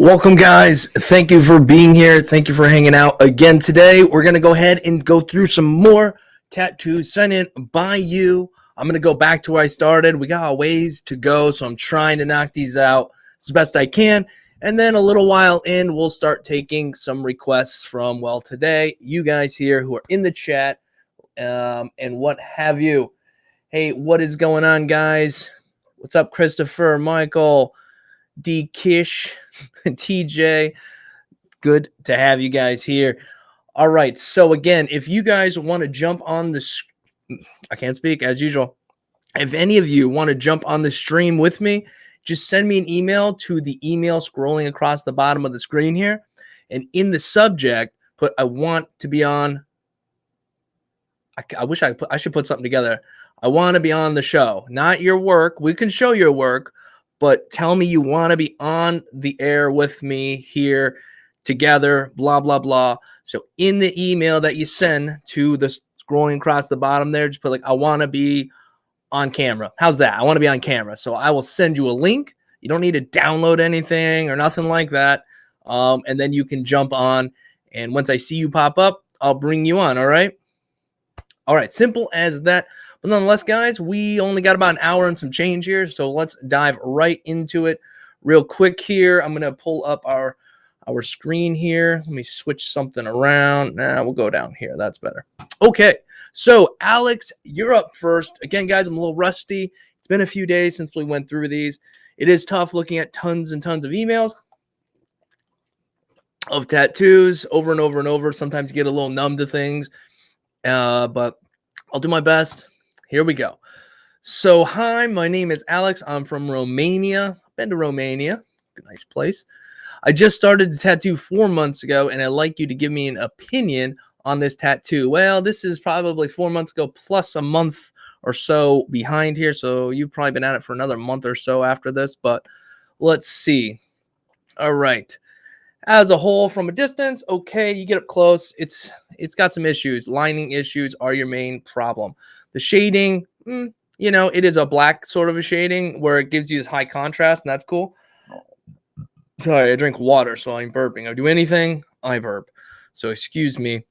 Welcome, guys. Thank you for being here. Thank you for hanging out again today. We're going to go ahead and go through some more tattoos sent in by you. I'm going to go back to where I started. We got a ways to go, so I'm trying to knock these out as best I can. And then a little while in, we'll start taking some requests from, well, today, you guys here who are in the chat and what have you. Hey, what is going on, guys? What's up, Christopher, Michael, D. Kish, TJ? Good to have you guys here. All right. So again, if you guys want to jump on the, I can't speak as usual. If any of you want to jump on the stream with me, just send me an email to the email scrolling across the bottom of the screen here. And in the subject, put, I want to be on. I should put something together. I want to be on the show, not your work. We can show your work, but tell me you want to be on the air with me here together, blah, blah, blah. So in the email that you send to the scrolling across the bottom there, just put like, I want to be on camera. How's that? I want to be on camera. So I will send you a link. You don't need to download anything or nothing like that. And then you can jump on. And once I see you pop up, I'll bring you on. All right. All right. Simple as that. But nonetheless, guys, we only got about an hour and some change here, so let's dive right into it real quick here. I'm going to pull up our screen here. Let me switch something around. Nah, we'll go down here. That's better. Okay, so Alex, you're up first. Again, guys, I'm a little rusty. It's been a few days since we went through these. It is tough looking at tons and tons of emails of tattoos over and over and over. Sometimes you get a little numb to things, but I'll do my best. Here we go. So, hi, my name is Alex. I'm from Romania. Been to Romania. Nice place. I just started the tattoo 4 months ago, and I'd like you to give me an opinion on this tattoo. Well, this is probably 4 months ago plus a month or so behind here. So you've probably been at it for another month or so after this, but let's see. All right. As a whole, from a distance, okay, you get up close. It's got some issues. Lining issues are your main problem. The shading, you know, it is a black sort of a shading where it gives you this high contrast, and that's cool. Sorry, I drink water, so I'm burping. I do anything, I burp. So excuse me.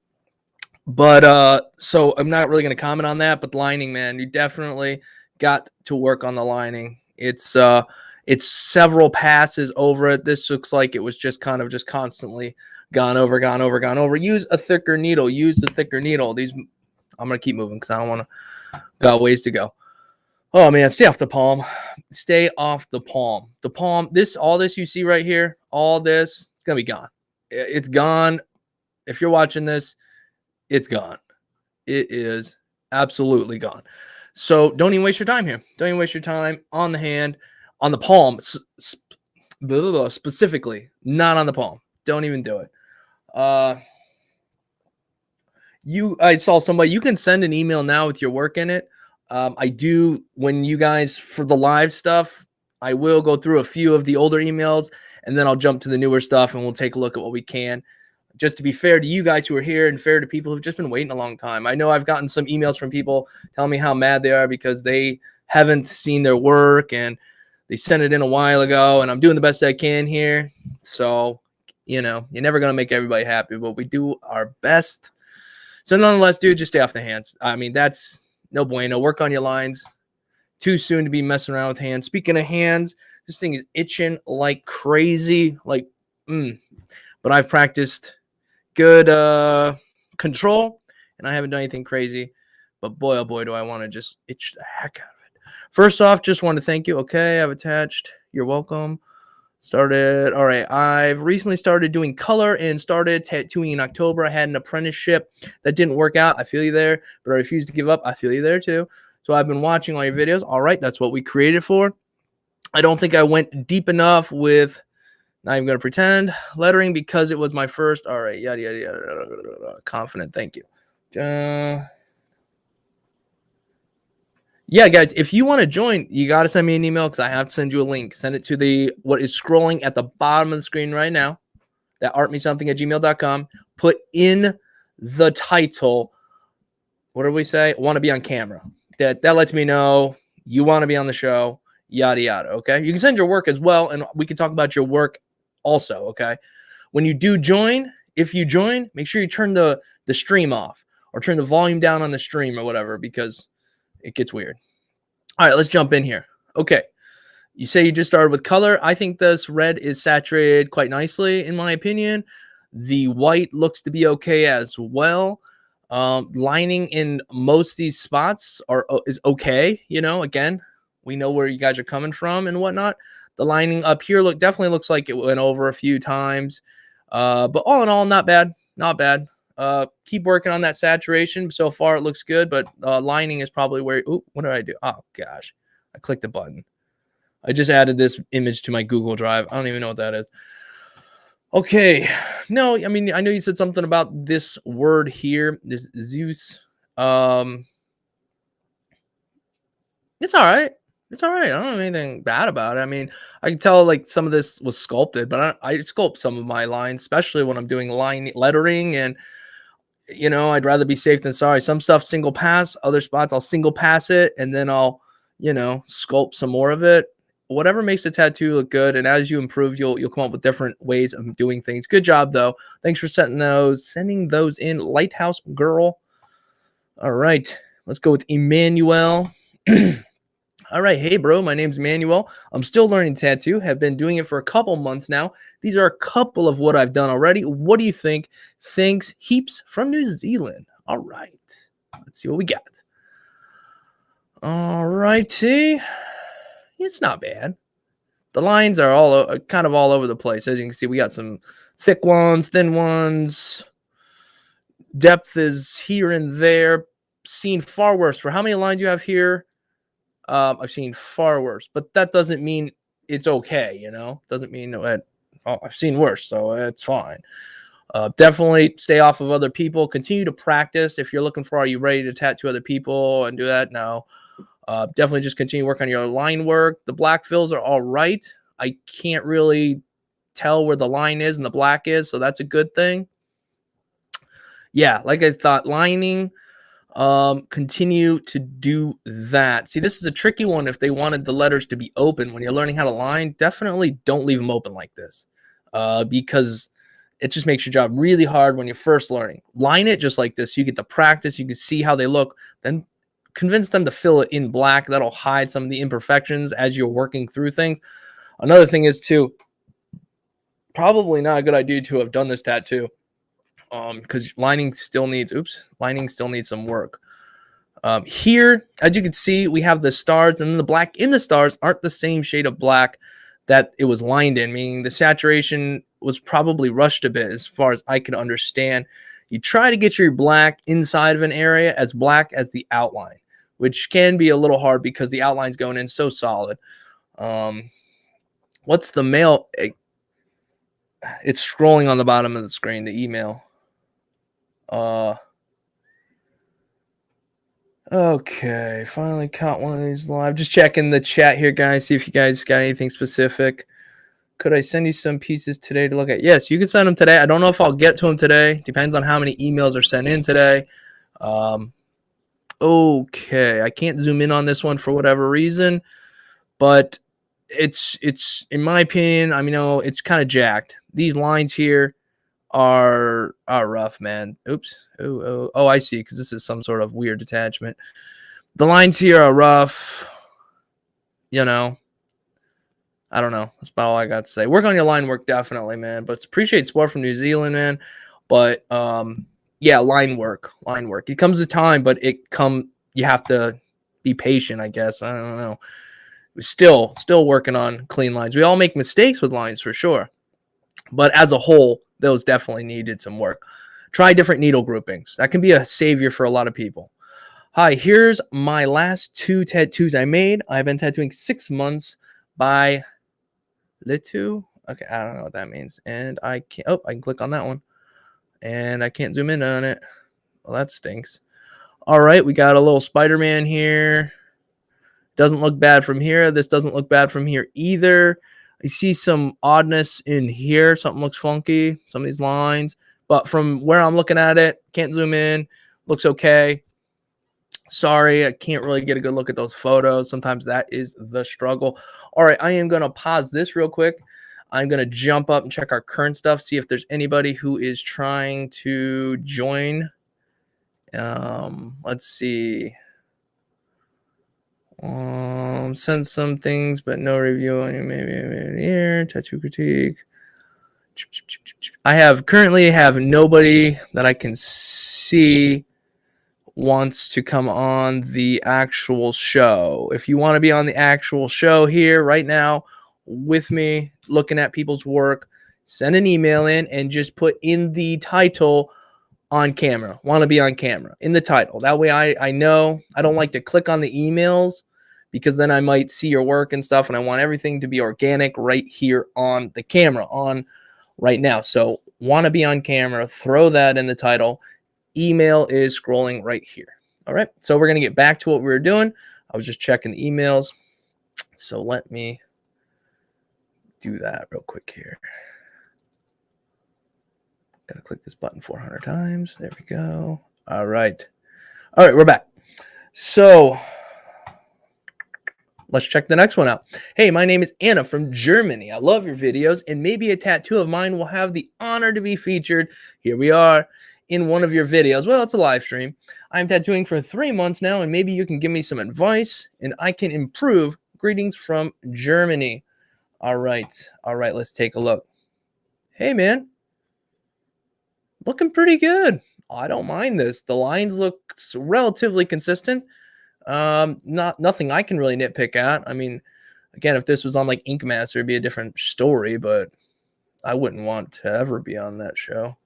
But so I'm not really going to comment on that. But the lining, man, you definitely got to work on the lining. It's several passes over it. This looks like it was just kind of just constantly gone over. Use a thicker needle. Use the thicker needle. These, I'm going to keep moving because I don't want to, got ways to go. Oh, man, stay off the palm. Stay off the palm. The palm, all this you see right here, all this, it's going to be gone. It's gone. If you're watching this, it's gone. It is absolutely gone. So don't even waste your time here. Don't even waste your time on the hand, on the palm, specifically, not on the palm. Don't even do it. I saw somebody, you can send an email now with your work in it. I do, when you guys, for the live stuff, I will go through a few of the older emails, and then I'll jump to the newer stuff, and we'll take a look at what we can. Just to be fair to you guys who are here and fair to people who've just been waiting a long time. I know I've gotten some emails from people telling me how mad they are because they haven't seen their work, and they sent it in a while ago, and I'm doing the best I can here. So, you know, you're never going to make everybody happy, but we do our best. So nonetheless, dude, just stay off the hands. I mean, that's no bueno. Work on your lines. Too soon to be messing around with hands. Speaking of hands, this thing is itching like crazy. Like, but I've practiced good control, and I haven't done anything crazy. But boy, oh boy, do I want to just itch the heck out of it. First off, just want to thank you. Okay, I've attached. You're welcome. Started. All right. I've recently started doing color and started tattooing in October. I had an apprenticeship that didn't work out. I feel you there, but I refuse to give up. I feel you there too. So I've been watching all your videos. All right. That's what we created for. I don't think I went deep enough with, not even going to pretend, lettering because it was my first. All right. Yada, yada, yada. Confident. Thank you. Yeah, guys, if you want to join, you got to send me an email because I have to send you a link. Send it to what is scrolling at the bottom of the screen right now, that artmesomething@gmail.com. Put in the title, what did we say? Want to be on camera. That lets me know you want to be on the show, yada, yada, okay? You can send your work as well, and we can talk about your work also, okay? When you do join, if you join, make sure you turn the stream off or turn the volume down on the stream or whatever, because it gets weird. All right, let's jump in here. Okay. You say you just started with color. I think this red is saturated quite nicely, in my opinion. The white looks to be okay as well. Lining in most of these spots is okay. You know, again, we know where you guys are coming from and whatnot. The lining up here definitely looks like it went over a few times. But all in all, not bad. Not bad. Keep working on that saturation. So far, it looks good, but lining is probably where. Ooh, what did I do? Oh gosh, I clicked the button. I just added this image to my Google Drive. I don't even know what that is. Okay. No, I mean, I know you said something about this word here, this Zeus. It's all right. It's all right. I don't have anything bad about it. I mean, I can tell like some of this was sculpted, but I sculpt some of my lines, especially when I'm doing line lettering. And, you know, I'd rather be safe than sorry. Some stuff single pass, other spots I'll single pass it, and then I'll, you know, sculpt some more of it. Whatever makes the tattoo look good, and as you improve, you'll come up with different ways of doing things. Good job, though. Thanks for sending those in, Lighthouse Girl. All right, let's go with Emmanuel. All right, hey, bro, my name's Emmanuel. I'm still learning tattoo, have been doing it for a couple months now. These are a couple of what I've done already. What do you think? Thanks heaps from New Zealand. All right, let's see what we got. All righty. It's not bad. The lines are all kind of all over the place. As you can see, we got some thick ones, thin ones. Depth is here and there. Seen far worse. For how many lines you have here, I've seen far worse. But that doesn't mean it's okay, you know? Doesn't mean that, I've seen worse, so it's fine. Definitely stay off of other people. Continue to practice. If you're looking for, are you ready to tattoo other people and do that? No. Definitely just continue to work on your line work. The black fills are all right. I can't really tell where the line is and the black is, so that's a good thing. Yeah, like I thought, lining, continue to do that. See, this is a tricky one if they wanted the letters to be open. When you're learning how to line, definitely don't leave them open like this, because it just makes your job really hard when you're first learning. Line it just like this. You get the practice. You can see how they look. Then convince them to fill it in black. That'll hide some of the imperfections as you're working through things. Another thing is too, probably not a good idea to have done this tattoo, because lining still needs some work. Here, as you can see, we have the stars, and the black in the stars aren't the same shade of black that it was lined in, meaning the saturation was probably rushed a bit as far as I can understand. You try to get your black inside of an area as black as the outline, which can be a little hard because the outline's going in so solid. What's the mail? It's scrolling on the bottom of the screen, the email. Okay, finally caught one of these live. Just checking the chat here, guys, see if you guys got anything specific. Could I send you some pieces today to look at? Yes, you can send them today. I don't know if I'll get to them today. Depends on how many emails are sent in today. Okay, I can't zoom in on this one for whatever reason, but it's in my opinion, I mean, it's kind of jacked. These lines here are rough, man. Oops. Oh, I see, because this is some sort of weird attachment. The lines here are rough. You know, I don't know. That's about all I got to say. Work on your line work, definitely, man. But appreciate support from New Zealand, man. But yeah, line work. It comes with time, but you have to be patient, I guess. I don't know. We're still working on clean lines. We all make mistakes with lines for sure. But as a whole, those definitely needed some work. Try different needle groupings. That can be a savior for a lot of people. Hi, here's my last 2 tattoos I made. I've been tattooing 6 months by Litu. Okay, I don't know what that means. And I can't, I can click on that one. And I can't zoom in on it. Well, that stinks. All right, we got a little Spider-Man here. Doesn't look bad from here. This doesn't look bad from here either. I see some oddness in here. Something looks funky. Some of these lines. But from where I'm looking at it, can't zoom in. Looks okay. Sorry, I can't really get a good look at those photos. Sometimes that is the struggle. All right, I am going to pause this real quick. I'm going to jump up and check our current stuff, see if there's anybody who is trying to join. Let's see. Send some things, but no review on you. Maybe here. Tattoo critique. I currently have nobody that I can see wants to come on the actual show. If you want to be on the actual show here right now with me, looking at people's work, send an email in and just put in the title on camera. Want to be on camera in the title. That way I know. I don't like to click on the emails because then I might see your work and stuff, and I want everything to be organic right here on the camera on right now. So want to be on camera, throw that in the title. Email is scrolling right here. All right. So we're going to get back to what we were doing. I was just checking the emails. So let me do that real quick here. Gotta click this button 400 times. There we go. All right. All right, we're back. So let's check the next one out. Hey, my name is Anna from Germany. I love your videos, and maybe a tattoo of mine will have the honor to be featured. Here we are in one of your videos. Well, it's a live stream. I'm tattooing for 3 months now, and maybe you can give me some advice and I can improve. Greetings from Germany. All right. All right, let's take a look. Hey, man. Looking pretty good. I don't mind this. The lines look relatively consistent. Nothing I can really nitpick at. I mean, again, if this was on like Ink Master, it'd be a different story, but I wouldn't want to ever be on that show.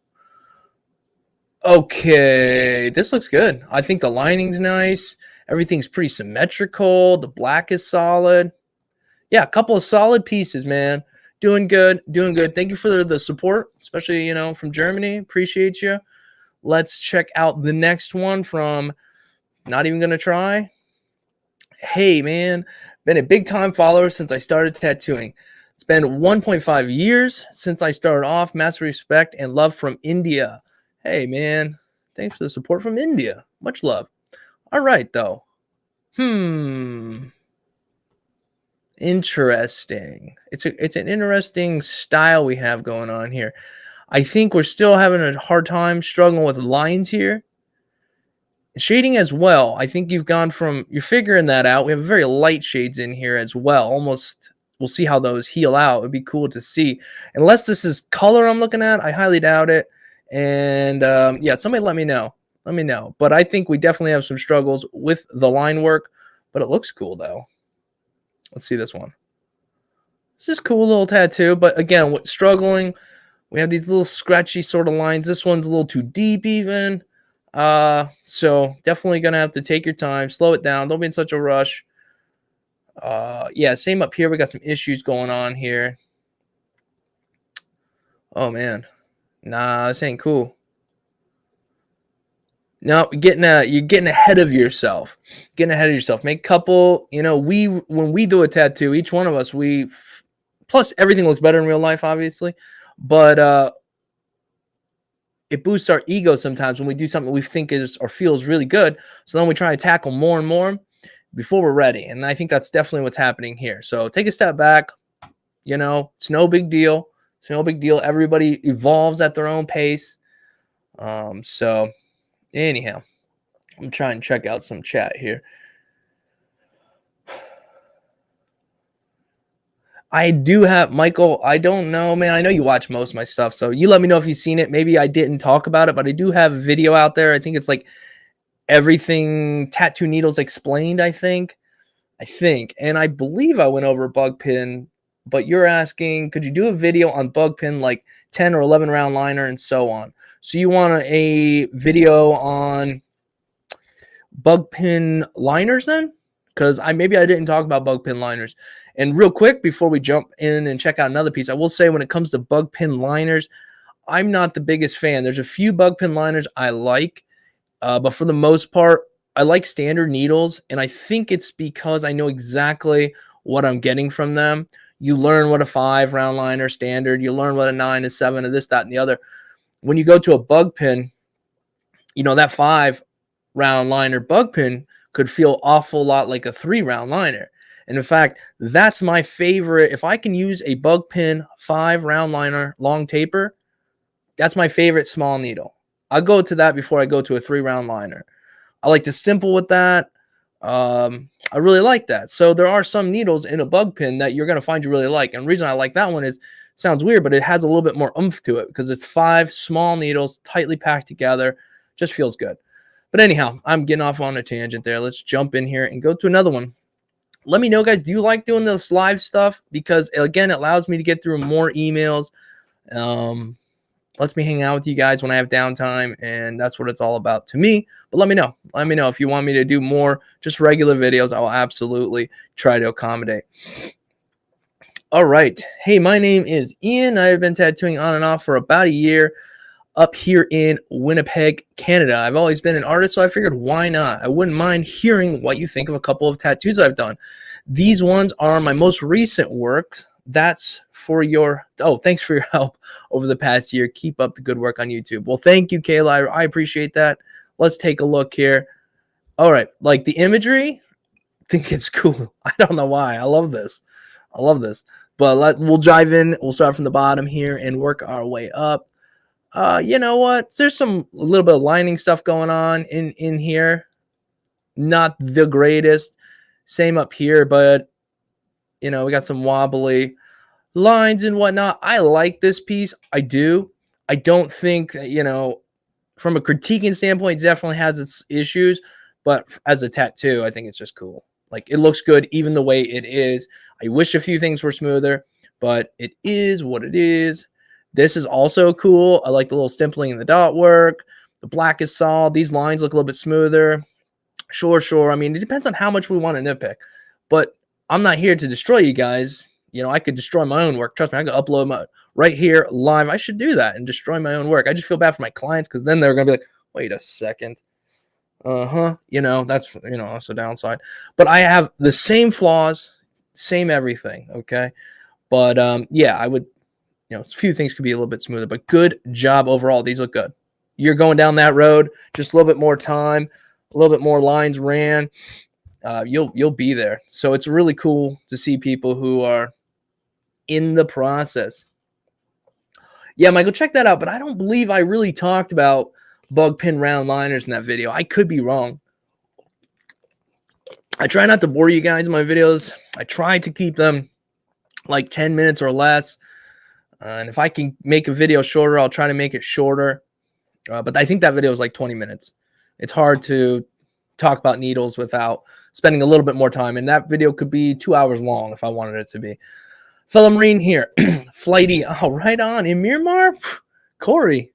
Okay, this looks good. I think the lining's nice. Everything's pretty symmetrical. The black is solid. Yeah, a couple of solid pieces, man. Doing good, doing good. Thank you for the support, especially, you know, from Germany. Appreciate you. Let's check out the next one from Not Even Gonna Try. Hey, man, been a big time follower since I started tattooing. It's been 1.5 years since I started off. Massive respect and love from India. Hey, man, thanks for the support from India. Much love. All right, though. Interesting. It's an interesting style we have going on here. I think we're still having a hard time struggling with lines here. Shading as well. I think you're figuring that out. We have very light shades in here as well. Almost, we'll see how those heal out. It'd be cool to see. Unless this is color I'm looking at, I highly doubt it. And yeah, somebody let me know. Let me know. But I think we definitely have some struggles with the line work. But it looks cool, though. Let's see this one. This is a cool little tattoo. But again, what's struggling, we have these little scratchy sort of lines. This one's a little too deep even. So definitely going to have to take your time. Slow it down. Don't be in such a rush. Yeah, same up here. We got some issues going on here. Oh, man. Nah, this ain't cool. No, you're getting ahead of yourself. Getting ahead of yourself. Make a couple, you know, when we do a tattoo, each one of us, plus everything looks better in real life, obviously, but it boosts our ego sometimes when we do something we think is or feels really good. So then we try to tackle more and more before we're ready. And I think that's definitely what's happening here. So take a step back. You know, it's no big deal. It's no big deal. Everybody evolves at their own pace. So anyhow, I'm trying to check out some chat here. I do have, Michael, I don't know, man. I know you watch most of my stuff, so you let me know if you've seen it. Maybe I didn't talk about it, but I do have a video out there. I think it's like everything tattoo needles explained, I think. And I believe I went over bug pin, but you're asking, could you do a video on bug pin, like 10 or 11 round liner and so on? So you want a video on bug pin liners then? Because maybe I didn't talk about bug pin liners. And real quick, before we jump in and check out another piece, I will say when it comes to bug pin liners, I'm not the biggest fan. There's a few bug pin liners I like, but for the most part, I like standard needles. And I think it's because I know exactly what I'm getting from them. You learn what a 5 round liner standard, you learn what a 9, a 7, and this, that, and the other. When you go to a bug pin, you know, that 5 round liner bug pin could feel awful lot like a 3 round liner. And in fact, that's my favorite. If I can use a bug pin 5 round liner long taper, that's my favorite small needle. I'll go to that before I go to a 3 round liner. I like to stipple with that. I really like that. So there are some needles in a bug pin that you're going to find you really like. And the reason I like that one is, sounds weird, but it has a little bit more oomph to it because it's 5 small needles tightly packed together. Just feels good. But anyhow, I'm getting off on a tangent there. Let's jump in here and go to another one. Let me know, guys, do you like doing this live stuff? Because, again, it allows me to get through more emails. Lets me hang out with you guys when I have downtime, and that's what it's all about to me. But let me know. Let me know if you want me to do more just regular videos. I will absolutely try to accommodate. All right. Hey, my name is Ian. I've been tattooing on and off for about a year up here in Winnipeg, Canada. I've always been an artist, so I figured why not? I wouldn't mind hearing what you think of a couple of tattoos I've done. These ones are my most recent works. That's for your, thanks for your help over the past year. Keep up the good work on YouTube. Well, thank you, Kayla. I appreciate that. Let's take a look here. All right. Like the imagery, I think it's cool. I don't know why. I love this. But we'll dive in. We'll start from the bottom here and work our way up. You know what? There's a little bit of lining stuff going on in here. Not the greatest. Same up here, but we got some wobbly lines and whatnot. I like this piece. I do. I don't think, from a critiquing standpoint, it definitely has its issues, but as a tattoo, I think it's just cool. Like, it looks good even the way it is. I wish a few things were smoother, but it is what it is. This is also cool. I like the little stippling and the dot work. The black is solid. These lines look a little bit smoother. Sure. I mean, it depends on how much we want to nitpick, but I'm not here to destroy you guys. I could destroy my own work. Trust me, I could upload my right here live. I should do that and destroy my own work. I just feel bad for my clients because then they're going to be like, wait a second. That's the downside. But I have the same flaws, same everything, okay? But, yeah, I would, a few things could be a little bit smoother. But good job overall. These look good. You're going down that road, just a little bit more time, a little bit more lines ran. You'll be there. So it's really cool to see people who are in the process. Yeah, Michael, check that out. But I don't believe I really talked about bug pin round liners in that video. I could be wrong. I try not to bore you guys in my videos. I try to keep them like 10 minutes or less. And if I can make a video shorter, I'll try to make it shorter. But I think that video is like 20 minutes. It's hard to talk about needles without spending a little bit more time. And that video could be 2 hours long if I wanted it to be. Fellow Marine here. Flighty. Oh, right on. In Myanmar? Corey.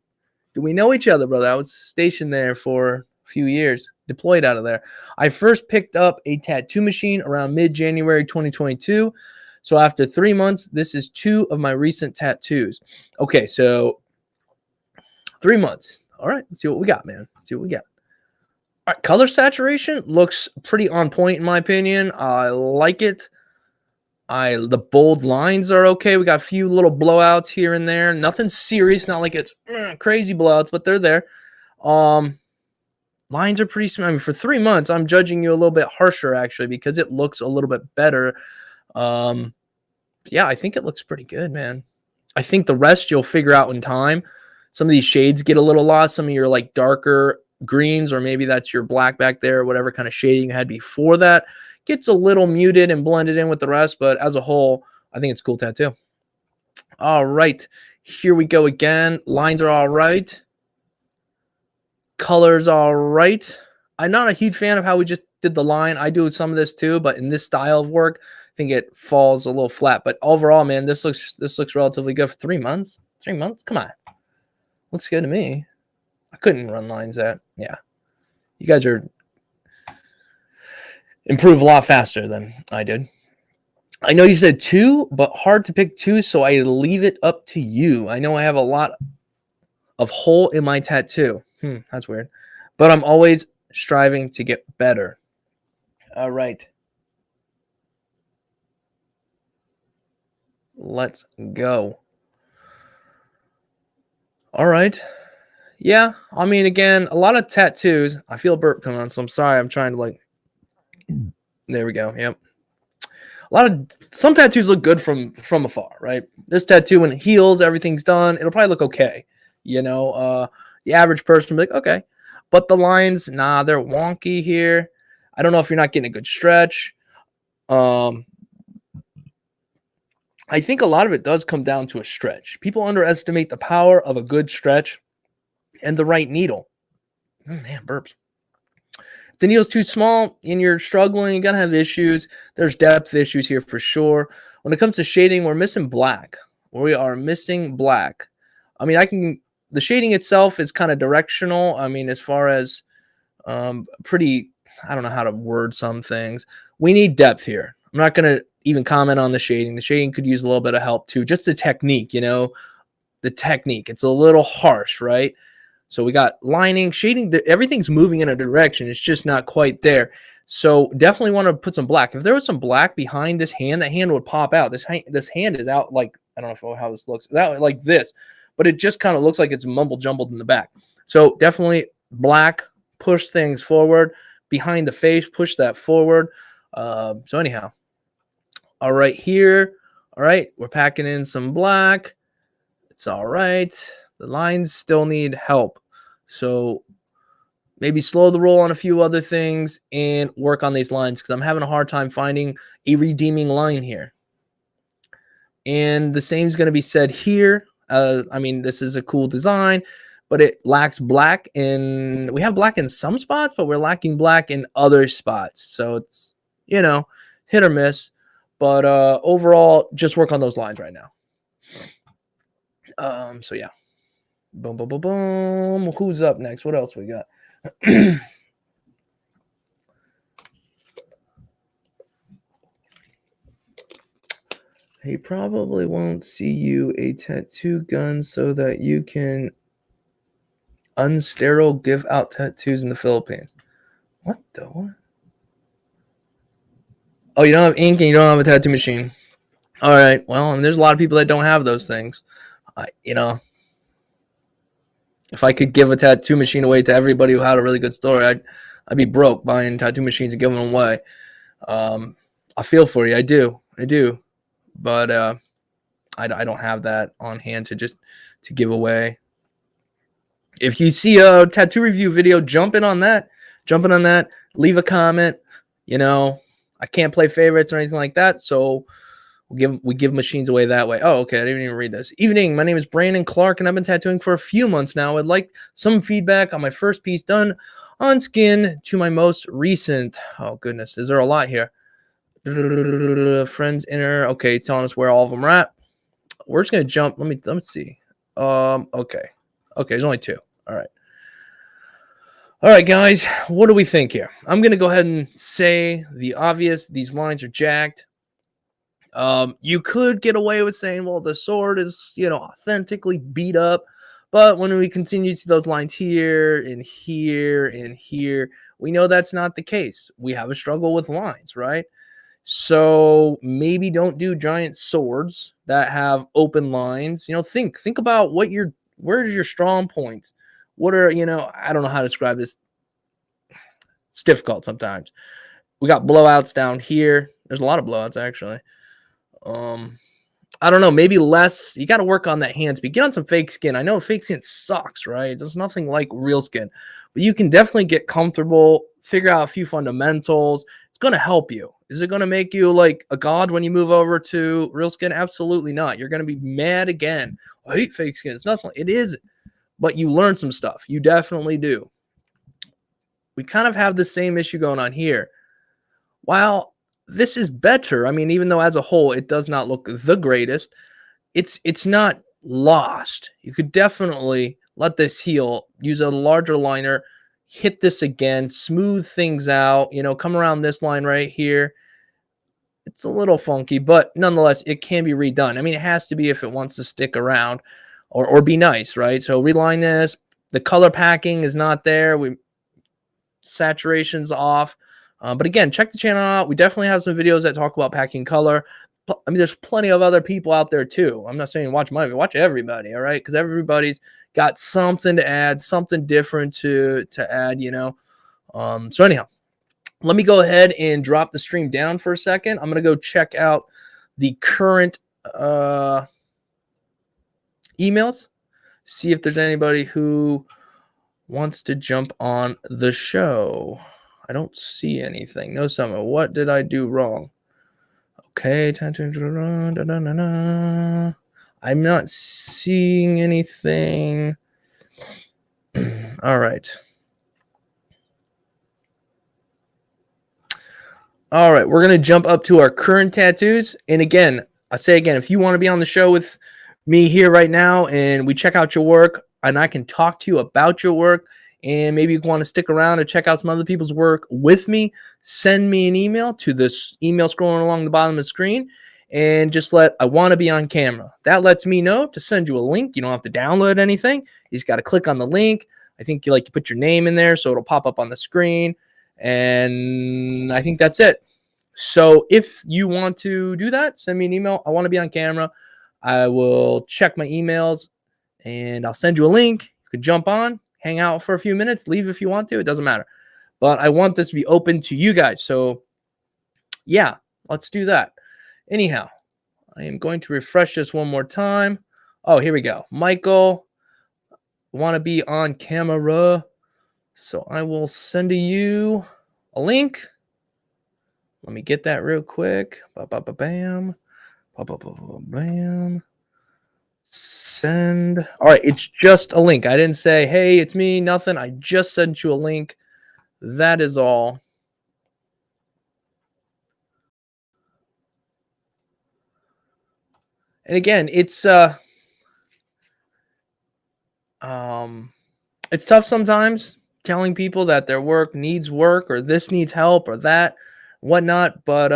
Do we know each other, brother? I was stationed there for a few years. Deployed out of there. I first picked up a tattoo machine around mid-January 2022. So after 3 months, this is 2 of my recent tattoos. Okay, so 3 months. All right, let's see what we got, man. Let's see what we got. All right, color saturation looks pretty on point in my opinion. I like it. The bold lines are okay. We got a few little blowouts here and there. Nothing serious. Not like it's crazy blowouts, but they're there. Lines are pretty smooth. I mean, for 3 months, I'm judging you a little bit harsher actually because it looks a little bit better. Yeah, I think it looks pretty good, man. I think the rest you'll figure out in time. Some of these shades get a little lost. Some of your like darker greens, or maybe that's your black back there, or whatever kind of shading you had before that, gets a little muted and blended in with the rest. But as a whole, I think it's a cool tattoo. All right, here we go again. Lines are all right. Colors all right. I'm not a huge fan of how we just did the line. I do some of this too, but in this style of work, I think it falls a little flat. But overall, man, this looks relatively good for 3 months. 3 months? Come on. Looks good to me. I couldn't run lines that. Yeah. You guys are improve a lot faster than I did. I know you said 2, but hard to pick 2, so I leave it up to you. I know I have a lot of hole in my tattoo. That's weird. But I'm always striving to get better. All right. Let's go. All right. Yeah, I mean, again, a lot of tattoos. I feel a burp coming on, so I'm sorry. I'm trying to like. There we go. Yep. some tattoos look good from afar, right? This tattoo, when it heals, everything's done, it'll probably look okay. The average person will be like, okay. But the lines, nah, they're wonky here. I don't know if you're not getting a good stretch. I think a lot of it does come down to a stretch. People underestimate the power of a good stretch and the right needle. Oh, man, burps. If the needle's too small and you're struggling, you're going to have issues. There's depth issues here for sure. When it comes to shading, we're missing black. We are missing black. I mean, the shading itself is kind of directional. I mean, as far as I don't know how to word some things. We need depth here. I'm not going to even comment on the shading. The shading could use a little bit of help too. Just the technique, the technique. It's a little harsh, right? So we got lining, shading, everything's moving in a direction. It's just not quite there. So definitely want to put some black. If there was some black behind this hand, that hand would pop out. This hand is out like, I don't know how this looks. That like this, but it just kind of looks like it's mumble jumbled in the back. So definitely black, push things forward. Behind the face, push that forward. So anyhow, all right here. All right, we're packing in some black. It's all right. The lines still need help. So maybe slow the roll on a few other things and work on these lines because I'm having a hard time finding a redeeming line here. And the same is going to be said here. I mean, this is a cool design, but it lacks black we have black in some spots, but we're lacking black in other spots. So it's, hit or miss. But overall, just work on those lines right now. So yeah. Boom, boom, boom, boom. Who's up next? What else we got? He probably won't see you a tattoo gun so that you can unsterile give out tattoos in the Philippines. What the what? Oh, you don't have ink and you don't have a tattoo machine. All right. Well, and there's a lot of people that don't have those things. If I could give a tattoo machine away to everybody who had a really good story, I'd be broke buying tattoo machines and giving them away. I feel for you. I do. But I don't have that on hand to give away. If you see a tattoo review video, jump in on that. Leave a comment. I can't play favorites or anything like that, so we give machines away that way. Oh, okay. I didn't even read this. Evening. My name is Brandon Clark, and I've been tattooing for a few months now. I'd like some feedback on my first piece done on skin to my most recent. Oh, goodness. Is there a lot here? Friends inner. Okay, telling us where all of them are at. We're just going to jump. Let me see. Okay, there's only two. All right, guys. What do we think here? I'm going to go ahead and say the obvious. These lines are jacked. You could get away with saying, well, the sword is, authentically beat up. But when we continue to see those lines here and here and here, we know that's not the case. We have a struggle with lines, right? So maybe don't do giant swords that have open lines. Think about where's your strong points? What are, I don't know how to describe this. It's difficult sometimes. We got blowouts down here. There's a lot of blowouts, actually. I don't know, maybe less. You got to work on that hand speed. Get on some fake skin. I know fake skin sucks, right? There's nothing like real skin, but you can definitely get comfortable, figure out a few fundamentals. It's going to help you. Is it going to make you like a god when you move over to real skin? Absolutely not. You're going to be mad again. I hate fake skin. It's nothing. It is, but you learn some stuff. You definitely do. We kind of have the same issue going on here. While this is better, I mean, even though as a whole it does not look the greatest, it's not lost. You could definitely let this heal, use a larger liner, hit this again, smooth things out, come around this line right here. It's a little funky, but nonetheless, it can be redone. I mean, it has to be if it wants to stick around or be nice, right? So reline this. The color packing is not there. Saturation's off. But again, check the channel out. We definitely have some videos that talk about packing color. I mean, there's plenty of other people out there too. I'm not saying watch my video, watch everybody, all right? Because everybody's got something to add, something different to add, So anyhow, let me go ahead and drop the stream down for a second. I'm going to go check out the current emails, see if there's anybody who wants to jump on the show. I don't see anything. No summit. What did I do wrong? Okay. I'm not seeing anything. All right. All right. We're going to jump up to our current tattoos. And again, I say again, if you want to be on the show with me here right now and we check out your work and I can talk to you about your work and maybe you want to stick around and check out some other people's work with me, send me an email to this email scrolling along the bottom of the screen and just I want to be on camera. That lets me know to send you a link. You don't have to download anything. You just got to click on the link. I think you put your name in there so it'll pop up on the screen. And I think that's it. So if you want to do that, send me an email. I want to be on camera. I will check my emails and I'll send you a link. You could jump on, hang out for a few minutes, leave if you want to. It doesn't matter. But I want this to be open to you guys. So yeah, let's do that. Anyhow, I am going to refresh this one more time. Oh, here we go. Michael, want to be on camera. So I will send you a link. Let me get that real quick. Bam. Bam. Send. All right, it's just a link. I didn't say, hey, it's me, nothing. I just sent you a link. That is all. And again, it's tough sometimes telling people that their work needs work or this needs help or that, whatnot. But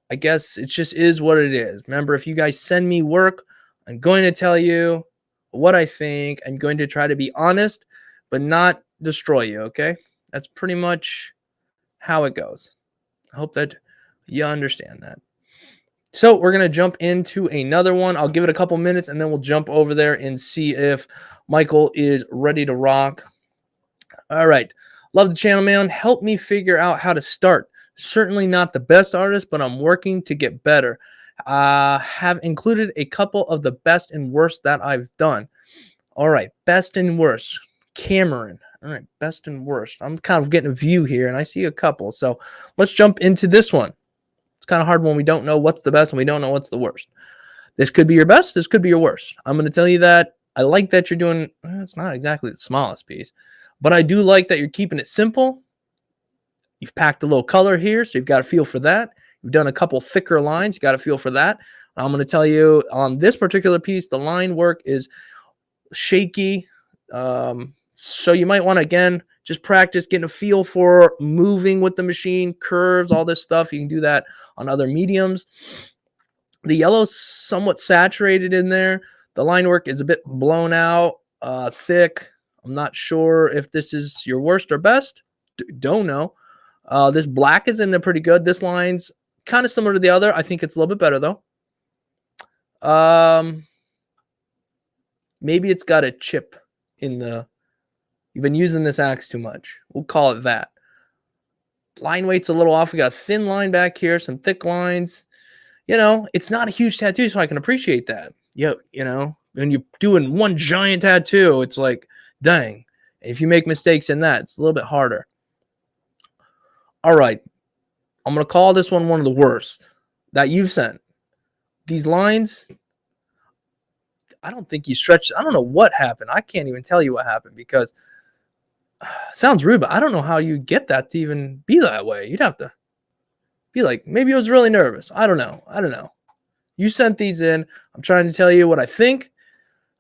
I guess it just is what it is. Remember, if you guys send me work, I'm going to tell you what I think. I'm going to try to be honest, but not destroy you, okay? That's pretty much how it goes. I hope that you understand that. So we're going to jump into another one. I'll give it a couple minutes, and then we'll jump over there and see if Michael is ready to rock. All right. Love the channel, man. Help me figure out how to start. Certainly not the best artist, but I'm working to get better. Have included a couple of the best and worst that I've done. All right. Best and worst. Cameron. All right. Best and worst. I'm kind of getting a view here, and I see a couple. So let's jump into this one. It's kind of hard when we don't know what's the best and we don't know what's the worst. This could be your best. This could be your worst. I'm going to tell you that I like that you're doing, it's not exactly the smallest piece, but I do like that you're keeping it simple. You've packed a little color here, so you've got a feel for that. You've done a couple thicker lines. You got a feel for that. I'm going to tell you on this particular piece, the line work is shaky. So you might want to, again, just practice getting a feel for moving with the machine, curves, all this stuff. You can do that on other mediums. The yellow's somewhat saturated in there. The line work is a bit blown out, thick. I'm not sure if this is your worst or best. Don't know. This black is in there pretty good. This line's kind of similar to the other. I think it's a little bit better, though. Maybe it's got a chip in the... You've been using this axe too much. We'll call it that. Line weight's a little off. We got a thin line back here, some thick lines. You know, it's not a huge tattoo, so I can appreciate that. You know, when you're doing one giant tattoo, it's like, dang. If you make mistakes in that, it's a little bit harder. All right. I'm going to call this one of the worst that you've sent. These lines, I don't think you stretched. I don't know what happened. I can't even tell you what happened because sounds rude, but I don't know how you get that to even be that way. You'd have to be like, maybe I was really nervous. I don't know. You sent these in. I'm trying to tell you what I think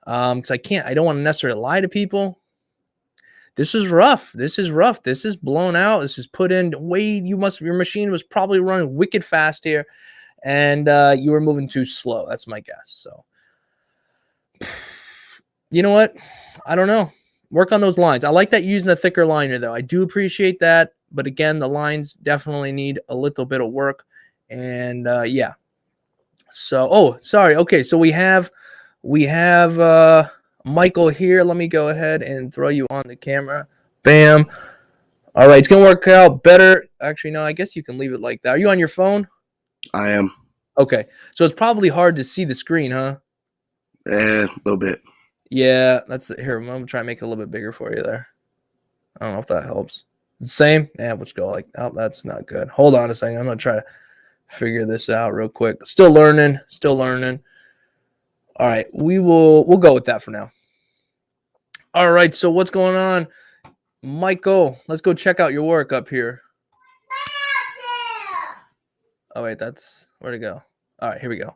because I don't want to necessarily lie to people. This is rough. This is blown out. This is put in way. Your machine was probably running wicked fast here and you were moving too slow. That's my guess. So you know what? I don't know. Work on those lines. I like that you're using a thicker liner though. I do appreciate that. But again, the lines definitely need a little bit of work. And yeah. So, oh, sorry. Okay, so we have Michael here. Let me go ahead and throw you on the camera. Bam. All right, it's gonna work out better. Actually, no, I guess you can leave it like that. Are you on your phone? I am. Okay, so it's probably hard to see the screen, huh? A little bit. Yeah, here. I'm gonna try and make it a little bit bigger for you there. I don't know if that helps. The same? Yeah, let's go like. Oh, that's not good. Hold on a second. I'm gonna try to figure this out real quick. Still learning. Still learning. All right, we'll go with that for now. All right, so what's going on, Michael? Let's go check out your work up here. Oh wait, where'd it go? All right, here we go.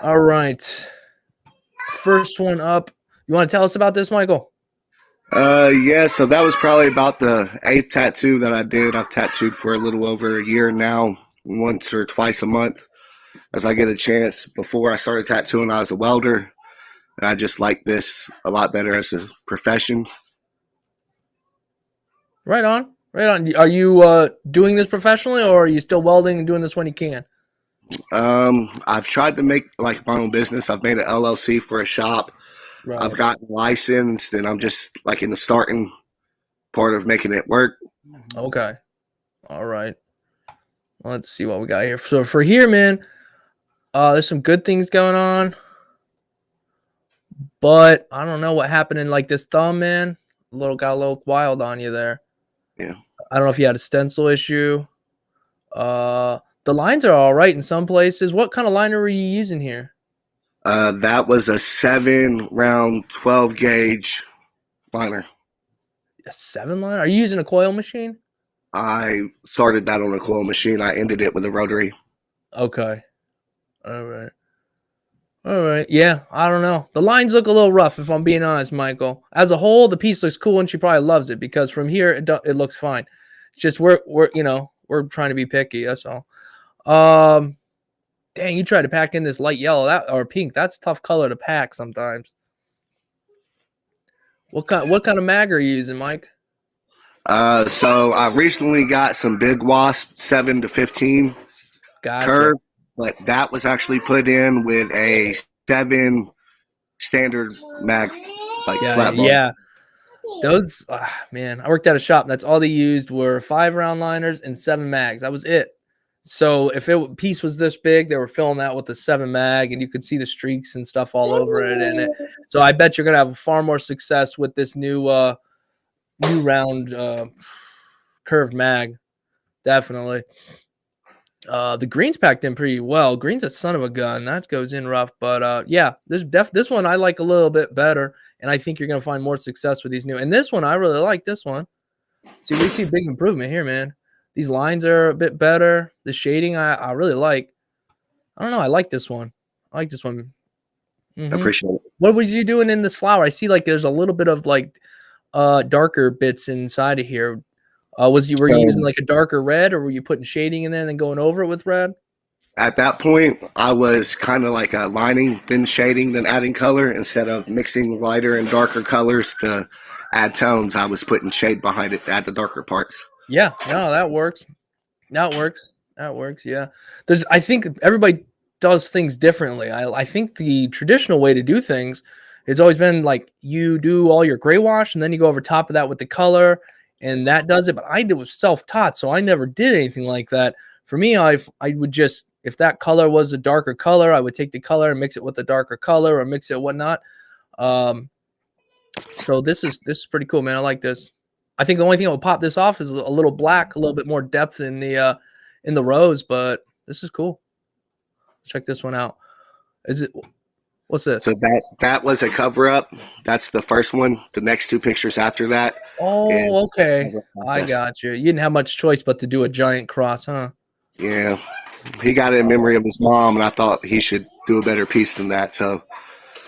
All right, first one up. You want to tell us about this, Michael? Yeah, so that was probably about the 8th tattoo that I did. I've tattooed for a little over a year now, once or twice a month as I get a chance. Before I started tattooing, I was a welder, and I just like this a lot better as a profession. Right on, right on. Are you doing this professionally, or are you still welding and doing this when you can? I've tried to make like my own business. I've made an LLC for a shop. Right. I've gotten licensed, and I'm just like in the starting part of making it work. Okay. All right. Let's see what we got here. So for here, man, there's some good things going on, but I don't know what happened in like this thumb, man. Got a little wild on you there. Yeah. I don't know if you had a stencil issue. The lines are all right in some places. What kind of liner were you using here? That was a 7-round 12 gauge liner. A 7 liner? Are you using a coil machine? I started that on a coil machine. I ended it with a rotary. Okay. All right. All right. Yeah, I don't know. The lines look a little rough, if I'm being honest, Michael. As a whole, the piece looks cool, and she probably loves it because from here it looks fine. It's just we're trying to be picky. That's all. Dang, you tried to pack in this light yellow or pink. That's a tough color to pack sometimes. What kind of mag are you using, Mike? So I recently got some Big Wasp 7 to 15 Gotcha. curve, but that was actually put in with a 7 standard mag, like flat bar. Yeah. Those, man, I worked at a shop. That's all they used were 5-round liners and 7 mags. That was it. So if piece was this big, they were filling that with the 7 mag, and you could see the streaks and stuff all over it. So I bet you're gonna have far more success with this new round curved mag. Definitely. The green's packed in pretty well. Green's a son of a gun. That goes in rough. But yeah, this one I like a little bit better, and I think you're gonna find more success with these new. And this one, I really like this one. See, we see big improvement here, man. These lines are a bit better. The shading, I really like. I don't know. I like this one. I like this one. Appreciate it. What was you doing in this flower? I see like there's a little bit of like darker bits inside of here. Were you using like a darker red, or were you putting shading in there and then going over it with red? At that point, I was kind of like lining, then shading, then adding color. Instead of mixing lighter and darker colors to add tones, I was putting shade behind it to add the darker parts. Yeah, no, that works. That works. Yeah. I think everybody does things differently. I think the traditional way to do things has always been like you do all your gray wash and then you go over top of that with the color, and that does it. But I was self-taught, so I never did anything like that. For me, I would just, if that color was a darker color, I would take the color and mix it with a darker color or mix it whatnot. So this is pretty cool, man. I like this. I think the only thing that will pop this off is a little black, a little bit more depth in the rose, but this is cool. Let's check this one out. What's this? So that was a cover up. That's the first one. The next 2 pictures after that. Oh, okay. I got you. You didn't have much choice but to do a giant cross, huh? Yeah. He got it in memory of his mom, and I thought he should do a better piece than that. So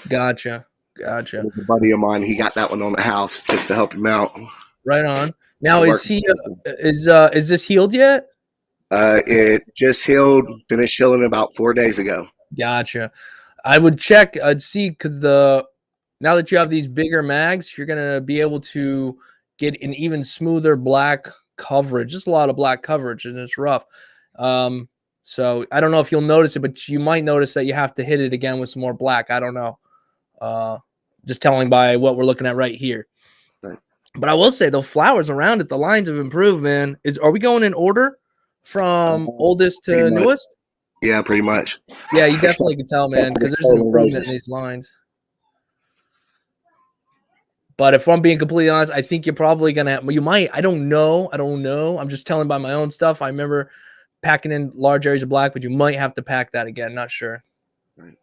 Gotcha. a buddy of mine, he got that one on the house just to help him out. Right on. Now is this healed yet? It just healed, finished healing about 4 days ago. Gotcha. I would check, I'd see, because now that you have these bigger mags, you're gonna be able to get an even smoother black coverage. Just a lot of black coverage, and it's rough. So I don't know if you'll notice it, but you might notice that you have to hit it again with some more black. I don't know. Just telling by what we're looking at right here. Right. But I will say the flowers around it, the lines have improved, man. Are we going in order from oldest Pretty to much. newest? Yeah, pretty much. Yeah, you Except definitely can tell, man, for the because there's an stolen improvement in roses. these lines. But if I'm being completely honest, I think you're probably gonna. You might. I don't know. I'm just telling by my own stuff. I remember packing in large areas of black, but you might have to pack that again. Not sure. Right.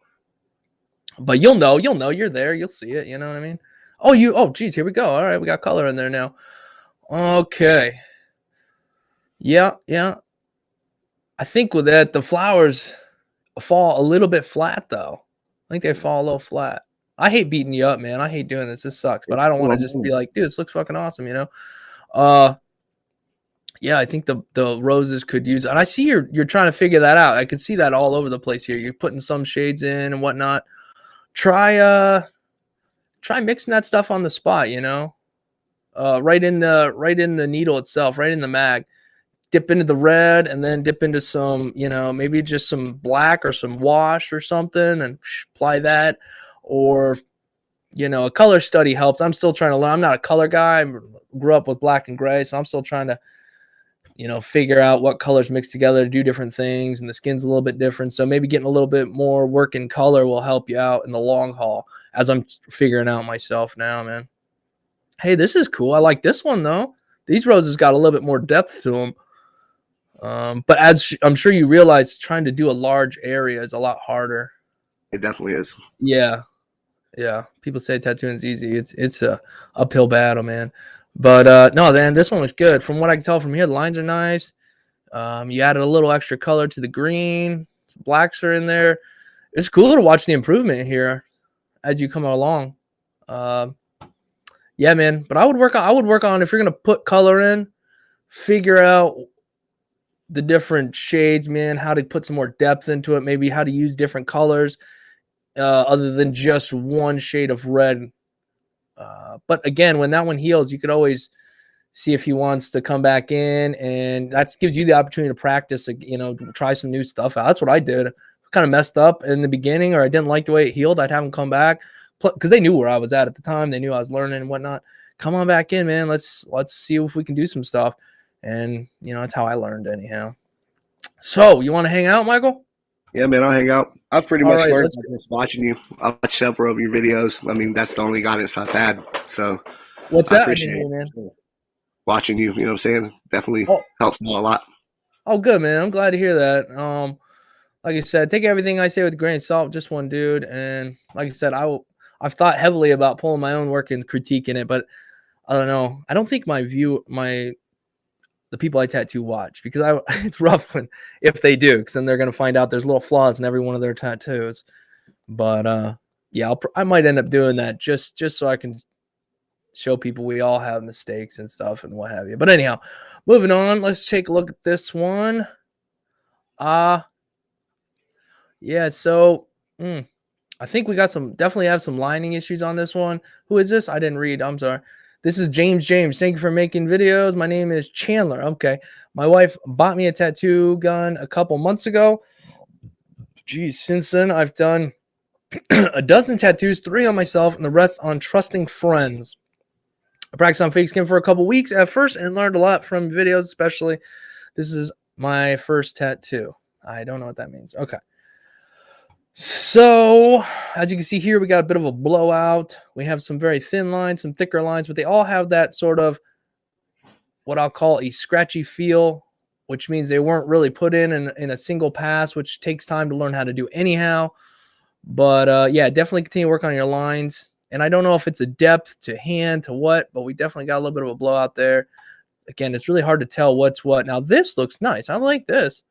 But you'll know. You'll know. You're there. You'll see it. You know what I mean? Oh, you. Oh, geez. Here we go. All right, we got color in there now. Okay. Yeah. Yeah. I think with that, the flowers fall a little bit flat, though. I think they fall a little flat. I hate beating you up, man. I hate doing this. This sucks. But I don't want to just be like, dude, this looks fucking awesome, you know? Yeah, I think the roses could use, and I see you're trying to figure that out. I can see that all over the place here. You're putting some shades in and whatnot. Try mixing that stuff on the spot, you know? Right in the needle itself, right in the mag. Dip into the red and then dip into some, you know, maybe just some black or some wash or something and apply that. Or, you know, a color study helps. I'm still trying to learn. I'm not a color guy. I grew up with black and gray, so I'm still trying to, you know, figure out what colors mix together to do different things, and the skin's a little bit different. So maybe getting a little bit more work in color will help you out in the long haul, as I'm figuring out myself now, man. Hey, this is cool. I like this one though. These roses got a little bit more depth to them. But as I'm sure you realize, trying to do a large area is a lot harder. It definitely is. Yeah. Yeah. People say tattooing is easy. It's a uphill battle, man. But no, man, this one was good. From what I can tell from here, the lines are nice. You added a little extra color to the green. Some blacks are in there. It's cool to watch the improvement here as you come along. Yeah, man. But I would work on if you're gonna put color in, figure out the different shades, man, how to put some more depth into it, maybe how to use different colors other than just one shade of red. But again, when that one heals, you could always see if he wants to come back in, and that gives you the opportunity to practice, you know, try some new stuff out. That's what I did. Kind of messed up in the beginning, or I didn't like the way it healed. I'd have him come back because they knew where I was at the time. They knew I was learning and whatnot. Come on back in, man. Let's see if we can do some stuff. And you know, that's how I learned anyhow. So you want to hang out, Michael? Yeah, man, I'll hang out. I've pretty All much right, learned by just watching you. I watched several of your videos. I mean, that's the only guidance I've had. So What's I that? appreciate it. Man. Watching you, you know what I'm saying? Definitely helps out a lot. Oh, good, man. I'm glad to hear that. Like I said, take everything I say with a grain of salt. Just one dude, and like I said, I've thought heavily about pulling my own work and critiquing it, but I don't know. I don't think the people I tattoo watch, because it's rough if they do, because then they're gonna find out there's little flaws in every one of their tattoos. But yeah, I might end up doing that just so I can show people we all have mistakes and stuff and what have you. But anyhow, moving on. Let's take a look at this one. Yeah. So I think we got definitely have some lining issues on this one. Who is this? I didn't read. I'm sorry. This is James. Thank you for making videos. My name is Chandler. Okay. My wife bought me a tattoo gun a couple months ago. Geez, since then I've done a dozen tattoos, 3 on myself and the rest on trusting friends. I practiced on fake skin for a couple weeks at first and learned a lot from videos, especially. This is my first tattoo. I don't know what that means. Okay. So, as you can see here, we got a bit of a blowout. We have some very thin lines, some thicker lines, but they all have that sort of what I'll call a scratchy feel, which means they weren't really put in a single pass, which takes time to learn how to do anyhow. But yeah, definitely continue to work on your lines. And I don't know if it's a depth to hand to what, but we definitely got a little bit of a blowout there. Again, it's really hard to tell what's what. Now, this looks nice. I like this.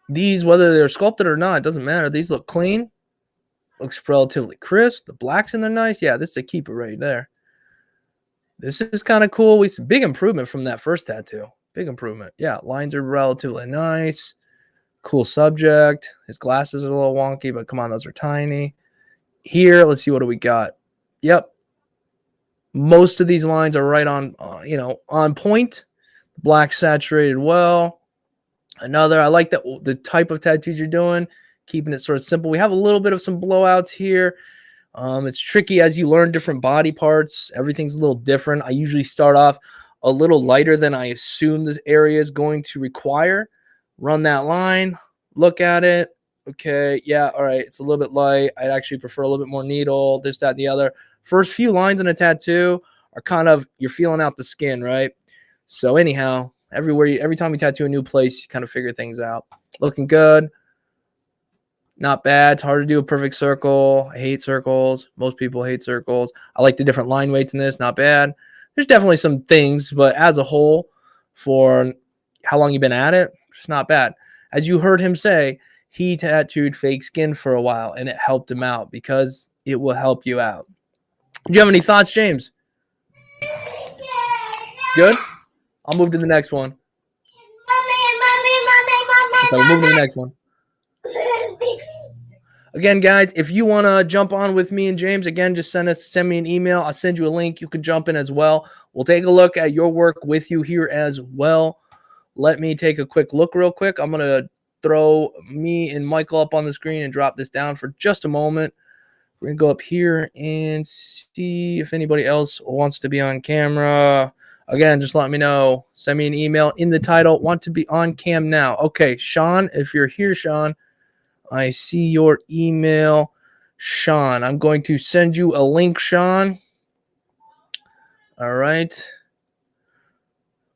These, whether they're sculpted or not, it doesn't matter. These look clean. Looks relatively crisp. The blacks in there nice. Yeah, this is a keeper right there. This is kind of cool. It's a big improvement from that first tattoo. Big improvement. Yeah, lines are relatively nice. Cool subject. His glasses are a little wonky, but come on, those are tiny. Here, let's see, what do we got? Yep. Most of these lines are right on, on point. Black saturated well. I like the type of tattoos you're doing, keeping it sort of simple. We have a little bit of some blowouts here. It's tricky as you learn different body parts. Everything's a little different. I usually start off a little lighter than I assume this area is going to require. Run that line, look at it. Okay, yeah, all right, it's a little bit light. I'd actually prefer a little bit more needle, this, that, and the other. First few lines in a tattoo are kind of, you're feeling out the skin, right? So anyhow, every time you tattoo a new place, you kind of figure things out. Looking good. Not bad. It's hard to do a perfect circle. I hate circles. Most people hate circles. I like the different line weights in this. Not bad. There's definitely some things, but as a whole, for how long you've been at it, it's not bad. As you heard him say, he tattooed fake skin for a while, and it helped him out because it will help you out. Do you have any thoughts, James? Good? I'll move to the next one. Okay, we'll move to the next one. Again, guys, if you want to jump on with me and James, again, just send me an email. I'll send you a link. You can jump in as well. We'll take a look at your work with you here as well. Let me take a quick look real quick. I'm going to throw me and Michael up on the screen and drop this down for just a moment. We're going to go up here and see if anybody else wants to be on camera. Again, just let me know. Send me an email in the title. Want to be on cam now. Okay, Sean, if you're here, Sean, I see your email. Sean, I'm going to send you a link, Sean. All right.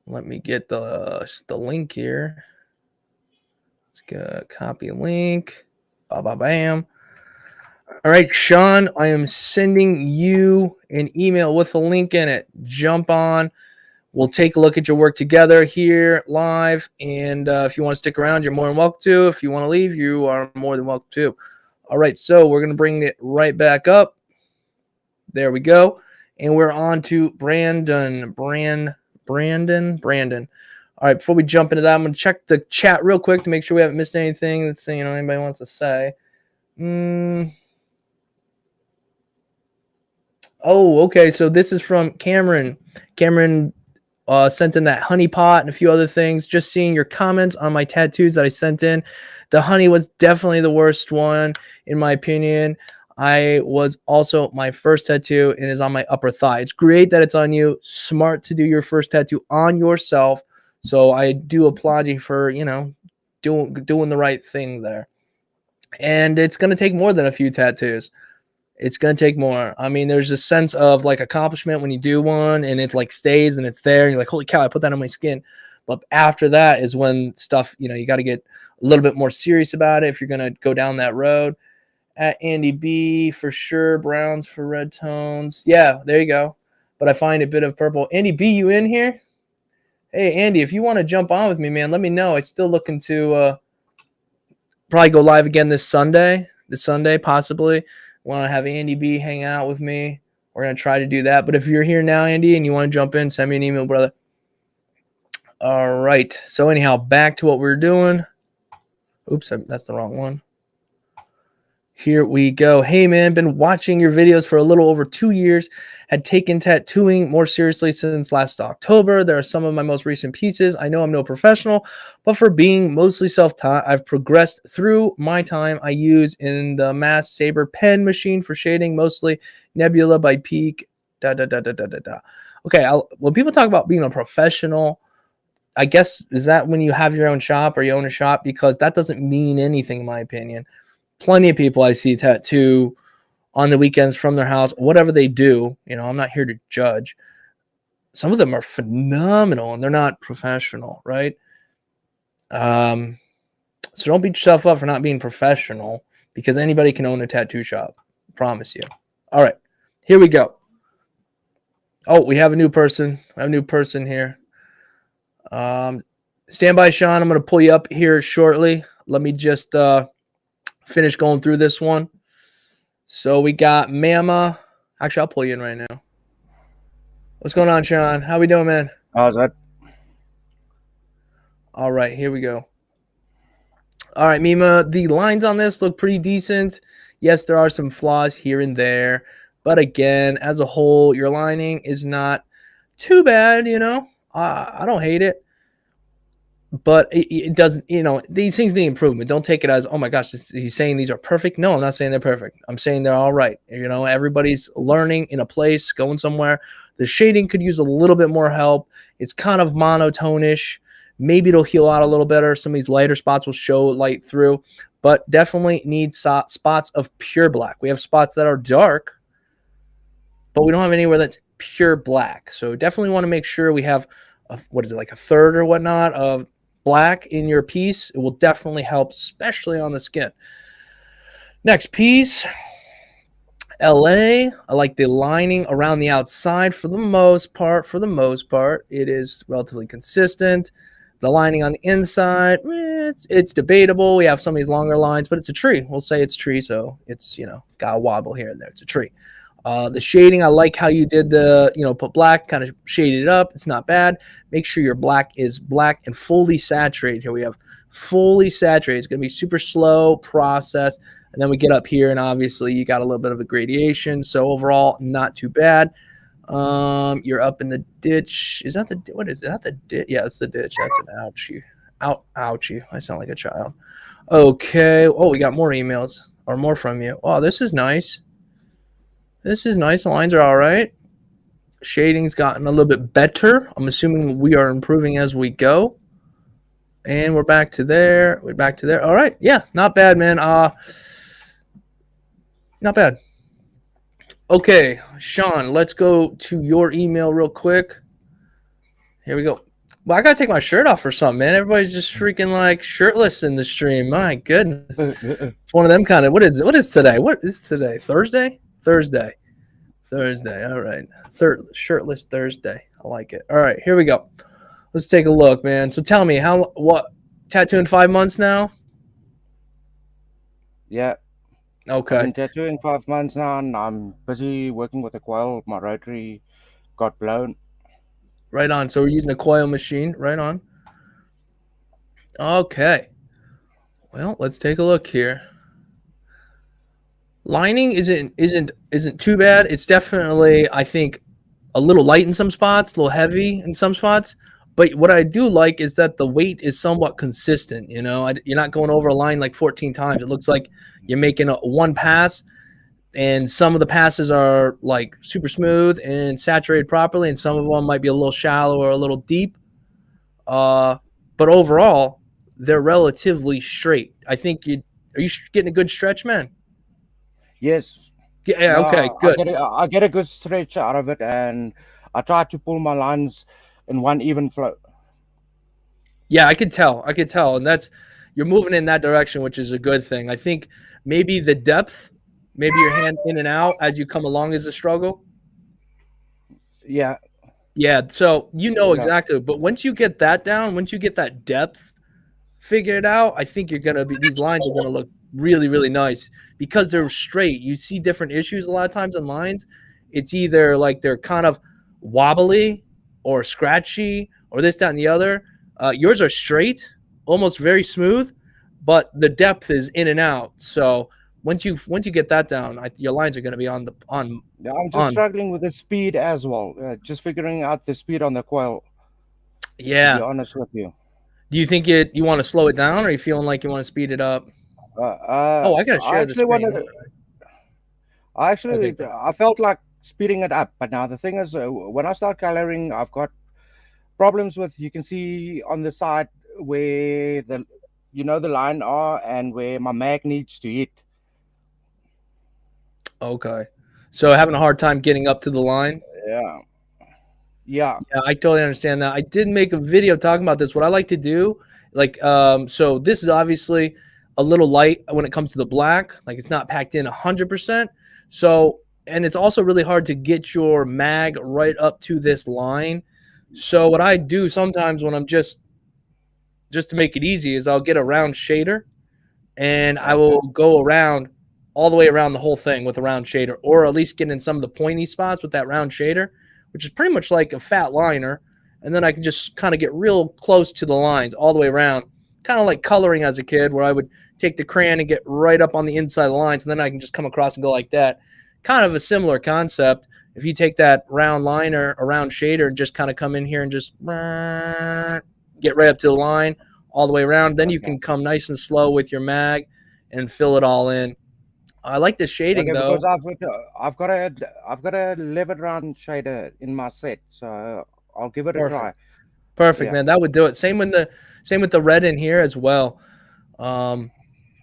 Let me get the link here. Let's go copy link. Bam. All right, Sean, I am sending you an email with a link in it. Jump on. We'll take a look at your work together here live. And if you want to stick around, you're more than welcome to. If you want to leave, you are more than welcome to. All right, so we're going to bring it right back up. There we go. And we're on to Brandon. Brandon. All right, before we jump into that, I'm going to check the chat real quick to make sure we haven't missed anything that's, anybody wants to say. Oh, okay. So this is from Cameron. Cameron sent in that honey pot and a few other things. Just seeing your comments on my tattoos that I sent in. The honey was definitely the worst one, in my opinion. I was also my first tattoo and is on my upper thigh. It's great that it's on you. Smart to do your first tattoo on yourself. So I do applaud you for, doing the right thing there. And it's going to take more than a few tattoos. It's going to take more. I mean, there's a sense of like accomplishment when you do one and it like stays and it's there. And you're like, holy cow, I put that on my skin. But after that is when stuff, you got to get a little bit more serious about it if you're going to go down that road. At Andy B for sure. Browns for red tones. Yeah, there you go. But I find a bit of purple. Andy B, you in here? Hey, Andy, if you want to jump on with me, man, let me know. I'm still looking to probably go live again this Sunday, possibly. Want to have Andy B hang out with me. We're going to try to do that. But if you're here now, Andy, and you want to jump in, send me an email, brother. All right. So anyhow, back to what we're doing. Oops, that's the wrong one. Here we go. Hey, man, been watching your videos for a little over 2 years. Had taken tattooing more seriously since last October. There are some of my most recent pieces. I know I'm no professional, but for being mostly self-taught, I've progressed through my time. I use in the Mass Saber pen machine for shading, mostly Nebula by Peak. Okay, when people talk about being a professional, I guess, is that when you have your own shop or you own a shop? Because that doesn't mean anything, in my opinion. Plenty of people I see tattoo on the weekends from their house, whatever they do. I'm not here to judge. Some of them are phenomenal and they're not professional, right? So don't beat yourself up for not being professional because anybody can own a tattoo shop. I promise you. All right, here we go. Oh, we have a new person. Here. Stand by, Sean. I'm going to pull you up here shortly. Let me just finish going through this one. So we got Mama. Actually, I'll pull you in right now. What's going on, Sean? How we doing, man? How's that? All right, here we go. All right, Mima, the lines on this look pretty decent. Yes, there are some flaws here and there. But again, as a whole, your lining is not too bad, I don't hate it. but it doesn't, these things need improvement. Don't take it as, oh my gosh, he's saying these are perfect. No, I'm not saying they're perfect. I'm saying they're all right. Everybody's learning in a place, going somewhere. The shading could use a little bit more help. It's kind of monotone-ish. Maybe it'll heal out a little better. Some of these lighter spots will show light through, but definitely need spots of pure black. We have spots that are dark, but we don't have anywhere that's pure black. So definitely want to make sure we have, like a third or whatnot of black in your piece. It will definitely help, especially on the skin. Next piece, LA. I like the lining around the outside for the most part. It is relatively consistent. The lining on the inside, it's debatable. We have some of these longer lines, but it's a tree. We'll say it's tree, so it's, got a wobble here and there. It's a tree. The shading, I like how you did put black, kind of shaded it up. It's not bad. Make sure your black is black and fully saturated. Here we have fully saturated. It's going to be super slow process. And then we get up here, and obviously you got a little bit of a gradation. So overall, not too bad. You're up in the ditch. Is that what is that? The ditch? Yeah, it's the ditch. That's an ouchie. Ouchie. I sound like a child. Okay. Oh, we got more emails or more from you. Oh, this is nice. The lines are all right. Shading's gotten a little bit better. I'm assuming we are improving as we go. And we're back to there. All right. Yeah, not bad, man. Not bad. Okay, Sean, let's go to your email real quick. Here we go. Well, I gotta take my shirt off or something, man. Everybody's just freaking like shirtless in the stream. My goodness. It's one of them kind of, what is today? What is today? Thursday. All right. Shirtless Thursday. I like it. All right, here we go. Let's take a look, man. So tell me, what, tattooing 5 months now? Yeah. Okay. I've been tattooing 5 months now, and I'm busy working with a coil. My rotary got blown. Right on. So we're using a coil machine. Right on. Okay. Well, let's take a look here. Lining isn't too bad. It's definitely, I think, a little light in some spots, a little heavy in some spots. But what I do like is that the weight is somewhat consistent. You're not going over a line like 14 times. It looks like you're making one pass, and some of the passes are like super smooth and saturated properly, and some of them might be a little shallow or a little deep. But overall, they're relatively straight. I think are you getting a good stretch, man? Yes. Yeah. Okay. Good. I get a good stretch out of it, and I try to pull my lines in one even flow. Yeah, I could tell, and you're moving in that direction, which is a good thing. I think maybe the depth, maybe your hand in and out as you come along is a struggle. Yeah. Yeah, so exactly. But once you get that down, once you get that depth figured out, I think these lines are gonna look really, really nice because they're straight. You see different issues a lot of times in lines. It's either like they're kind of wobbly or scratchy or this, that, and the other. Yours are straight, almost very smooth, but the depth is in and out. So once you get that down, your lines are going to be on. Yeah, I'm just struggling with the speed as well. Just figuring out the speed on the coil. Yeah. To be honest with you. Do you think you want to slow it down, or are you feeling like you want to speed it up? I got to share the screen. I felt like speeding it up, but now the thing is, when I start coloring, I've got problems with, you can see on the side where the line are and where my mag needs to hit. Okay. So having a hard time getting up to the line? Yeah, I totally understand that. I did make a video talking about this. What I like to do, so this is obviously a little light when it comes to the black. Like, it's not packed in 100%. So, and it's also really hard to get your mag right up to this line. So what I do sometimes when I'm just to make it easy is I'll get a round shader, and I will go around all the way around the whole thing with a round shader, or at least get in some of the pointy spots with that round shader, which is pretty much like a fat liner. And then I can just kind of get real close to the lines all the way around, kind of like coloring as a kid, where I would take the crayon and get right up on the inside of the lines, and then I can just come across and go like that. Kind of a similar concept. If you take that round liner, a round shader, and just kind of come in here and just get get right up to the line all the way around. Then you can come nice and slow with your mag and fill it all in. I like the shading though. Because I've got a 11 round shader in my set, so I'll give it a try. Perfect, man. That would do it. Same with the red in here as well.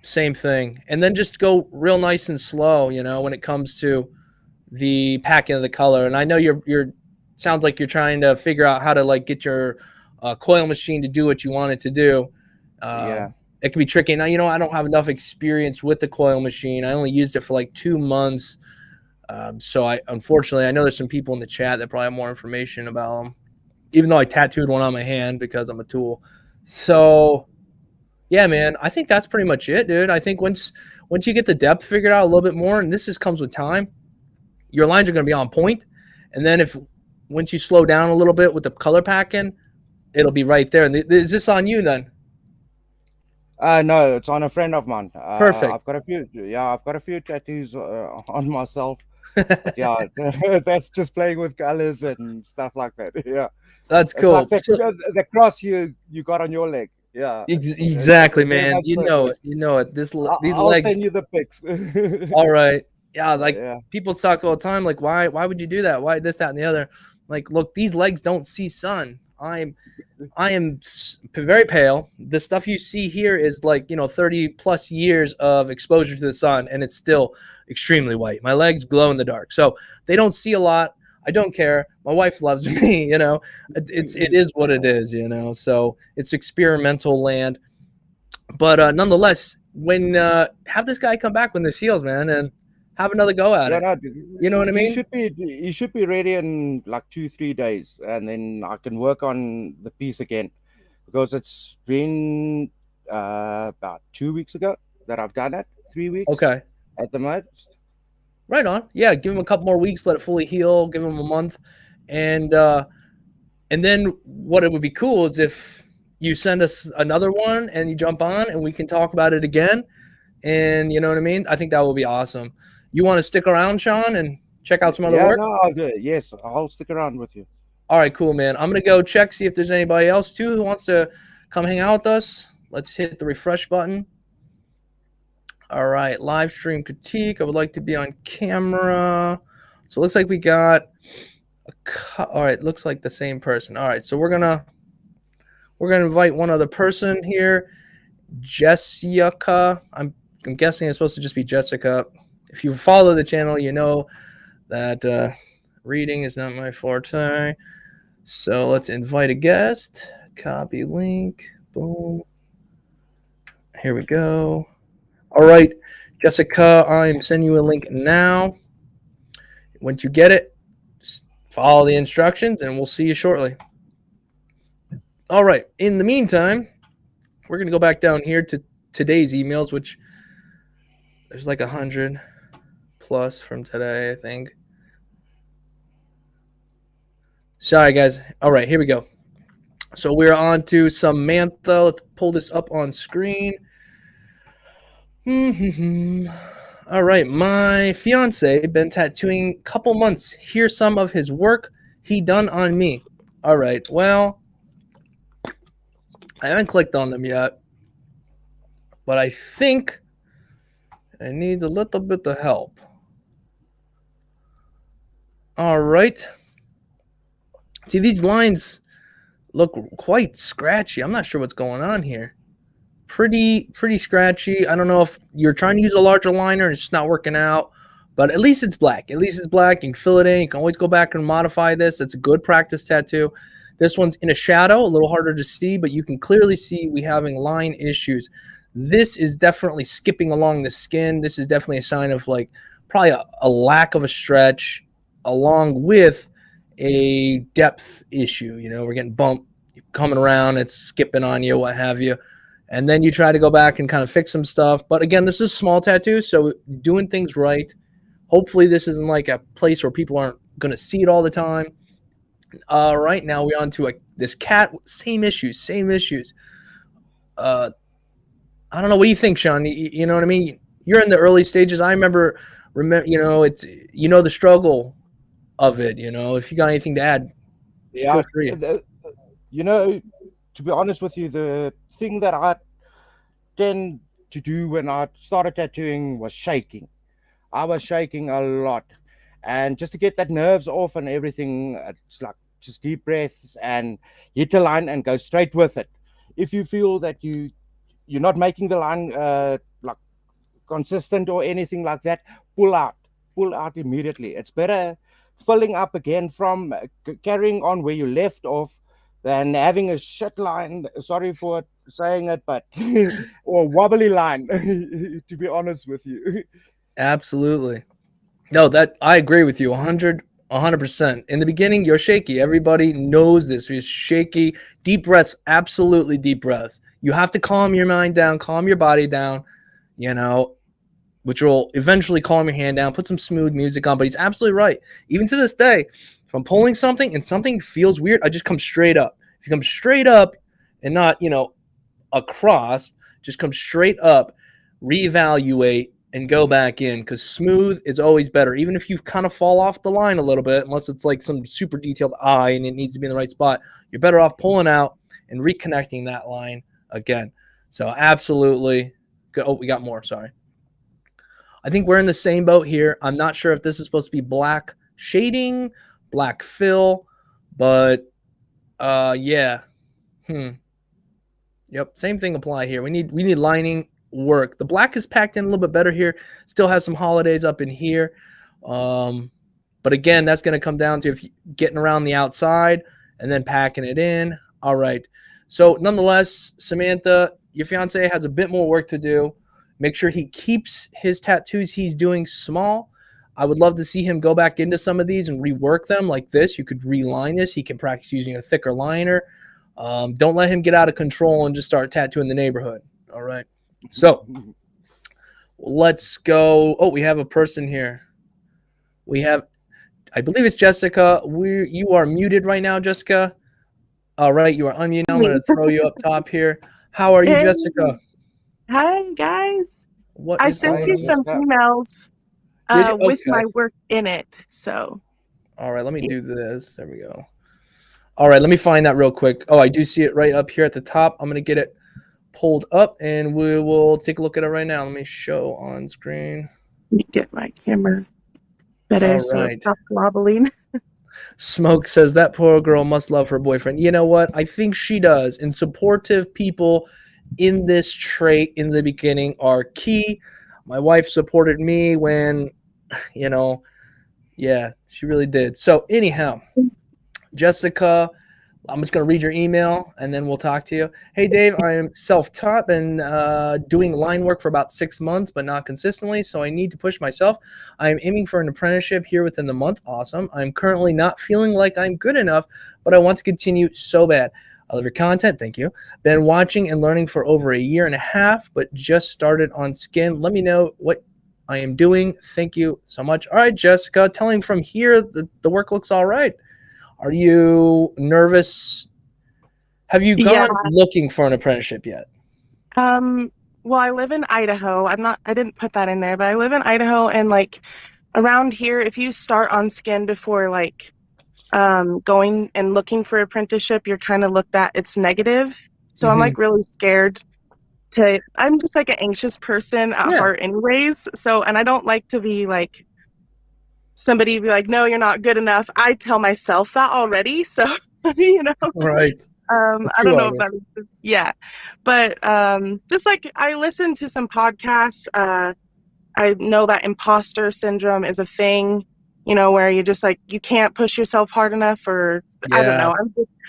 Same thing. And then just go real nice and slow, when it comes to the packing of the color. And I know you're sounds like you're trying to figure out how to like get your coil machine to do what you want it to do. It can be tricky. Now, I don't have enough experience with the coil machine. I only used it for like 2 months. So unfortunately, I know there's some people in the chat that probably have more information about them, even though I tattooed one on my hand because I'm a tool. So yeah, man, I think that's pretty much it, dude. I think once you get the depth figured out a little bit more, and this just comes with time, your lines are going to be on point. And then once you slow down a little bit with the color packing, it'll be right there. And is this on you then? No, it's on a friend of mine. Perfect. I've got a few tattoos on myself. But yeah, that's just playing with colors and stuff like that. Yeah, that's cool. Like the cross you got on your leg. Yeah, exactly, man. You know it. These I'll legs. send you the pics. All right. Yeah, people talk all the time. Like, why would you do that? Why this, that, and the other? Like, look, these legs don't see sun. I am very pale. The stuff you see here is like 30 plus years of exposure to the sun, and it's still extremely white. My legs glow in the dark, so they don't see a lot. I don't care. My wife loves me. It is what it is. So it's experimental land, but nonetheless, when have this guy come back when this heals, man, and have another go at it. You know what I mean? He should be ready in like 2-3 days, and then I can work on the piece again, because it's been about 2 weeks ago that I've done it. 3 weeks. Okay. At the most. Right on. Yeah, give him a couple more weeks, let it fully heal, give him a month. And then what it would be cool is if you send us another one and you jump on and we can talk about it again. And you know what I mean? I think that would be awesome. You want to stick around, Sean, and check out some other work? No, I'll do it. Yes, I'll stick around with you. All right, cool, man. I'm going to go check, see if there's anybody else too who wants to come hang out with us. Let's hit the refresh button. All right, live stream critique. I would like to be on camera. So it looks like we got all right, looks like the same person. All right, so we're gonna invite one other person here. Jessica. I'm guessing it's supposed to just be Jessica. If you follow the channel, you know that reading is not my forte. So let's invite a guest. Copy link. Boom. Here we go. All right, Jessica, I'm sending you a link now. Once you get it, just follow the instructions, and we'll see you shortly. All right, in the meantime, we're going to go back down here to today's emails, which there's like 100 plus from today, I think. Sorry, guys. All right, here we go. So we're on to Samantha. Let's pull this up on screen. All right, my fiance been tattooing a couple months. Here's some of his work he done on me. All right, well, I haven't clicked on them yet, but I think I need a little bit of help. All right. See, these lines look quite scratchy. I'm not sure what's going on here. Pretty scratchy. I don't know if you're trying to use a larger liner and it's just not working out, but at least it's black. At least it's black. You can fill it in. You can always go back and modify this. It's a good practice tattoo. This one's in a shadow, a little harder to see, but you can clearly see we having line issues. This is definitely skipping along the skin. This is definitely a sign of like probably a lack of a stretch along with a depth issue. You know, we're getting bumped, coming around, it's skipping on you, what have you. And then you try to go back and kind of fix some stuff. But again, this is small tattoo, so doing things right. Hopefully this isn't like a place where people aren't going to see it all the time. Right now we're on to this cat. Same issues. I don't know. What do you think, Sean? You know what I mean? You're in the early stages. I remember, it's, the struggle of it. If you got anything to add, yeah, feel free. to be honest with you, the thing that I tend to do when I started tattooing was shaking. I was shaking a lot, and just to get that nerves off and everything, it's like just deep breaths and hit the line and go straight with it. If you feel that you're not making the line like consistent or anything like that, pull out immediately. It's better filling up again from carrying on where you left off than having a shit line. Sorry for saying it, but or wobbly line. To be honest with you. Absolutely. No, that I agree with you 100%. In the beginning, you're shaky. Everybody knows this. You're shaky. Deep breaths, absolutely deep breaths. You have to calm your mind down, calm your body down, you know, which will eventually calm your hand down, put some smooth music on. But he's absolutely right. Even to this day, if I'm pulling something and something feels weird, I just come straight up. If you come straight up and not, across, just come straight up, reevaluate, and go back in, because smooth is always better. Even if you kind of fall off the line a little bit, unless it's like some super detailed eye and it needs to be in the right spot, you're better off pulling out and reconnecting that line again. So absolutely. Oh, we got more. Sorry. I think we're in the same boat here. I'm not sure if this is supposed to be black shading, black fill, but yeah. Yep, same thing apply here. We need lining work. The black is packed in a little bit better here. Still has some holidays up in here. But again, that's going to come down to if getting around the outside and then packing it in. All right. So nonetheless, Samantha, your fiance has a bit more work to do. Make sure he keeps his tattoos he's doing small. I would love to see him go back into some of these and rework them like this. You could reline this. He can practice using a thicker liner. Don't let him get out of control and just start tattooing the neighborhood. All right. So let's go. Oh, we have a person here. We have, I believe it's Jessica. You are muted right now, Jessica. All right. You are unmuted now. I'm going to throw you up top here. How are you, Hey. Jessica? Hi, guys. What I is sent going you on? some emails Did you? with Okay. my work in it. So, All right. Let me do this. There we go. All right. Let me find that real quick. Oh, I do see it right up here at the top. I'm going to get it pulled up and we will take a look at it right now. Let me show on screen. let me get my camera better All so right. it's not wobbling. Smoke says that poor girl must love her boyfriend. You know what? I think she does. And supportive people in this trait in the beginning are key. My wife supported me when, yeah, she really did. So anyhow, Jessica, I'm just going to read your email and then we'll talk to you. Hey, Dave, I am self-taught and doing line work for about 6 months, but not consistently, so I need to push myself. I am aiming for an apprenticeship here within the month. Awesome. I'm currently not feeling like I'm good enough, but I want to continue so bad. I love your content. Thank you. Been watching and learning for over 1.5 years, but just started on skin. Let me know what I am doing. Thank you so much. All right, Jessica, telling from here the work looks all right. Are you nervous? Have you gone looking for an apprenticeship yet? Well, I live in Idaho. I didn't put that in there, but I live in Idaho, and like around here, if you start on skin before like going and looking for apprenticeship, you're kind of looked at, it's negative. So I'm like really scared I'm just like an anxious person at heart anyways. So, and I don't like to be like, somebody be like, no, you're not good enough. I tell myself that already. So, Right. I don't know if that is, but just like I listened to some podcasts. I know that imposter syndrome is a thing, where you just like, you can't push yourself hard enough, or I don't know.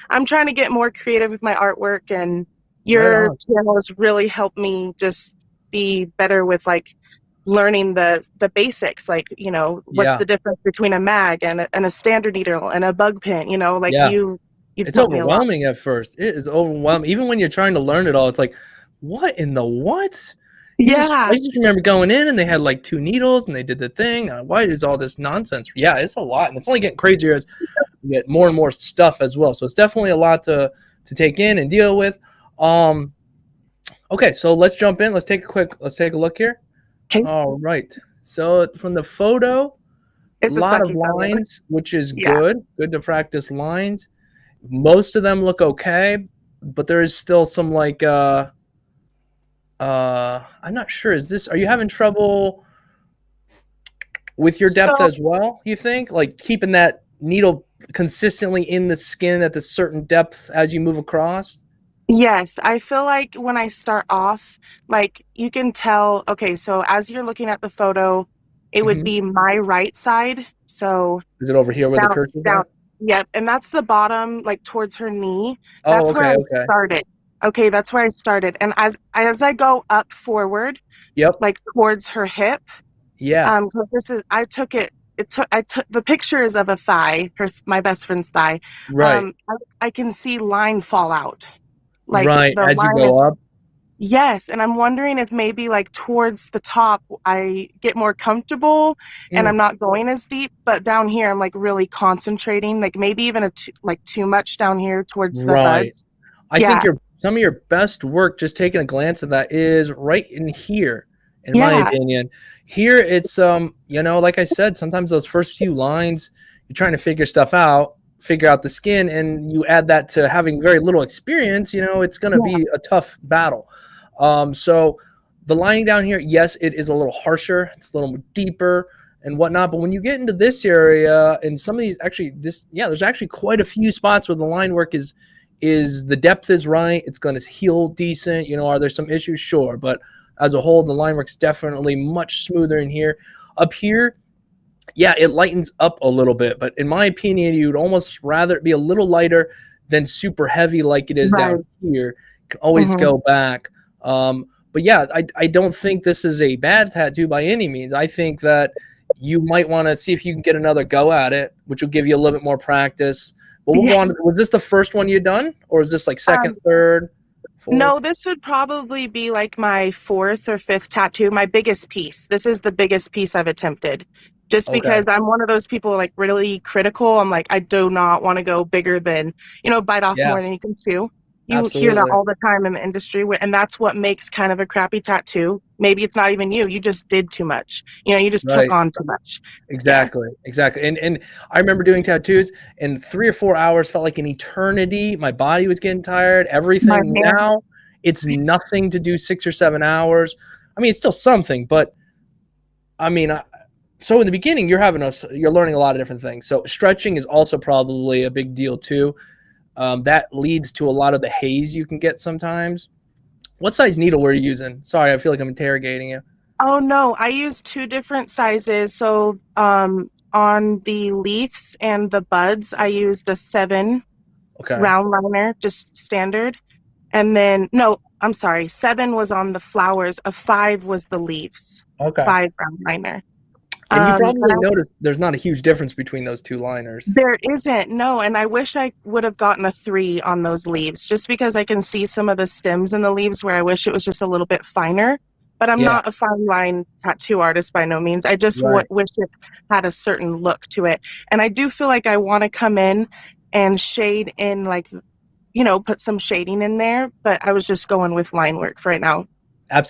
I'm trying to get more creative with my artwork, and your channel has really helped me just be better with like learning the basics, like what's the difference between a mag and a standard needle and a bug pin, you've it's overwhelming at first. It is overwhelming. Even when you're trying to learn it all, it's like, what in the what? I just remember going in and they had like 2 needles and they did the thing. Why is all this nonsense? Yeah, it's a lot, and it's only getting crazier as you get more and more stuff as well. So it's definitely a lot to take in and deal with. Okay, so let's jump in. Let's take a look here. Okay. All right. So from the photo, it's a lot of lines, which is good. Good to practice lines. Most of them look okay. but there is still some like I'm not sure. Are you having trouble with your depth So as well, you think? Like keeping that needle consistently in the skin at the certain depth as you move across? yes, I feel like when I start off, like you can tell, okay, so as you're looking at the photo, it would Mhm. be my right side. So Is it over here where the down, curse is down. at? Yep. And that's the bottom, like towards her knee. Oh, That's where okay, I okay. started. Okay, that's where I started. And as I go up forward, Yep. like towards her hip, Yeah. 'cause this is I took the pictures of a thigh, my best friend's thigh. Right. I can see line fall out. Like Right. the As you line go is up. yes, and I'm wondering if maybe like towards the top I get more comfortable and Mm, I'm not going as deep, but down here I'm like really concentrating, like maybe even like too much down here towards the right. buds. I think Yeah, some of your best work, just taking a glance at that, is right in here, in my yeah, opinion. Here it's like I said, sometimes those first few lines, you're trying to figure out the skin, and you add that to having very little experience, it's gonna yeah, be a tough battle. So the lining down here, yes, it is a little harsher, it's a little deeper and whatnot. But when you get into this area and some of these there's actually quite a few spots where the line work is the depth is right. It's going to heal decent. Are there some issues? Sure. But as a whole, the line work's definitely much smoother in here. Up here, yeah, it lightens up a little bit. But in my opinion, you'd almost rather it be a little lighter than super heavy like it is right. down here. You can always Hmm. go back. But yeah, I don't think this is a bad tattoo by any means. I think that you might want to see if you can get another go at it, which will give you a little bit more practice. But we'll Yeah. go on. Was this the first one you'd done, or is this like second, Um, third, fourth? no, this would probably be like my fourth or fifth tattoo, my biggest piece. This is the biggest piece I've attempted. Just Okay. because I'm one of those people like really critical. I'm like, I do not want to go bigger than, bite off Yeah, more than you can chew. You hear that absolutely. all the time in the industry, and that's what makes kind of a crappy tattoo. Maybe it's not even you. You just did too much. You just took Right. on too much. Yeah. Exactly. Exactly. And I remember doing tattoos, and 3 or 4 hours felt like an eternity. My body was getting tired. My Everything hair. now, it's nothing to do 6 or 7 hours. I mean, it's still something, but I mean, so in the beginning, you're learning a lot of different things. So stretching is also probably a big deal too. That leads to a lot of the haze you can get sometimes. What size needle were you using? Sorry, I feel like I'm interrogating you. Oh no, I use two different sizes. So on the leaves and the buds, I used a 7 Okay. round liner, just standard. And then no, I'm sorry, 7 was on the flowers, a 5 was the leaves, Okay. 5 round liner. And you But probably noticed there's not a huge difference between those two liners. there isn't, no, and I wish I would have gotten a 3 on those leaves, just because I can see some of the stems in the leaves where I wish it was just a little bit finer. But I'm Yeah. not a fine line tattoo artist by no means. I just Right. wish it had a certain look to it. And I do feel like I want to come in and shade in, like, put some shading in there. But I was just going with line work for right now.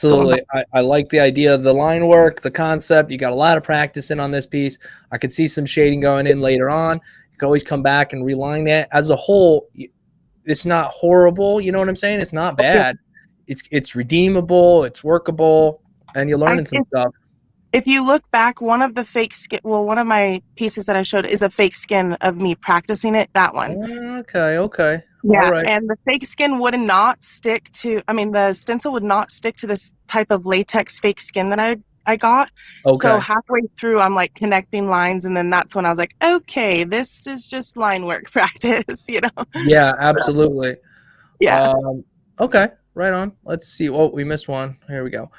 Going back. Absolutely. I like the idea of the line work, the concept. You got a lot of practice in on this piece. I could see some shading going in later on. You can always come back and reline that. As a whole, it's not horrible. You know what I'm saying? It's not Yeah. bad. It's redeemable. It's workable, and you're learning some stuff. If you look back, one of one of my pieces that I showed is a fake skin of me practicing it. That one. Okay. Okay. All Yeah, right. and the fake skin would not stick to, the stencil would not stick to this type of latex fake skin that I got. So Okay. halfway through, I'm like connecting lines, and then that's when I was like, okay, this is just line work practice. Yeah. So, Absolutely. yeah. Okay. Right on. Let's see. Oh, we missed one. Here we go.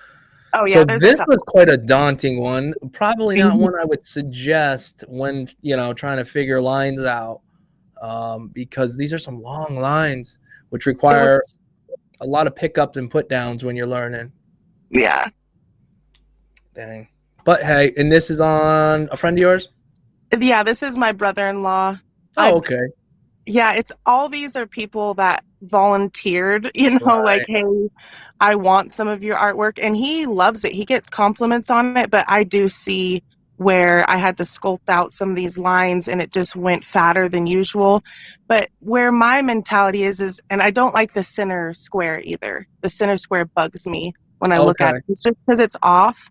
Oh So yeah, there's a this was couple. quite a daunting one. Probably not Mhm. one I would suggest when trying to figure lines out, because these are some long lines which It require was, a lot of pickups and put downs when you're learning. yeah. Dang. But hey, and this is on a friend of yours? Yeah, this is my brother-in-law. Oh, okay. Yeah, it's all these are people that volunteered, like, Right. hey, I want some of your artwork. And he loves it. He gets compliments on it, but I do see where I had to sculpt out some of these lines and it just went fatter than usual. But where my mentality is, and I don't like the center square either. The center square bugs me when I look at it. It's just because it's off.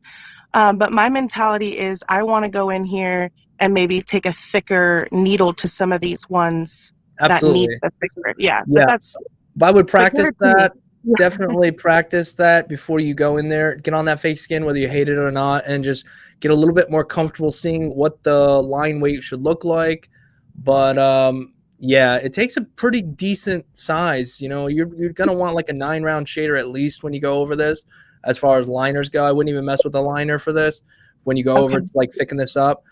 But my mentality is I want to go in here and maybe take a thicker needle to some of these ones that need the thicker. Yeah. But that's. But I would practice that. Definitely practice that before you go in there. Get on that fake skin, whether you hate it or not, and just get a little bit more comfortable seeing what the line weight should look like. But yeah, it takes a pretty decent size. You know, you're gonna want like a 9-round shader at least when you go over this. As far as liners go, I wouldn't even mess with a liner for this. When you go over to like thicken this up,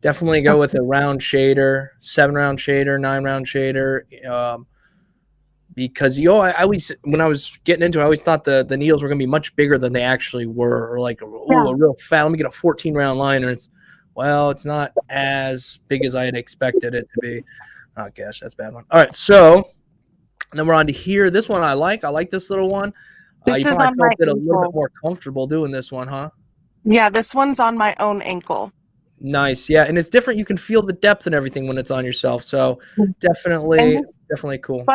definitely go with a round shader, 7-round shader, 9-round shader. Because I always, when I was getting into it, I always thought the needles were going to be much bigger than they actually were, or like, a real fat. Let me get a 14-round liner. It's not as big as I had expected it to be. Oh gosh, that's a bad one. All right, so then we're on to here. This one I like. I like this little one. This you is probably on my felt it a ankle. little bit more comfortable doing this one, huh? Yeah, this one's on my own ankle. Nice, yeah, and it's different. You can feel the depth and everything when it's on yourself. So definitely cool.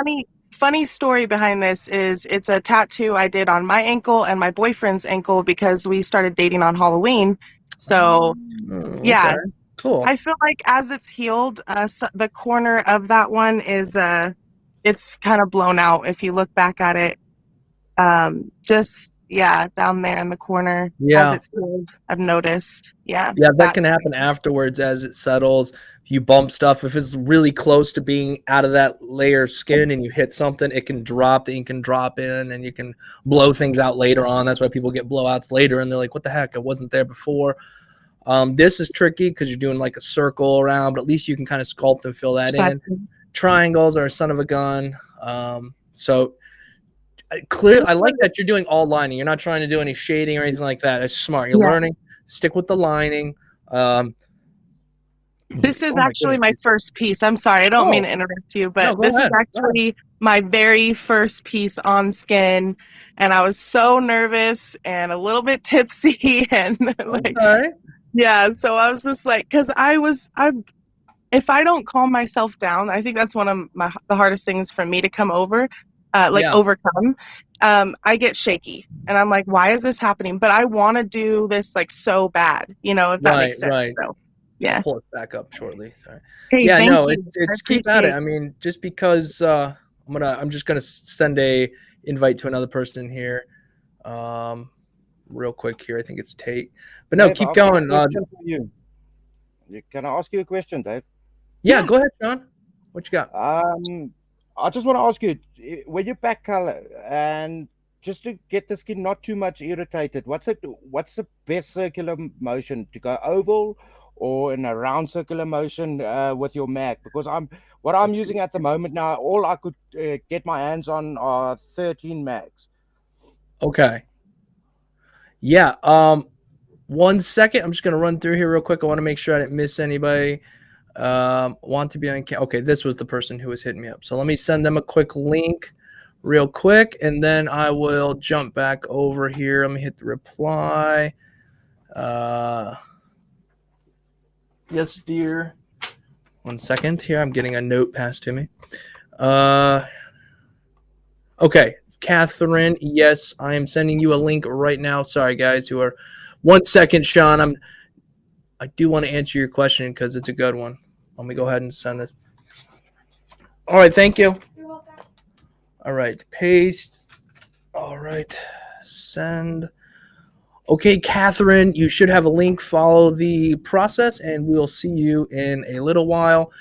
Funny story behind this is it's a tattoo I did on my ankle and my boyfriend's ankle because we started dating on Halloween. So yeah, cool. I feel like as it's healed, the corner of that one is it's kind of blown out. If you look back at it, down there in the corner as it's healed, I've noticed. Yeah, that can happen afterwards as it settles. If you bump stuff, if it's really close to being out of that layer of skin and you hit something, it can drop, the ink can drop in, and you can blow things out later on. That's why people get blowouts later, and they're like, what the heck, it wasn't there before. This is tricky because you're doing like a circle around, but at least you can kind of sculpt and fill that in. Triangles are a son of a gun. So clear. I like that you're doing all lining. You're not trying to do any shading or anything like that. It's smart. You're learning. Stick with the lining. This is actually my first piece. I'm sorry, I don't mean to interrupt you, but this is actually my very first piece on skin, and I was so nervous and a little bit tipsy, and so I was just like, because if I don't calm myself down, I think that's one of the hardest things for me to come over. Overcome. I get shaky and I'm like, why is this happening? But I want to do this like so bad, if that makes sense. Right. So, yeah. I'll pull it back up shortly. Sorry. Hey, it's keep at it. I mean, just because I'm just gonna send a invite to another person here, real quick here. I think it's Tate, but no, keep going. Can I ask you a question, Dave? Yeah, go ahead, Sean. What you got? I just want to ask you, when you pack color and just to get the skin not too much irritated, what's the best circular motion, to go oval or in a round circular motion with your mag? Because I'm using at the moment now, all I could get my hands on are 13 mags. Okay. Yeah. 1 second. I'm just going to run through here real quick. I want to make sure I didn't miss anybody. Want to be on okay, this was the person who was hitting me up, so let me send them a quick link real quick, and then I will jump back over here. Let me hit the reply. Yes, dear. 1 second here. I'm getting a note passed to me. Okay, Catherine. Yes, I am sending you a link right now. Sorry, guys who are 1 second, Sean. I do want to answer your question because it's a good one. Let me go ahead and send this. All right, thank you. You're welcome. All right, paste. All right, send. Okay, Catherine, you should have a link. Follow the process, and we'll see you in a little while.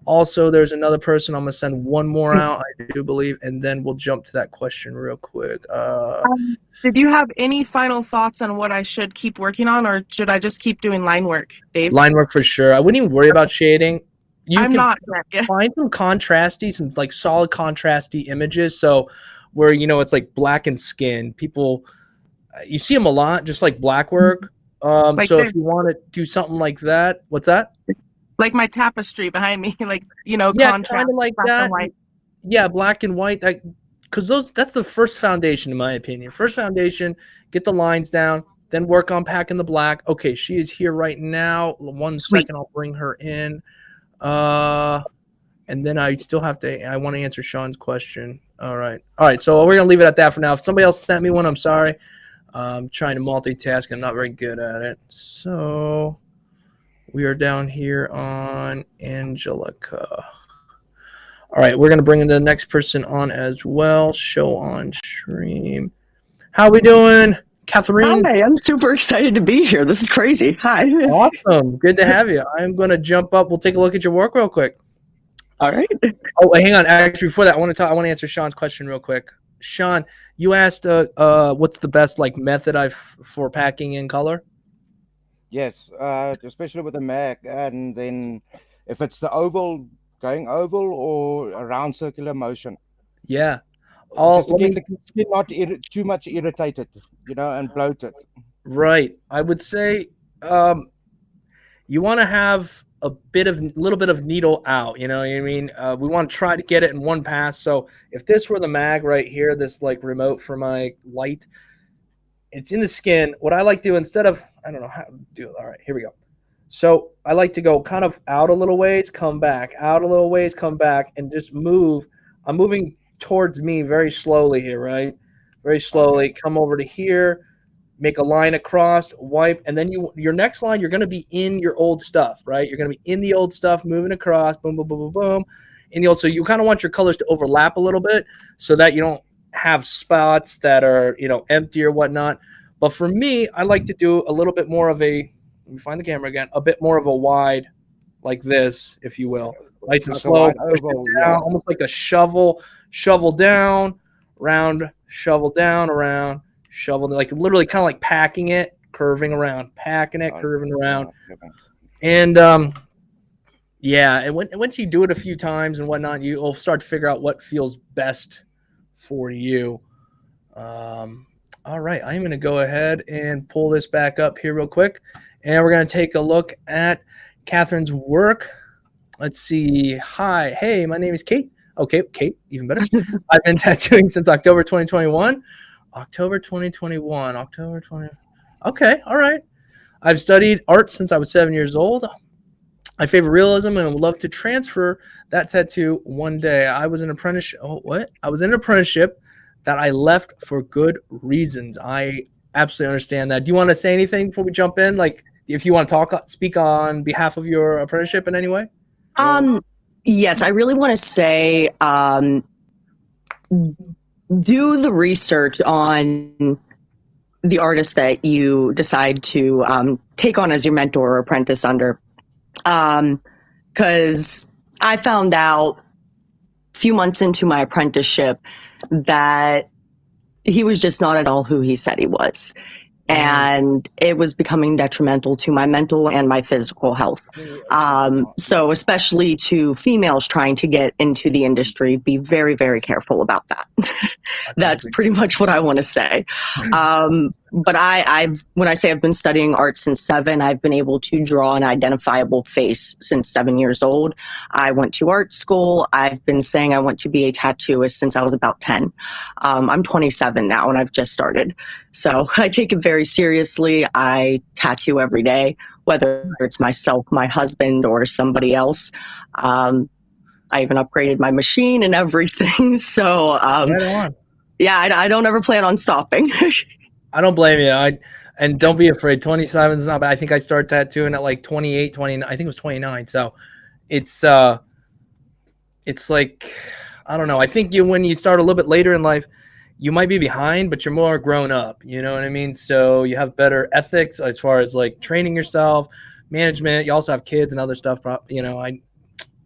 Also, there's another person. I'm going to send one more out, I do believe, and then we'll jump to that question real quick. Did you have any final thoughts on what I should keep working on, or should I just keep doing line work, Dave? Line work for sure. I wouldn't even worry about shading. I'm not. Find some contrasty, some like solid contrasty images. So where, it's like blackened skin. People, you see them a lot, just like black work. So if you want to do something like that, what's that? Like my tapestry behind me, like, contrast, kind of like that. Yeah, black and white. Because that's the first foundation, in my opinion. First foundation, get the lines down, then work on packing the black. Okay, she is here right now. One Sweet. second, I'll bring her in. And then I still have to, I want to answer Sean's question. All right. So we're going to leave it at that for now. If somebody else sent me one, I'm sorry. I'm trying to multitask. I'm not very good at it. So we are down here on Angelica. All right. We're going to bring in the next person on as well. Show on stream. How we doing, Catherine? Hi, I'm super excited to be here. This is crazy. Hi. Awesome. Good to have you. I'm going to jump up. We'll take a look at your work real quick. All right. Oh, hang on. Actually, before that, I want to answer Sean's question real quick. Sean, you asked what's the best method for packing in color? Yes, especially with the Mac, and then if it's the oval, going oval or a round circular motion. Yeah. Just to get the skin not too much irritated, and bloated. Right. I would say you want to have a little bit of needle out, you know what I mean? We want to try to get it in one pass. So if this were the mag right here, this remote for my light, it's in the skin. What I like to do instead of, I don't know how to do it. All right, here we go. So I like to go kind of out a little ways, come back, out a little ways, come back, and just move. I'm moving towards me very slowly here, right? Very slowly. Come over to here. Make a line across, wipe, and then your next line, you're going to be in your old stuff, right? You're going to be in the old stuff, moving across, boom, boom, boom, boom, boom. In the old, so you kind of want your colors to overlap a little bit so that you don't have spots that are, empty or whatnot. But for me, I like to do a little bit more of let me find the camera again, a bit more of a wide like this, if you will. Nice and slow, push it down, almost like a shovel down, round, shovel down, around. Shovel, literally kind of like packing it, curving around, packing it, curving around. And and once you do it a few times and whatnot, you'll start to figure out what feels best for you. All right, I'm going to go ahead and pull this back up here real quick, and we're going to take a look at Catherine's work. Let's see. Hi, hey, my name is Kate. Okay, Kate, even better. I've been tattooing since October 2021. October 2021. Okay, all right. I've studied art since I was 7 years old. I favor realism and would love to transfer that tattoo one day. I was an apprentice. I was in an apprenticeship that I left for good reasons. I absolutely understand that. Do you want to say anything before we jump in? If you want to speak on behalf of your apprenticeship in any way? Yes, I really want to say, do the research on the artist that you decide to take on as your mentor or apprentice under. Because I found out a few months into my apprenticeship that he was just not at all who he said he was. And it was becoming detrimental to my mental and my physical health. So especially to females trying to get into the industry, be very, very careful about that. That's pretty much what I want to say. But when I say I've been studying art since 7, I've been able to draw an identifiable face since 7 years old. I went to art school. I've been saying I want to be a tattooist since I was about 10. I'm 27 now and I've just started. So I take it very seriously. I tattoo every day, whether it's myself, my husband, or somebody else. I even upgraded my machine and everything. So yeah, I don't ever plan on stopping. I don't blame you. And don't be afraid. 27 is not bad. I think I started tattooing at 28, 29. I think it was 29. So it's I don't know. I think when you start a little bit later in life, you might be behind, but you're more grown up. You know what I mean? So you have better ethics as far as training yourself, management. You also have kids and other stuff.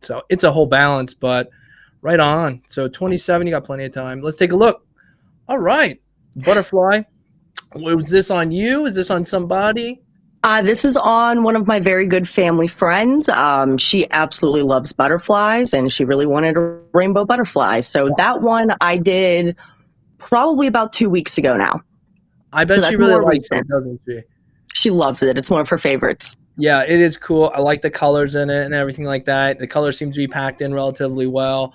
So it's a whole balance, but right on. So 27, you got plenty of time. Let's take a look. All right. Butterfly. Was this on you? Is this on somebody? This is on one of my very good family friends. She absolutely loves butterflies, and she really wanted a rainbow butterfly. So that one I did probably about 2 weeks ago now. I bet she really likes it, doesn't she? She loves it. It's one of her favorites. Yeah, it is cool. I like the colors in it and everything like that. The colors seem to be packed in relatively well.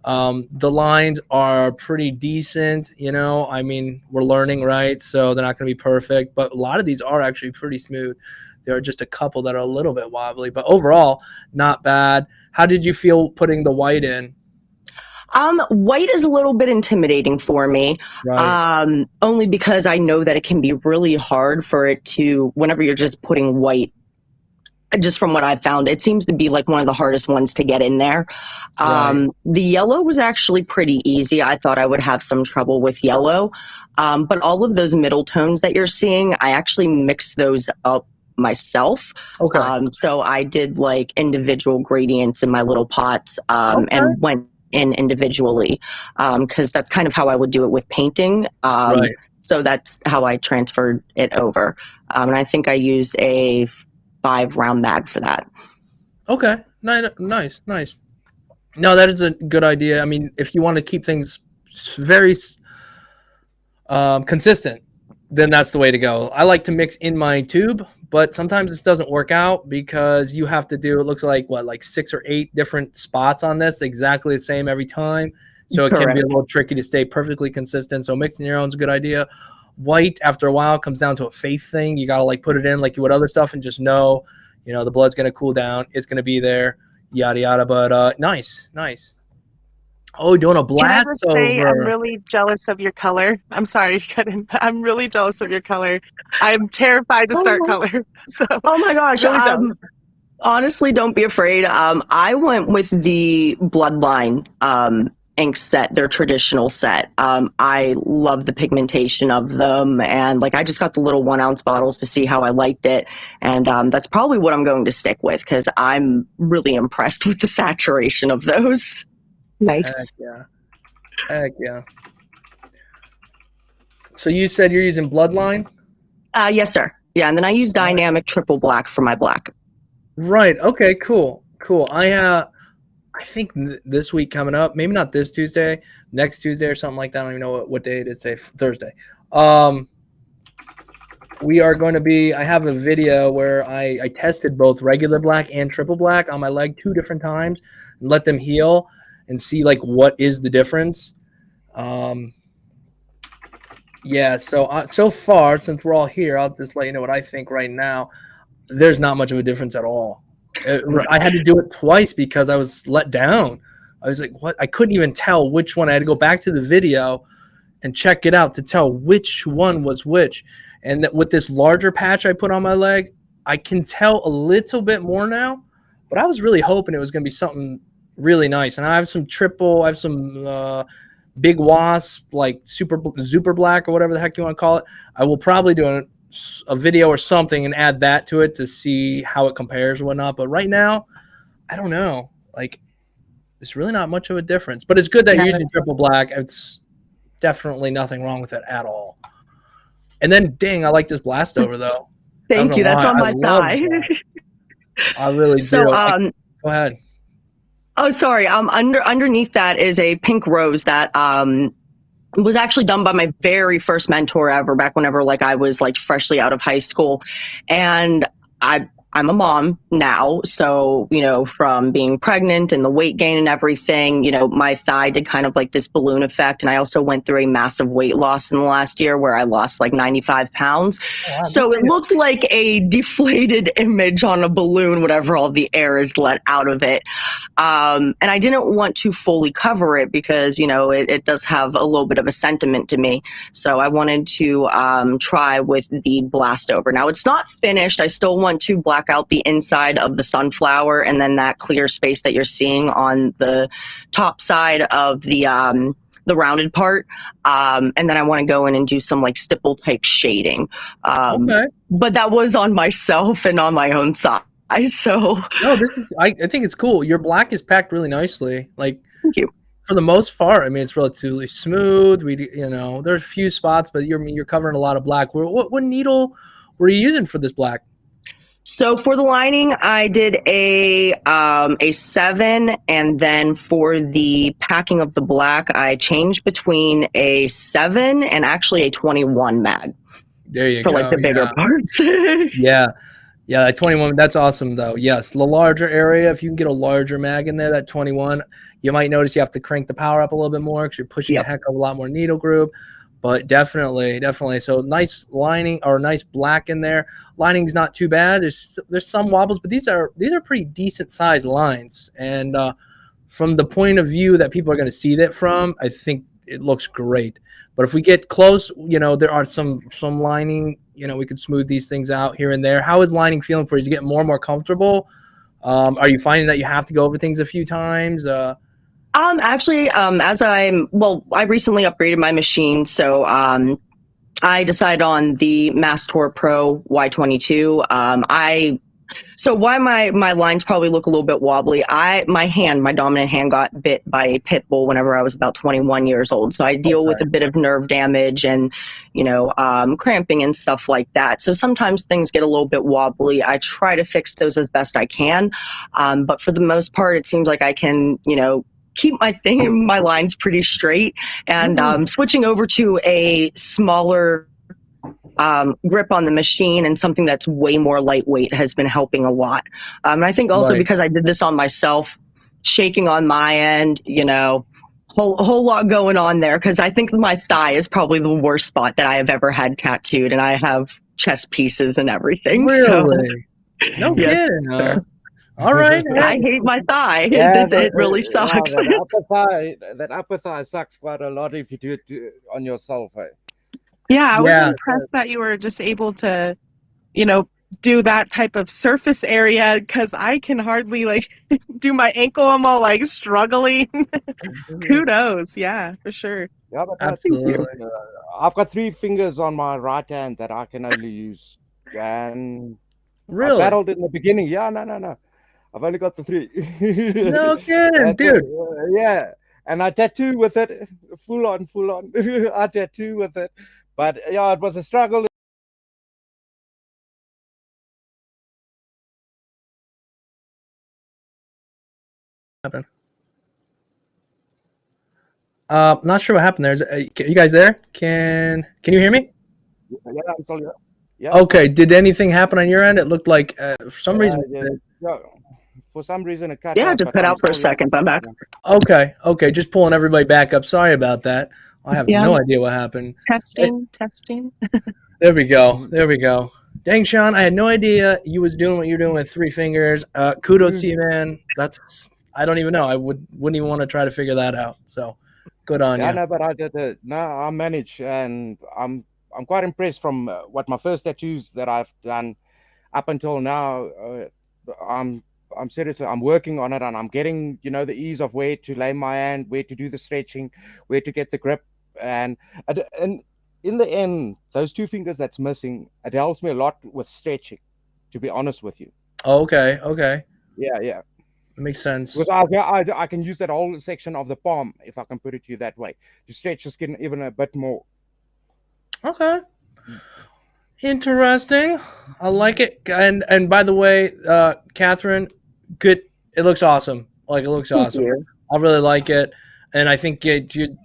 The lines are pretty decent, you know. I mean, we're learning, right? So they're not going to be perfect, but a lot of these are actually pretty smooth. There are just a couple that are a little bit wobbly, but overall, not bad. How did you feel putting the white in? White is a little bit intimidating for me, Right. only because I know that it can be really hard for it to, whenever you're just putting white, just from what I've found, it seems to be like one of the hardest ones to get in there. Right. The yellow was actually pretty easy. I thought I would have some trouble with yellow, but all of those middle tones that you're seeing, I actually mixed those up myself. Okay. So I did like individual gradients in my little pots, Okay. and went in individually, because that's kind of how I would do it with painting. Right. So that's how I transferred it over. And I think I used a 5-round mag for that. Okay. Nice. No, that is a good idea. I mean, if you want to keep things very consistent, then that's the way to go. I like to mix in my tube, but sometimes this doesn't work out because you have to do, it looks like what, like 6 or 8 different spots on this, exactly the same every time. So it can be a little tricky to stay perfectly consistent. So mixing your own is a good idea. White, after a while, comes down to a faith thing. You got to like put it in like you would other stuff and just know, you know, the blood's going to cool down. It's going to be there, yada, yada. But nice. Oh, doing a Can I blast just say I'm over. really jealous of your color? I'm sorry, I'm really jealous of your color. I'm terrified to start color. So Oh my gosh. really jealous. Honestly, don't be afraid. I went with the Bloodline ink set, their traditional set. I love the pigmentation of them, and like I just got the little 1-ounce bottles to see how I liked it, and that's probably what I'm going to stick with because I'm really impressed with the saturation of those. Nice. Heck yeah. So you said you're using Bloodline? Yes, sir. Yeah, and then I use Dynamic Triple Black for my black. Right. Okay, cool. I think this week coming up, maybe not this Tuesday, next Tuesday or something like that. I don't even know what day it is today, Thursday. We are going to be, I have a video where I tested both regular black and triple black on my leg 2 different times and let them heal and see like what is the difference. Yeah, so far, since we're all here, I'll just let you know what I think right now. There's not much of a difference at all. I had to do it twice because I was let down. I was like, what? I couldn't even tell which one. I had to go back to the video and check it out to tell which one was which. And with this larger patch I put on my leg, I can tell a little bit more now, but I was really hoping it was going to be something really nice. And I have some big wasp, like super black or whatever the heck you want to call it. I will probably do a video or something and add that to it to see how it compares or whatnot. But right now, I don't know. Like, it's really not much of a difference. But it's good that you're using triple black. It's definitely nothing wrong with it at all. And then, dang, I like this blast over though. Thank you. That's on my thigh. I really do. Go ahead. Oh, sorry. Underneath that is a pink rose that was actually done by my very first mentor ever, back whenever like I was like freshly out of high school, and I'm a mom now, so, you know, from being pregnant and the weight gain and everything, you know, my thigh did kind of like this balloon effect. And I also went through a massive weight loss in the last year where I lost like 95 pounds. Oh, so it looked like a deflated image on a balloon, whatever all the air is let out of it. And I didn't want to fully cover it because, you know, it does have a little bit of a sentiment to me. So I wanted to try with the blast over. Now it's not finished. I still want to black out the inside of the sunflower and then that clear space that you're seeing on the top side of the rounded part. And then I want to go in and do some like stipple type shading. Okay. But that was on myself and on my own thigh. So no, I think it's cool. Your black is packed really nicely. Like, thank you. For the most part, I mean, it's relatively smooth. There's a few spots, but you're covering a lot of black. What needle were you using for this black? So for the lining, I did a 7, and then for the packing of the black, I changed between a 7 and actually a 21 mag. There you go. For like the bigger parts. Yeah, that 21, that's awesome though. Yes, the larger area, if you can get a larger mag in there, that 21, you might notice you have to crank the power up a little bit more because you're pushing a heck of a lot more needle group. But definitely. So nice lining or nice black in there. Lining's not too bad. There's some wobbles, but these are pretty decent sized lines. And from the point of view that people are going to see that from, I think it looks great. But if we get close, there are some lining, we could smooth these things out here and there. How is lining feeling for you? Is it getting more and more comfortable? Are you finding that you have to go over things a few times? Actually, I recently upgraded my machine, so I decided on the Master Pro Y22. So why my lines probably look a little bit wobbly. My dominant hand got bit by a pit bull whenever I was about 21 years old. So I deal with a bit of nerve damage and, cramping and stuff like that. So sometimes things get a little bit wobbly. I try to fix those as best I can. But for the most part, it seems like I can, keep my lines pretty straight. And switching over to a smaller grip on the machine and something that's way more lightweight has been helping a lot. And I think also because I did this on myself, shaking on my end, whole lot going on there, because I think my thigh is probably the worst spot that I have ever had tattooed, and I have chest pieces and everything. Really? So, no yes, kidding. Huh? All right. I hate my thigh. Yeah, it really sucks. That upper thigh sucks quite a lot if you do it on yourself. Yeah, I was impressed that you were just able to, do that type of surface area, because I can hardly do my ankle. I'm all struggling. Kudos. Yeah, for sure. Yeah, but absolutely. I've got 3 fingers on my right hand that I can only use. And really? I battled in the beginning. Yeah, no. I've only got the 3. No kidding, dude. Yeah. And I tattoo with it. Full on. I tattoo with it. But yeah, it was a struggle. Not sure what happened there. You guys there? Can you hear me? Yeah, I'm sorry. Yeah. Okay. Did anything happen on your end? It looked like for some reason. Yeah. For some reason it cut out. Yeah, just cut out for a second, but I'm back. Okay. Just pulling everybody back up. Sorry about that. I have no idea what happened. Testing. There we go. Dang, Sean, I had no idea you was doing what you're doing with 3 fingers. Kudos to you, man. I don't even know. I wouldn't even want to try to figure that out. So good on you. Yeah, no, but I did it. No, I managed, and I'm quite impressed from what my first tattoos that I've done up until now. I'm seriously, I'm working on it, and I'm getting, the ease of where to lay my hand, where to do the stretching, where to get the grip, and in the end, those 2 fingers that's missing, it helps me a lot with stretching, to be honest with you. Okay. Yeah. That makes sense. Because I can use that whole section of the palm, if I can put it to you that way, to stretch the skin even a bit more. Okay. Interesting. I like it. And by the way, Catherine, good. It looks awesome. It looks awesome. I really like it. And I think you're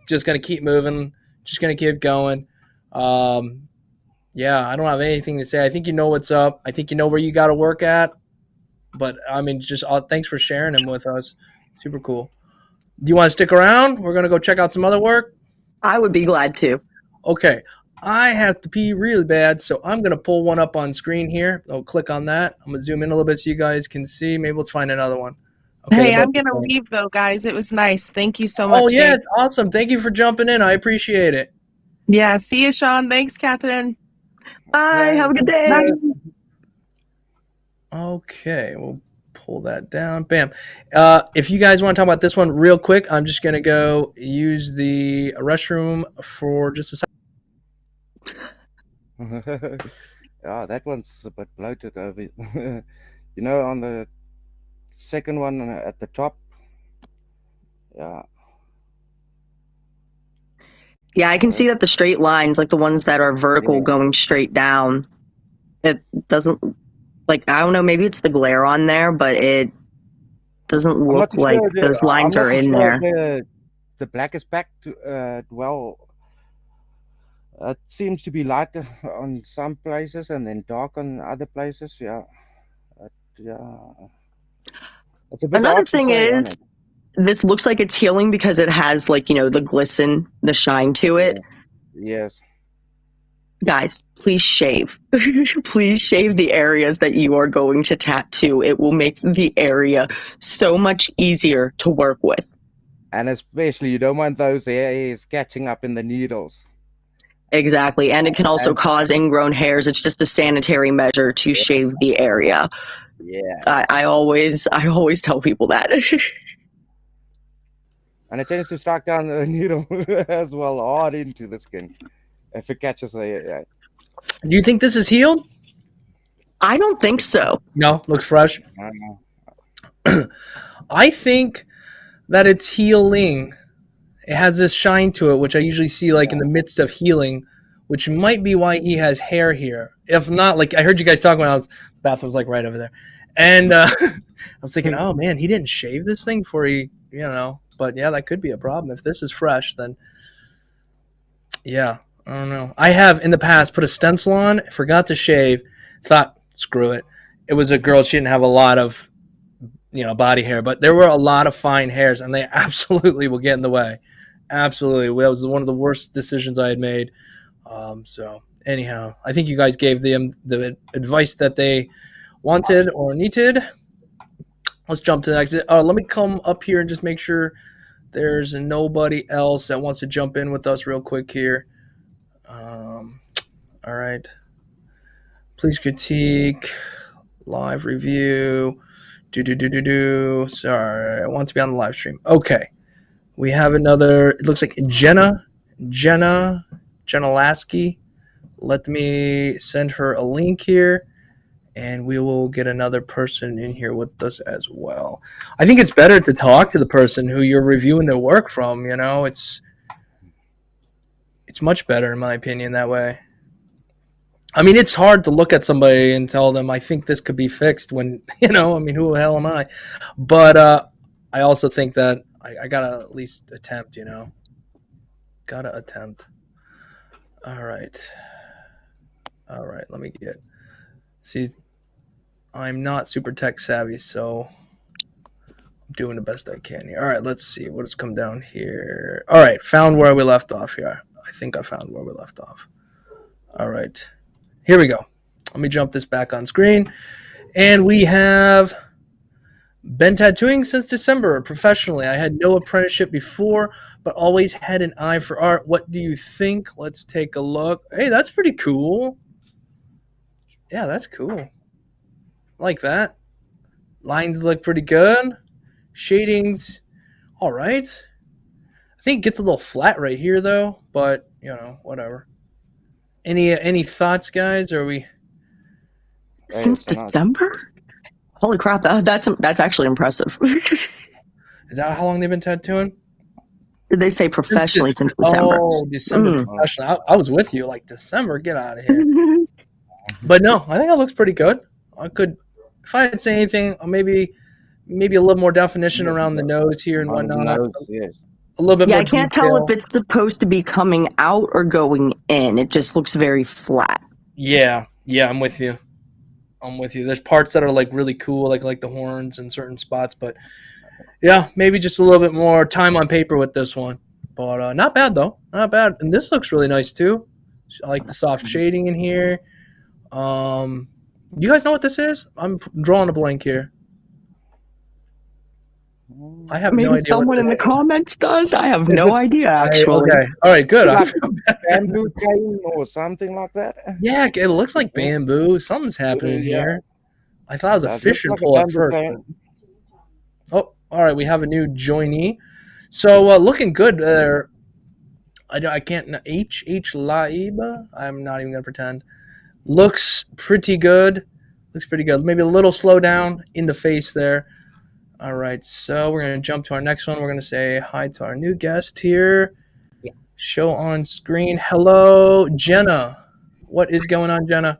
just going to keep moving, just going to keep going. Yeah, I don't have anything to say. I think you know what's up. I think you know where you got to work at. But, I mean, just thanks for sharing them with us. Super cool. Do you want to stick around? We're going to go check out some other work. I would be glad to. Okay. I have to pee really bad, so I'm going to pull one up on screen here. I'll click on that. I'm going to zoom in a little bit so you guys can see. Maybe let's find another one. Okay, hey, I'm going to leave, though, guys. It was nice. Thank you so much. Oh, yeah, it's awesome. Thank you for jumping in. I appreciate it. Yeah, see you, Sean. Thanks, Catherine. Bye. Have a good day. Bye. Okay, we'll pull that down. Bam. If you guys want to talk about this one real quick, I'm just going to go use the restroom for just a second. Yeah, that one's a bit bloated over. On the second one at the top. Yeah. Yeah, I can see that the straight lines, like the ones that are vertical going straight down, it doesn't, I don't know, maybe it's the glare on there, but it doesn't look like those lines are in there. The black is back to, it seems to be light on some places and then dark on other places, yeah. yeah. It's a bit Another hard to thing say on is, it. this looks like it's healing because it has, like, the glisten, the shine to it. Yes. Guys, please shave. Please shave the areas that you are going to tattoo. It will make the area so much easier to work with. And especially, you don't want those hairs catching up in the needles. Exactly. And it can also cause ingrown hairs. It's just a sanitary measure to shave the area. Yeah. I always tell people that. And it tends to strike down the needle as well, hard into the skin, if it catches the hair. Do you think this is healed? I don't think so. No, looks fresh. I don't know. I think that it's healing. It has this shine to it, which I usually see like in the midst of healing, which might be why he has hair here. If not, like I heard you guys talking when the bathroom's like right over there. And I was thinking, oh man, he didn't shave this thing before he, but yeah, that could be a problem. If this is fresh, then yeah, I don't know. I have in the past put a stencil on, forgot to shave, thought, screw it. It was a girl, she didn't have a lot of, body hair, but there were a lot of fine hairs and they absolutely will get in the way. Absolutely. That was one of the worst decisions I had made. So anyhow, I think you guys gave them the advice that they wanted or needed. Let's jump to the next. Let me come up here and just make sure there's nobody else that wants to jump in with us real quick here. All right. Please critique, live review. Sorry, I want to be on the live stream. Okay. We have another, it looks like Jenna Lasky. Let me send her a link here, and we will get another person in here with us as well. I think it's better to talk to the person who you're reviewing their work from, It's much better, in my opinion, that way. I mean, it's hard to look at somebody and tell them, I think this could be fixed when, who the hell am I? But I also think that I got to at least attempt, Got to attempt. All right, let me see, I'm not super tech savvy, so I'm doing the best I can here. All right, let's see what has come down here. All right, found where we left off here. I think I found where we left off. All right, here we go. Let me jump this back on screen. And we have been tattooing since December professionally. I had no apprenticeship before, but always had an eye for art. What do you think? Let's take a look. Hey, that's pretty cool. Yeah, that's cool. I like that. Lines look pretty good. Shadings, all right. I think it gets a little flat right here, though, but, whatever. Any thoughts, guys? Are we... Since December? Holy crap, that's actually impressive. Is that how long they've been tattooing? Did they say professionally since December? Oh, December professionally. I was with you, like December, get out of here. But no, I think that looks pretty good. If I had to say anything, maybe a little more definition around the nose here and whatnot. A little bit more I can't tell if it's supposed to be coming out or going in. It just looks very flat. Yeah, I'm with you. There's parts that are like really cool, like the horns in certain spots, but yeah, maybe just a little bit more time on paper with this one. But not bad though, not bad. And this looks really nice too. I like the soft shading in here. You guys know what this is? I'm drawing a blank here. I have no idea. Maybe someone in the comments does. I have no idea, actually. Okay. All right, good. Like bamboo cane or something like that. Yeah, it looks like bamboo. Something's happening here. I thought it was a fishing pole at first. Oh, all right. We have a new joinee. So looking good there. I can't. H Laiba. I'm not even gonna pretend. Looks pretty good. Maybe a little slow down in the face there. All right, so we're going to jump to our next one. We're going to say hi to our new guest here. Yeah. Show on screen. Hello, Jenna. What is going on, Jenna?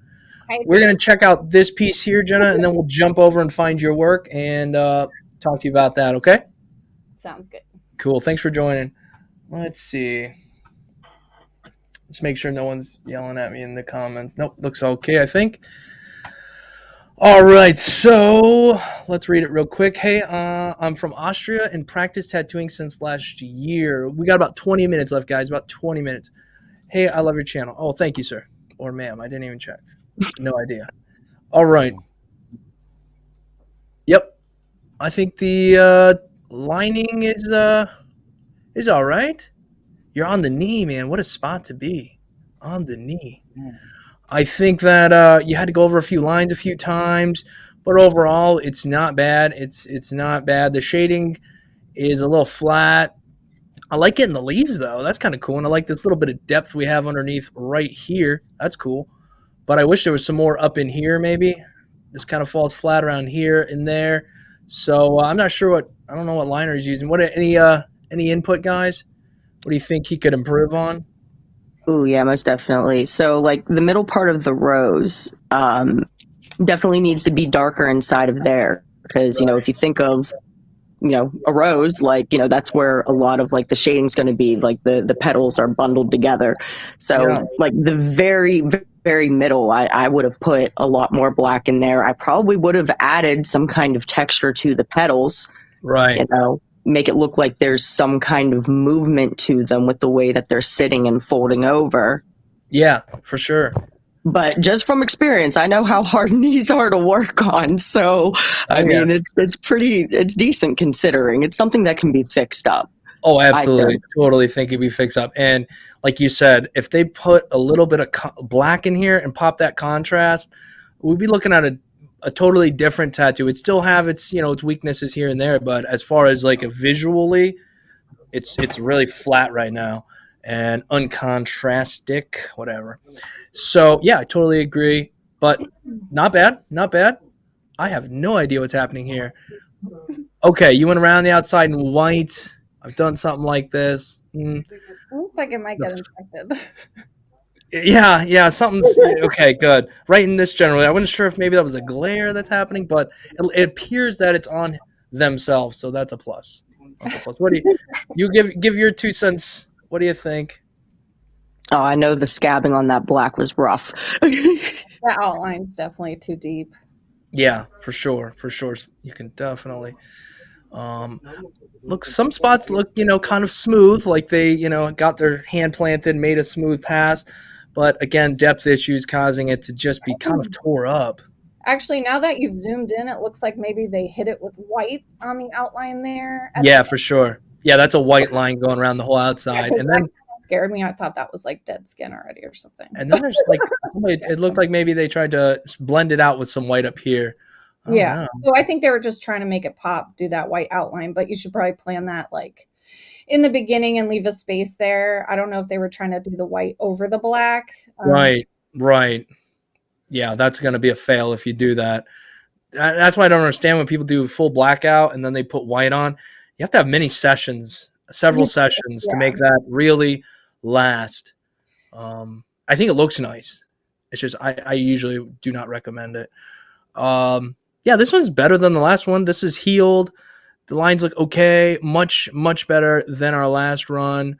Hi. We're going to check out this piece here, Jenna, and then we'll jump over and find your work and talk to you about that, okay? Sounds good. Cool. Thanks for joining. Let's see. Just make sure no one's yelling at me in the comments. Nope, looks okay, I think. All right, so let's read it real quick. Hey, I'm from Austria and practice tattooing since last year. We got about 20 minutes left, guys. About 20 minutes. Hey, I love your channel. Oh, thank you, sir. Or ma'am. I didn't even check. No idea. All right. Yep. I think the lining is all right. You're on the knee, man. What a spot to be. On the knee. I think that you had to go over a few lines a few times, but overall, it's not bad. It's not bad. The shading is a little flat. I like getting the leaves though. That's kind of cool, and I like this little bit of depth we have underneath right here. That's cool. But I wish there was some more up in here. Maybe this kind of falls flat around here and there. So I'm not sure what I don't know what liner he's using. What any input, guys? What do you think he could improve on? Oh yeah, most definitely. So like the middle part of the rose definitely needs to be darker inside of there because you know if you think of a rose, like that's where a lot of like the shading's going to be, like the petals are bundled together. So Yeah. like the very very middle, I would have put a lot more black in there. I probably would have added some kind of texture to the petals, Right. make it look like there's some kind of movement to them with the way that they're sitting and folding over. Yeah, for sure. But just from experience, I know how hard knees are to work on. So, I mean, it's decent considering. It's something that can be fixed up. Oh, absolutely. Totally think it'd be fixed up. And like you said, if they put a little bit of black in here and pop that contrast, we'd be looking at a totally different tattoo. It'd still have its, its weaknesses here and there, but as far as like a visually, it's really flat right now and uncontrastic, whatever. So yeah, I totally agree. But not bad, not bad. I have no idea what's happening here. Okay, you went around the outside in white. I've done something like this. Looks like it might get infected. Yeah, something's okay. Good. Right in this generally, I wasn't sure if maybe that was a glare that's happening, but it appears that it's on themselves, so that's a plus. That's a plus. What do you give your 2 cents? What do you think? Oh, I know the scabbing on that black was rough. That outline's definitely too deep. Yeah, for sure. You can definitely look. Some spots look, kind of smooth, like they, got their hand planted, made a smooth pass. But again, depth issues causing it to just be kind of tore up. Actually, now that you've zoomed in, it looks like maybe they hit it with white on the outline there. Yeah, for sure. Yeah, that's a white line going around the whole outside, and then scared me. I thought that was like dead skin already or something. And then there's like it looked like maybe they tried to blend it out with some white up here. Yeah. So I think they were just trying to make it pop, do that white outline, but you should probably plan that like in the beginning and leave a space there. I don't know if they were trying to do the white over the black. Right. Yeah, that's going to be a fail if you do that. That's why I don't understand when people do full blackout and then they put white on. You have to have many sessions, several sessions to make that really last. I think it looks nice. It's just I usually do not recommend it. Yeah, this one's better than the last one. This is healed. The lines look okay, much better than our last run.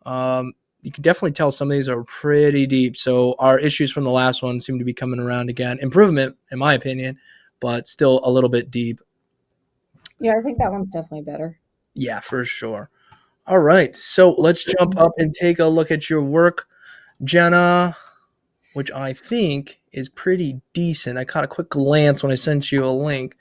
You can definitely tell some of these are pretty deep. So our issues from the last one seem to be coming around again. Improvement, in my opinion, but still a little bit deep. Yeah, I think that one's definitely better. Yeah, for sure. All right, so let's jump up and take a look at your work, Jenna, which I think is pretty decent. I caught a quick glance when I sent you a link.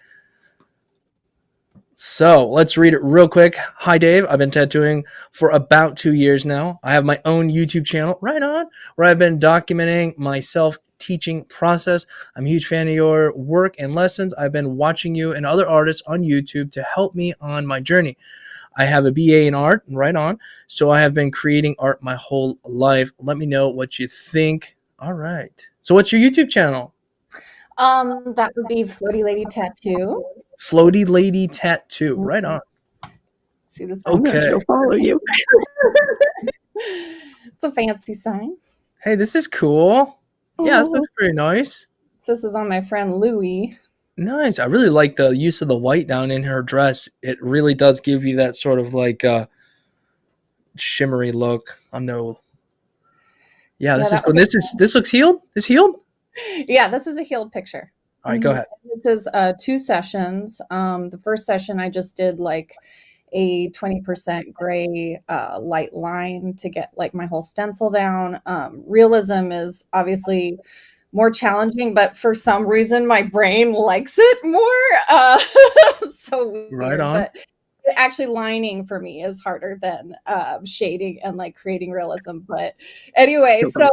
So let's read it real quick. Hi, Dave. I've been tattooing for about 2 years now. I have my own YouTube channel, right on, where I've been documenting my self-teaching process. I'm a huge fan of your work and lessons. I've been watching you and other artists on YouTube to help me on my journey. I have a BA in art, right on, so I have been creating art my whole life. Let me know what you think. All right. So what's your YouTube channel? That would be Floaty Lady Tattoo. Floaty Lady Tattoo. Right on. See this? Okay. I'll follow you. It's a fancy sign. Hey, this is cool. Yeah, this looks pretty nice. So this is on my friend Louie. Nice. I really like the use of the white down in her dress. It really does give you that sort of like shimmery look. Yeah, this is cool. This looks healed? This healed? Yeah, this is a healed picture. All right, go ahead. This is 2 sessions. The first session I just did like a 20% gray light line to get like my whole stencil down. Realism is obviously more challenging, but for some reason my brain likes it more. So weird, Right on. but actually lining for me is harder than shading and like creating realism. But anyway, so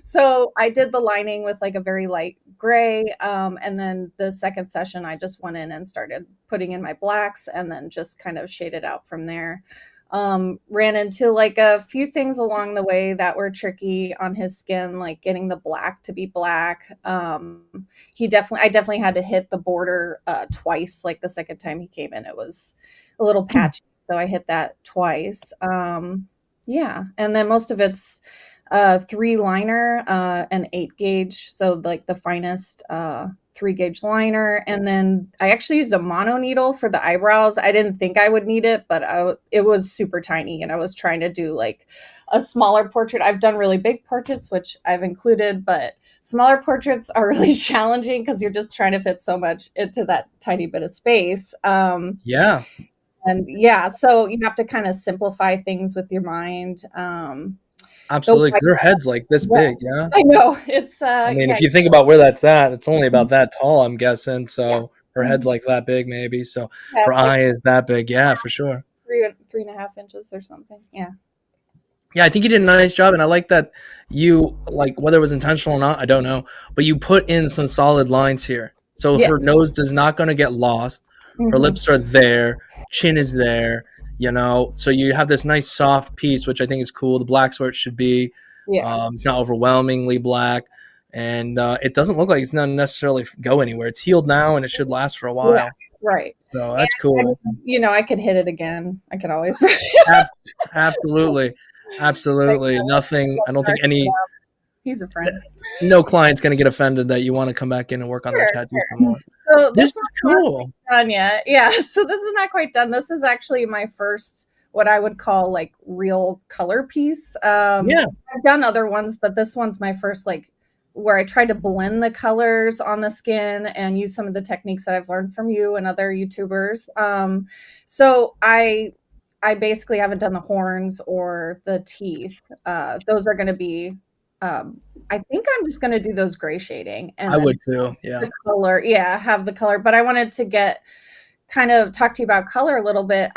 so I did the lining with like a very light gray, and then the second session I just went in and started putting in my blacks and then just kind of shaded out from there. Ran into like a few things along the way that were tricky on his skin, like getting the black to be black. I definitely had to hit the border twice. Like the second time he came in, it was a little patchy, so I hit that twice. Yeah, and then most of it's 3 liner and 8 gauge, so like the finest 3 gauge liner. And then I actually used a mono needle for the eyebrows. I didn't think I would need it, but it was super tiny, and I was trying to do like a smaller portrait. I've done really big portraits, which I've included, but smaller portraits are really challenging because you're just trying to fit so much into that tiny bit of space. Yeah. And yeah, so you have to kind of simplify things with your mind. Absolutely, because their head's like this big, yeah. I know. It's I mean, if you think about where that's at, it's only about that tall, I'm guessing. So her head's like that big, maybe. So her eye is that big, yeah, for sure. 3.5 inches or something, yeah. Yeah, I think you did a nice job, and I like that you, like, whether it was intentional or not, I don't know, but you put in some solid lines here. So her nose is not going to get lost. Her lips are there. Chin is there. You know, so you have this nice soft piece, which I think is cool. The black's where it should be. Yeah. It's not overwhelmingly black, and it doesn't look like it's not necessarily go anywhere. It's healed now, and it should last for a while. Yeah, right. So that's cool. You know, I could hit it again. I could always. Absolutely. Nothing. I don't think any. He's a friend. No client's going to get offended that you want to come back in and work on their tattoos some more. So this is cool. Done yet? Yeah. So this is not quite done. This is actually my first, what I would call like real color piece. I've done other ones, but this one's my first, like, where I try to blend the colors on the skin and use some of the techniques that I've learned from you and other YouTubers. So I basically haven't done the horns or the teeth. Those are going to be. I think I'm just going to do those gray shading. And I would too. Yeah. The color. Yeah. Have the color. But I wanted to talk to you about color a little bit.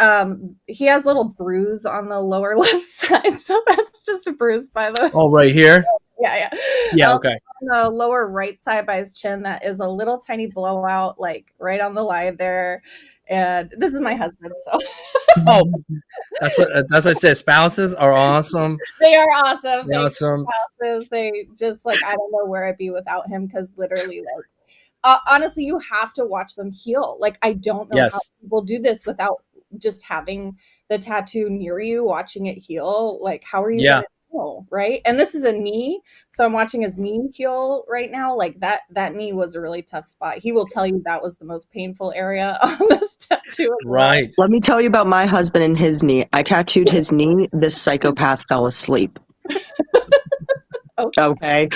He has a little bruise on the lower left side. So that's just a bruise by the. Oh, right here. Yeah. Yeah. Okay. On the lower right side by his chin, that is a little tiny blowout, like right on the line there. And this is my husband, so. Oh, that's what I say. Spouses are awesome. They are awesome. They're awesome. Spouses, they just like, I don't know where I'd be without him, because literally, like, honestly, you have to watch them heal. Like, I don't know how people do this without just having the tattoo near you, watching it heal. Like, how are you gonna heal, right? And this is a knee, so I'm watching his knee heal right now. Like that knee was a really tough spot. He will tell you that was the most painful area on this tattoo. Right. Let me tell you about my husband and his knee. I tattooed his knee. This psychopath fell asleep. Okay.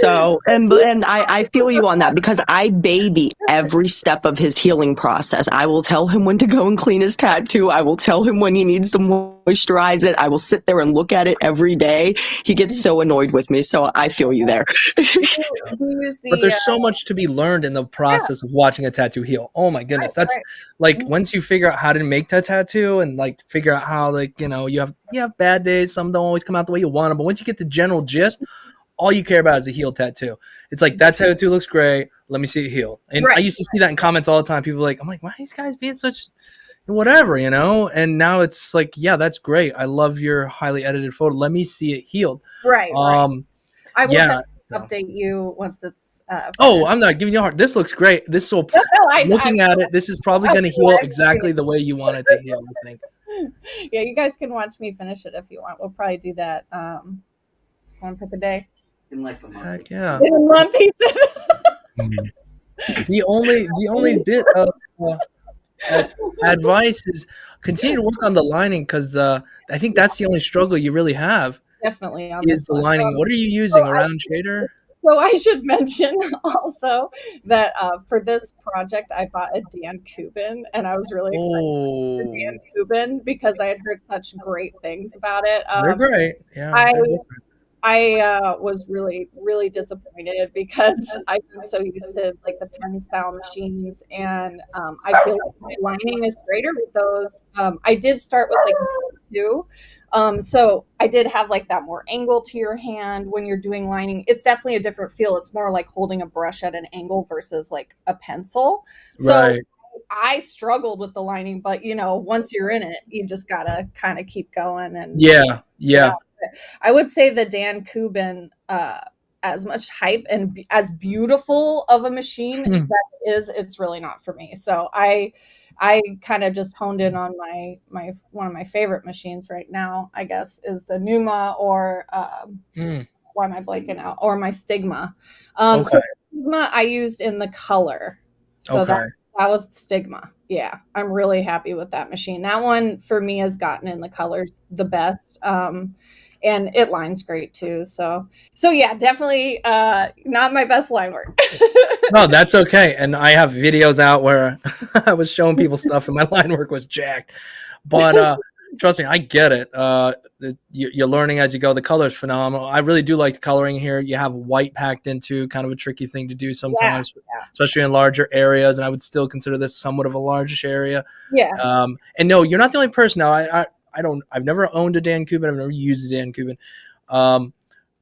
So, and I feel you on that, because I baby every step of his healing process. I will tell him when to go and clean his tattoo. I will tell him when he needs to moisturize it. I will sit there and look at it every day. He gets so annoyed with me. So I feel you there. But there's so much to be learned in the process of watching a tattoo heal. Oh my goodness. That's like, once you figure out how to make that tattoo and like figure out how, like, you know, you have bad days. Some don't always come out the way you want them. But once you get the general gist, all you care about is a healed tattoo. It's like, that tattoo looks great. Let me see it heal. And I used to see that in comments all the time. People are like, I'm like, why are these guys being such whatever, you know? And now it's like, yeah, that's great. I love your highly edited photo. Let me see it healed. Right. I will update you once it's. I'm not giving you a heart. This looks great. This will. Looking at it, this is probably going to heal exactly the way you want it to heal, I think. Yeah, you guys can watch me finish it if you want. We'll probably do that. One pick a day. In like a month. Heck yeah. In a month, he said. The only bit of advice is continue to work on the lining, because I think that's the only struggle you really have. Definitely. Is the lining. What are you using? A round shader? So I should mention also that for this project, I bought a Dan Kubin, and I was really excited for Dan Kubin because I had heard such great things about it. They're great. Yeah. I was really, really disappointed because I've been so used to like the pen style machines, and I feel like my lining is straighter with those. I did start with like two. So I did have like that more angle to your hand when you're doing lining. It's definitely a different feel. It's more like holding a brush at an angle versus like a pencil. So I struggled with the lining, but once you're in it, you just gotta kind of keep going. And yeah. I would say the Dan Kubin, as much hype and as beautiful of a machine that is, it's really not for me. So I kind of just honed in on my one of my favorite machines right now, I guess, is the Numa, or why am I blanking out? Or my Stigma. So Stigma I used in the color. So that was Stigma. Yeah, I'm really happy with that machine. That one for me has gotten in the colors the best. And it lines great too. So yeah, definitely not my best line work. No, that's okay. And I have videos out where I was showing people stuff and my line work was jacked. But trust me, I get it. You're learning as you go. The color's phenomenal. I really do like the coloring here. You have white packed into, kind of a tricky thing to do sometimes, especially in larger areas. And I would still consider this somewhat of a largish area. Yeah. And no, you're not the only person. Now, I've never owned a Dan Kubin. I've never used a Dan Kubin.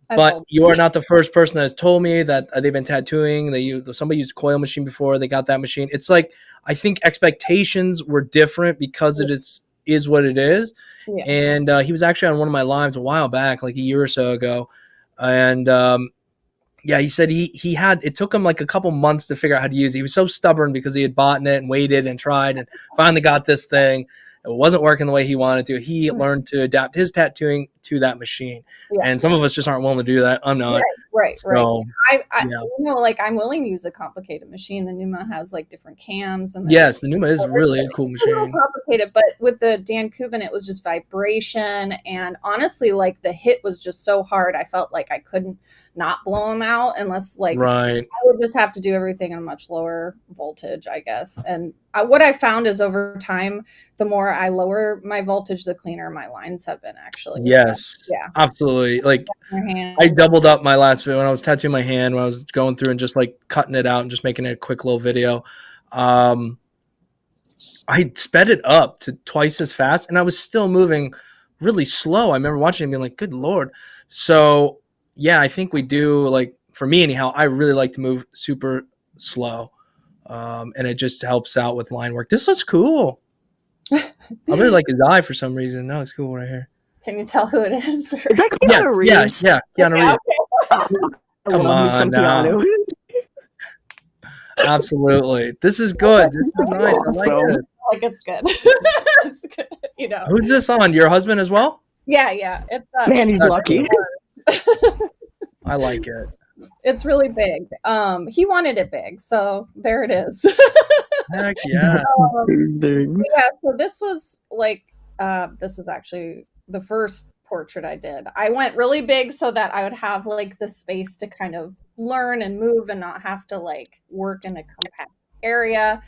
But you are not the first person that has told me that they've been tattooing. Somebody used a coil machine before. They got that machine. It's like, I think expectations were different because it is what it is. Yeah. And he was actually on one of my lives a while back, like a year or so ago. And he said it took him like a couple months to figure out how to use it. He was so stubborn because he had bought it and waited and tried and finally got this thing. It wasn't working the way he wanted to. He learned to adapt his tattooing to that machine. Yeah. And some of us just aren't willing to do that. I'm not. Right. Like I'm willing to use a complicated machine. The Numa has like different cams. And yes, the Numa is really a cool machine. A little complicated, but with the Dan Kubin, it was just vibration. And honestly, like the hit was just so hard. I felt like I couldn't not blow them out unless I would just have to do everything in a much lower voltage, I guess. And what I found is over time, the more I lower my voltage, the cleaner my lines have been actually. Yes. Yeah. Absolutely. Like I doubled up my last video when I was tattooing my hand, when I was going through and just like cutting it out and just making it a quick little video. I sped it up to twice as fast and I was still moving really slow. I remember watching it and being like, good Lord. So yeah, I think we do, like, for me anyhow, I really like to move super slow. And it just helps out with line work. This looks cool. I really like his eye for some reason. No, it's cool right here. Can you tell who it is? Is that Keanu Reeves? Yeah, Keanu Reeves. Come on now. Absolutely. This is good. This is nice. I like this. Like it's good. It's good. Who's this on? Your husband as well? Yeah. It's man, he's lucky. I like it. It's really big. He wanted it big, so there it is. Heck yeah. So this was actually the first portrait I did. I went really big so that I would have like the space to kind of learn and move and not have to like work in a compact area.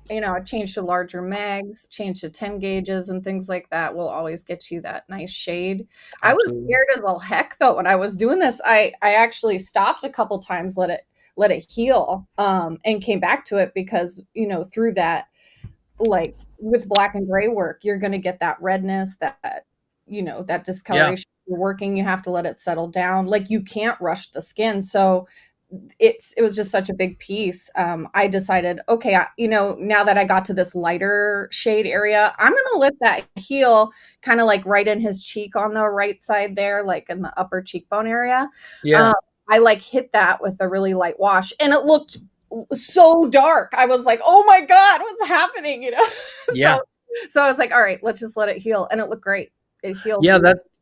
I changed to larger mags, changed to 10 gauges and things like that will always get you that nice shade. Absolutely. I was scared as all heck though when I was doing this. I actually stopped a couple times, let it heal, and came back to it because, through that, like with black and gray work, you're going to get that redness, that discoloration. Yeah. You're working, you have to let it settle down. Like you can't rush the skin. So it was just such a big piece. I decided, okay, now that I got to this lighter shade area, I'm going to let that heal kind of like right in his cheek on the right side there, like in the upper cheekbone area. Yeah. I like hit that with a really light wash and it looked so dark. I was like, oh my God, what's happening? Yeah. So I was like, all right, let's just let it heal. And it looked great. It healed. Yeah.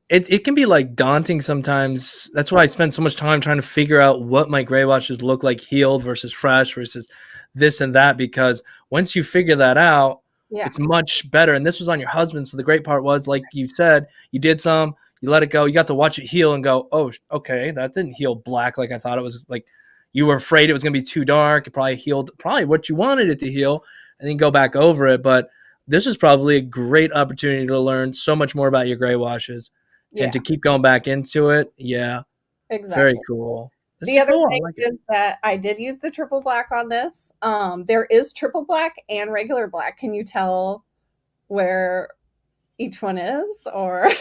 It can be like daunting sometimes. That's why I spend so much time trying to figure out what my gray washes look like healed versus fresh versus this and that, because once you figure that out, it's much better. And this was on your husband. So the great part was, like you said, you did some, You let it go. You got to watch it heal and go, oh, okay, that didn't heal black like I thought it was. Like you were afraid it was going to be too dark. It probably healed probably what you wanted it to heal, and then go back over it. But this is probably a great opportunity to learn so much more about your gray washes and to keep going back into it. Yeah, exactly. Very cool. The other thing is that I did use the triple black on this. There is triple black and regular black. Can you tell where each one is, or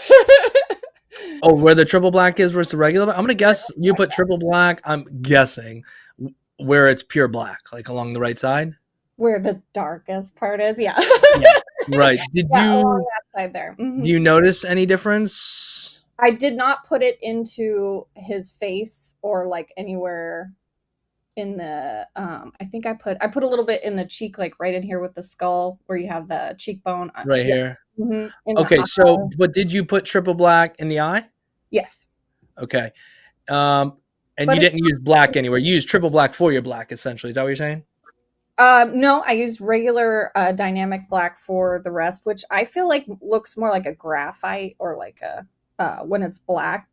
where the triple black is versus the regular black? I'm gonna guess you put triple black. I'm guessing where it's pure black, like along the right side, where the darkest part is. Yeah. Right. Did you along that side there? Do you notice any difference? I did not put it into his face or like anywhere in the I think I put a little bit in the cheek, like right in here with the skull where you have the cheekbone right here. Okay, so but did you put triple black in the eye? Yes. Okay. And you didn't use black anywhere. You used triple black for your black, essentially. Is that what you're saying? No, I used regular dynamic black for the rest, which I feel like looks more like a graphite or like a when it's black.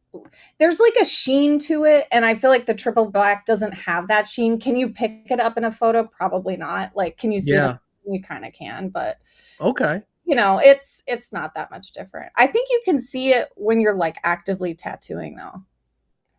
There's like a sheen to it, and I feel like the triple black doesn't have that sheen. Can you pick it up in a photo? Probably not. Like, can you see it? You kind of can, but okay. You know, it's not that much different. I think you can see it when you're like actively tattooing, though.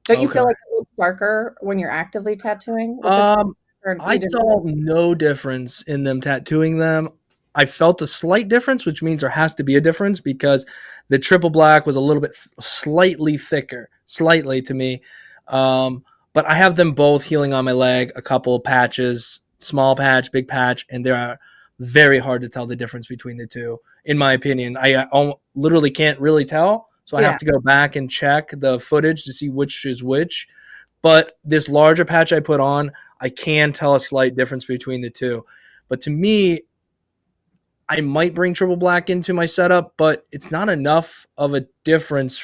Don't you feel like it looks darker when you're actively tattooing? I saw no difference in them tattooing them. I felt a slight difference, which means there has to be a difference because the triple black was a little bit slightly thicker, slightly to me. But I have them both healing on my leg, a couple of patches, small patch, big patch, and they are very hard to tell the difference between the two, in my opinion. I literally can't really tell, so I have to go back and check the footage to see which is which. But this larger patch I put on, I can tell a slight difference between the two. But to me, I might bring triple black into my setup, but it's not enough of a difference.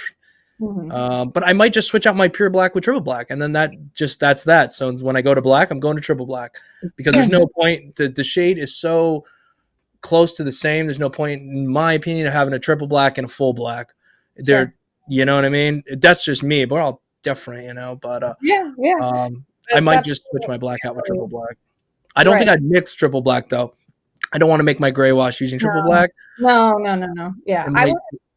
But I might just switch out my pure black with triple black, and then that's that. So when I go to black, I'm going to triple black because there's no point. The shade is so close to the same. There's no point, in my opinion, of having a triple black and a full black. They're, you know what I mean? That's just me. But we're all different, you know. But I might just switch my black out with triple black. I don't think I'd mix triple black though. I don't want to make my gray wash using triple black. No. Yeah.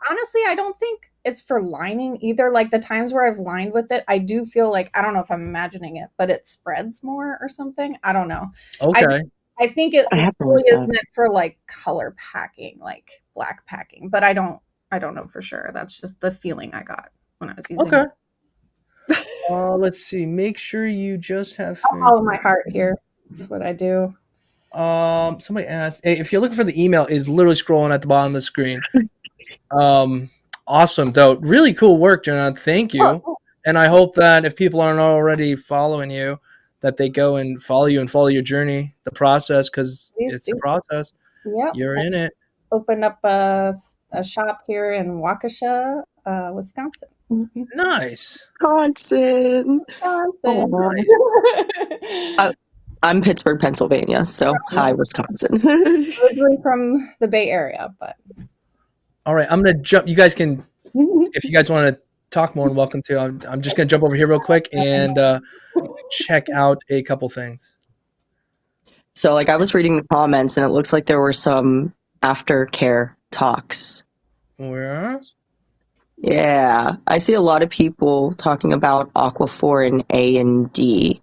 Honestly, I don't think it's for lining either. Like the times where I've lined with it, I do feel like, I don't know if I'm imagining it, but it spreads more or something. I don't know. Okay. I think it really is meant for like color packing, like black packing, but I don't know for sure. That's just the feeling I got when I was using it. Let's see. Make sure you just have follow my heart here. That's what I do. Somebody asked, hey, if you're looking for the email, it's literally scrolling at the bottom of the screen. Awesome, though. Really cool work, Jonah. Thank you. And I hope that if people aren't already following you, that they go and follow you and follow your journey, the process, because it's a process. Yeah, you're in it. Opened up a shop here in Waukesha, Wisconsin. Nice. Wisconsin. Oh, I'm Pittsburgh, Pennsylvania. So hi, Wisconsin. Originally from the Bay Area, but. All right, I'm gonna jump. You guys can, if you guys want to talk more, and welcome to. I'm just gonna jump over here real quick and check out a couple things. So, like, I was reading the comments, and it looks like there were some aftercare talks. Where? Yeah, I see a lot of people talking about Aquaphor and A&D.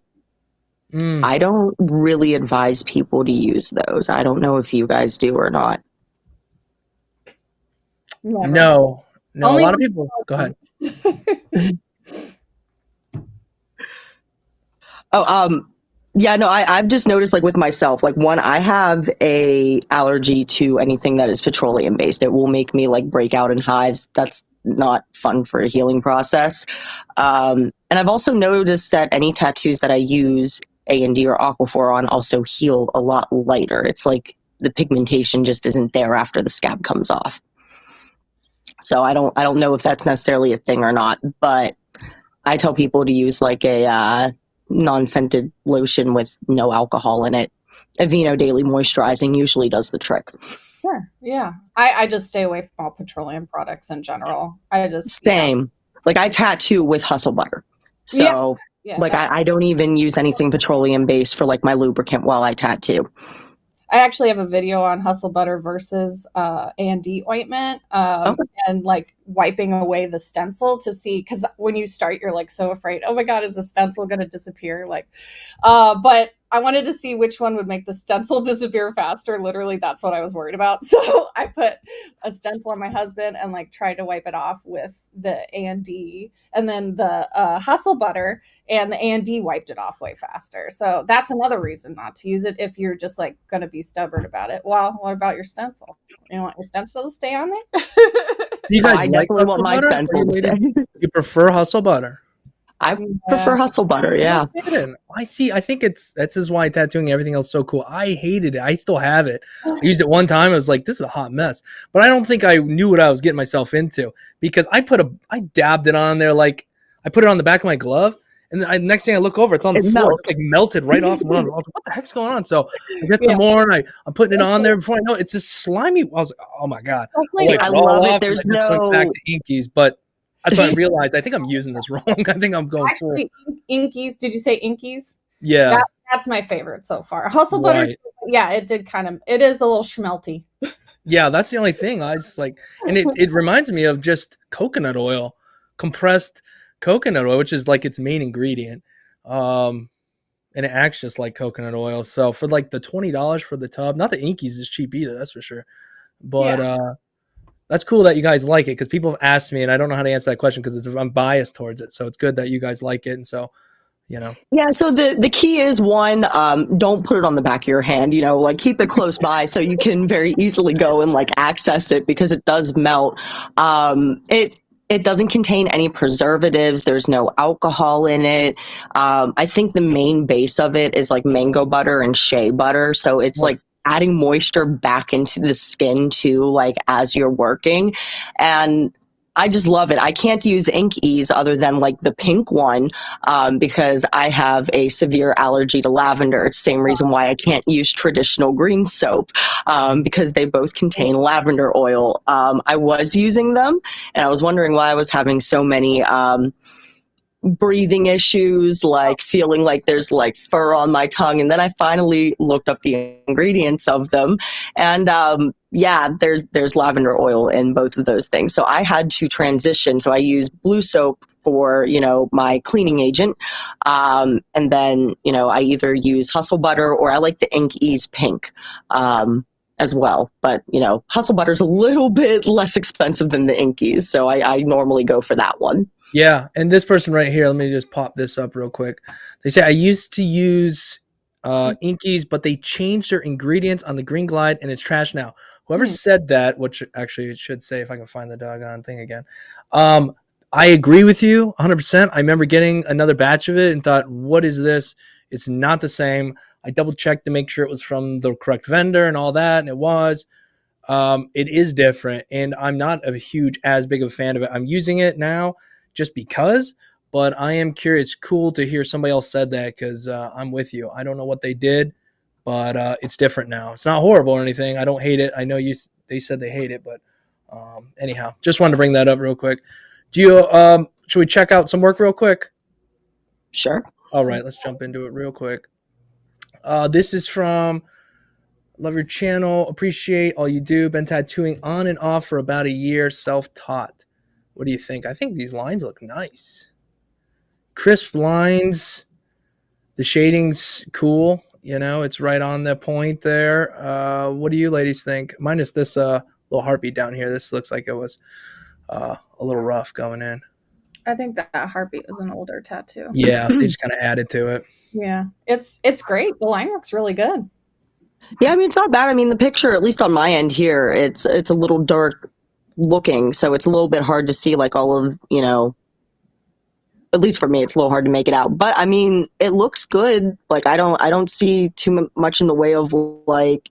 I don't really advise people to use those. I don't know if you guys do or not. Never. No, a lot of people. Go ahead. Yeah, no, I've just noticed, like, with myself, like, one, I have a allergy to anything that is petroleum based. It will make me, like, break out in hives. That's not fun for a healing process. And I've also noticed that any tattoos that I use A&D or Aquaphor on also heal a lot lighter. It's like the pigmentation just isn't there after the scab comes off. So I don't know if that's necessarily a thing or not, but I tell people to use like a non-scented lotion with no alcohol in it. Aveeno Daily Moisturizing usually does the trick. Sure. Yeah. I just stay away from all petroleum products in general. I just Same. Like I tattoo with hustle butter. So Yeah, like I don't even use anything petroleum based for like my lubricant while I tattoo. I actually have a video on hustle butter versus A&D ointment, and like wiping away the stencil to see, because when you start, you're like so afraid. Oh my God, is the stencil going to disappear? Like, but I wanted to see which one would make the stencil disappear faster. Literally, that's what I was worried about. So I put a stencil on my husband and like tried to wipe it off with the A&D, and then the hustle butter, and the A&D wiped it off way faster. So that's another reason not to use it if you're just like going to be stubborn about it. Well, what about your stencil? You want your stencil to stay on there? You guys I like definitely want my butter? stencil to stay. You prefer hustle butter? I prefer hustle butter, yeah. I see. I think that's just why tattooing everything else is so cool. I hated it. I still have it. I used it one time. I was like, this is a hot mess. But I don't think I knew what I was getting myself into, because I dabbed it on there. Like I put it on the back of my glove, and the next thing I look over, it's on the floor. It's like melted right off. And I was like, what the heck's going on? So I get some more, and I'm putting it on there. Before I know it, it's just slimy. I was like, oh my God. I love it. There's no back to inkies, but that's what I realized. I think I'm using this wrong. I think I'm going actually inkies. Did you say inkies? Yeah, that's my favorite so far. Hustle butter. Yeah, it is a little schmelty. Yeah, that's the only thing. I was like, and it reminds me of just coconut oil, compressed coconut oil, which is like its main ingredient. And it acts just like coconut oil. So for like the $20 for the tub, not the inkies is cheap either, that's for sure. But that's cool that you guys like it, because people have asked me, and I don't know how to answer that question because I'm biased towards it. So it's good that you guys like it, and so Yeah, so the key is, one, don't put it on the back of your hand, like keep it close by so you can very easily go and like access it, because it does melt. It doesn't contain any preservatives. There's no alcohol in it. I think the main base of it is like mango butter and shea butter. So it's like adding moisture back into the skin too, like as you're working. And I just love it. I can't use ink ease other than like the pink one, because I have a severe allergy to lavender. It's the same reason why I can't use traditional green soap, because they both contain lavender oil. I was using them, and I was wondering why I was having so many breathing issues, like feeling like there's like fur on my tongue. And then I finally looked up the ingredients of them, and there's lavender oil in both of those things. So I had to transition. So I use blue soap for my cleaning agent, and then I either use hustle butter, or I like the ink ease pink as well. But hustle butter is a little bit less expensive than the inkies, so I normally go for that one. Yeah, and this person right here, let me just pop this up real quick. They say, I used to use inkies, but they changed their ingredients on the Green Glide, and it's trash now. Whoever said that, which actually it should say, if I can find the doggone thing again. I agree with you 100%. I remember getting another batch of it and thought, what is this? It's not the same. I double checked to make sure it was from the correct vendor and all that, and it was. It is different, and I'm not as big of a fan of it. I'm using it now just because, but I am curious. Cool to hear somebody else said that, because I'm with you. I don't know what they did, but it's different now. It's not horrible or anything. I don't hate it. I know they said they hate it, but anyhow, just wanted to bring that up real quick. Should we check out some work real quick? Sure. All right, let's jump into it real quick. This is from Love Your Channel. Appreciate all you do. Been tattooing on and off for about a year. Self-taught. What do you think? I think these lines look nice. Crisp lines. The shading's cool. It's right on the point there. What do you ladies think? Minus this little heartbeat down here. This looks like it was a little rough going in. I think that heartbeat was an older tattoo. Yeah, they just kind of added to it. Yeah, it's great. The line work's really good. Yeah, I mean, it's not bad. I mean, the picture, at least on my end here, it's a little dark looking, so it's a little bit hard to see like all of, at least for me, it's a little hard to make it out. But I mean, it looks good. Like I don't see too much in the way of like,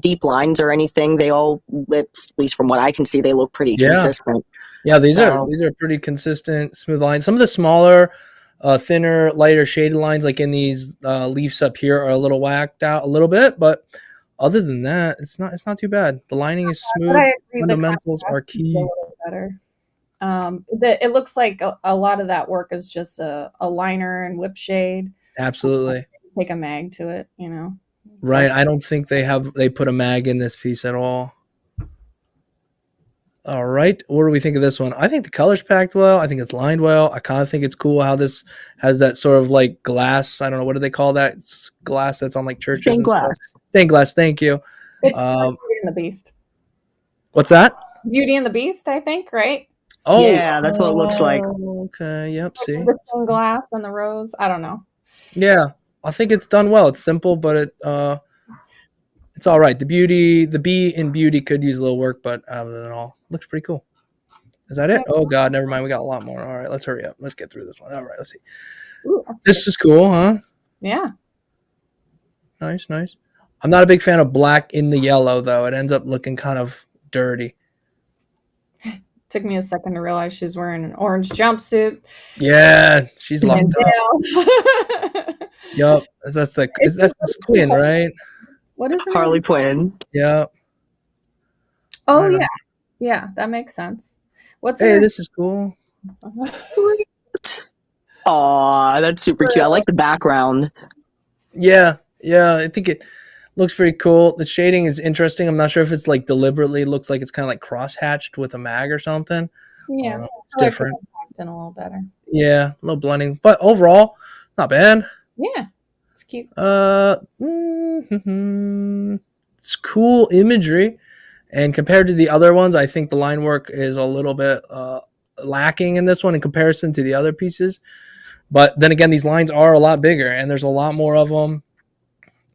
deep lines or anything. They all, at least from what I can see, they look pretty consistent. Yeah, these are pretty consistent, smooth lines. Some of the smaller, thinner, lighter shaded lines, like in these leaves up here, are a little whacked out a little bit, but other than that, it's not too bad. The lining is But smooth. I agree, the Fundamentals are contrast is a key. little better. It looks like a lot of that work is just a liner and whip shade. Absolutely. Take a mag to it, you know. Right. I don't think they put a mag in this piece at all. All right. What do we think of this one? I think the color's packed well. I think it's lined well. I kind of think it's cool how this has that sort of like glass. I don't know. What do they call that? It's glass that's on like churches Stained and glass. stuff. Stained glass. Thank you. It's Beauty and the Beast. What's that? Beauty and the Beast, I think, right? Oh, Yeah, that's what it looks like. Okay. Yep. See. The stained glass and the rose. I don't know. Yeah. I think it's done well. It's simple, but it's all right. The bee in beauty could use a little work, but other than all, it looks pretty cool. Is that it? Oh God, never mind. We got a lot more. All right, let's hurry up. Let's get through this one. All right, let's see. Ooh, This is cool, huh? Yeah. Nice. I'm not a big fan of black in the yellow though. It ends up looking kind of dirty. Took me a second to realize she's wearing an orange jumpsuit. Yeah, she's locked And up. Yup. That's the Quinn, right? What is it? Harley Quinn. Yeah. Oh yeah. Yeah, that makes sense. What's Hey, her this is cool. Aw, that's super cute. I like the background. Yeah, I think it looks pretty cool. The shading is interesting. I'm not sure if it's like deliberately looks like it's kind of like cross-hatched with a mag or something. Yeah, it's different. In a little better. Yeah, a little blending, but overall, not bad. Yeah, it's cute. It's cool imagery, and compared to the other ones, I think the line work is a little bit lacking in this one in comparison to the other pieces. But then again, these lines are a lot bigger, and there's a lot more of them.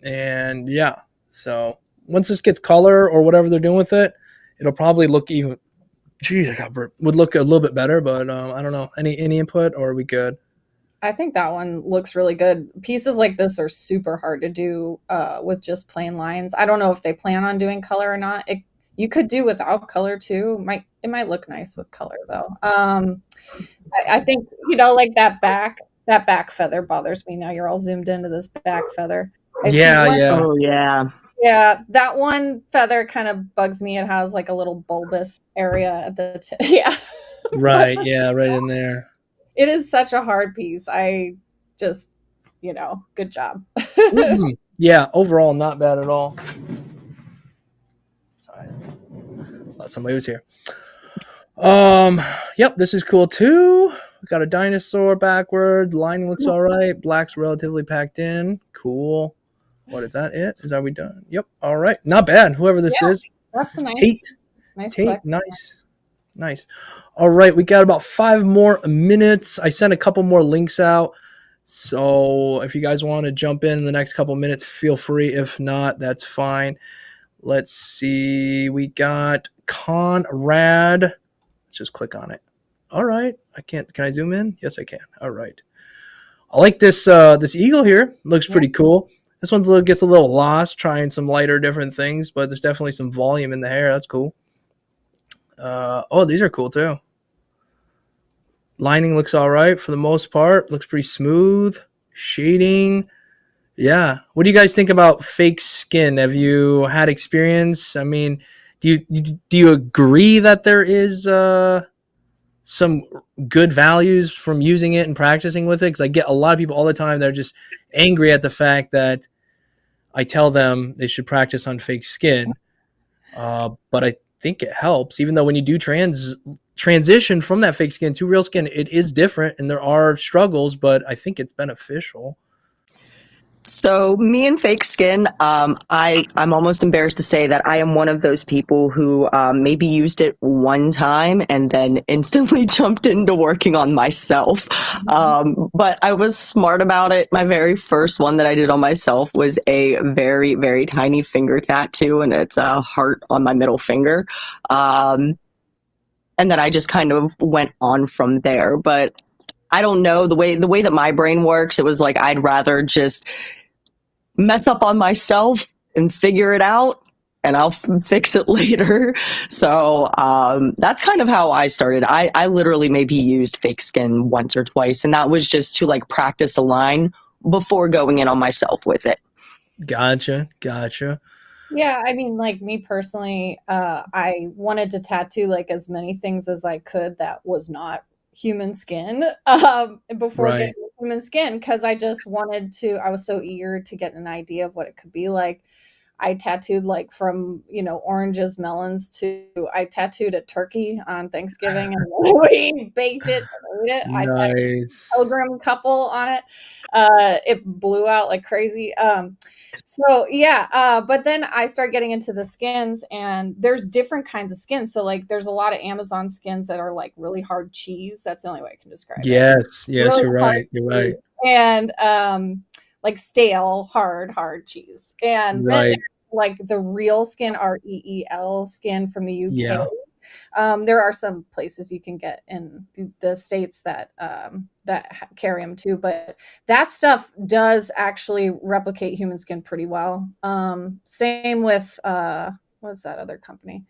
And yeah, so once this gets color or whatever they're doing with it, it'll probably look even. Geez, I got burped. Would look a little bit better, but I don't know. Any input, or are we good? I think that one looks really good. Pieces like this are super hard to do with just plain lines. I don't know if they plan on doing color or not. You could do without color too. It might look nice with color though. I think like that back feather bothers me. Now you're all zoomed into this back feather. Yeah. Oh yeah. Yeah, that one feather kind of bugs me. It has like a little bulbous area at the tip. Yeah. Right. Yeah. Right in there. It is such a hard piece. I just, good job. Yeah. Overall, not bad at all. Sorry. Thought somebody was here. Yep. This is cool too. We got a dinosaur backward. The lining looks all right. Black's relatively packed in. Cool. What is that? Is that we done? Yep. All right. Not bad. Whoever this is. That's a nice. Tate. Nice. All right. We got about 5 more minutes. I sent a couple more links out. So if you guys want to jump in the next couple minutes, feel free. If not, that's fine. Let's see. We got Conrad. Let's just click on it. All right. Can I zoom in? Yes, I can. All right. I like this eagle here. Looks pretty cool. This one gets a little lost trying some lighter different things, but there's definitely some volume in the hair. That's cool. These are cool too. Lining looks all right for the most part. Looks pretty smooth. Shading. Yeah. What do you guys think about fake skin? Have you had experience? I mean, do you agree that there is some good values from using it and practicing with it? Because I get a lot of people all the time that are just angry at the fact that I tell them they should practice on fake skin, but I think it helps. Even though when you do transition from that fake skin to real skin, it is different and there are struggles, but I think it's beneficial. So me and fake skin, I'm almost embarrassed to say that I am one of those people who maybe used it one time and then instantly jumped into working on myself. But I was smart about it. My very first one that I did on myself was a very, very tiny finger tattoo, and it's a heart on my middle finger. And then I just kind of went on from there. But I don't know, the way that my brain works, it was like I'd rather just mess up on myself and figure it out, and I'll fix it later. So that's kind of how I started. I literally maybe used fake skin once or twice, and that was just to like practice a line before going in on myself with it. Gotcha. Yeah, I mean, like me personally, I wanted to tattoo like as many things as I could that was not human skin before Right. getting human skin because I just wanted to, I was so eager to get an idea of what it could be like. I tattooed like from, oranges, melons to I tattooed a turkey on Thanksgiving and we baked it and ate it. I Nice. pilgrim couple on it. It blew out like crazy. So yeah, but then I start getting into the skins, and there's different kinds of skins. So like, there's a lot of Amazon skins that are like really hard cheese. That's the only way I can describe it. Yes, Really you're hard right. You're cheese, right. and like stale, hard cheese, and then Right. like the real skin, REEL skin from the UK. Yeah. There are some places you can get in the States that carry them too, but that stuff does actually replicate human skin pretty well. Same with what's that other company?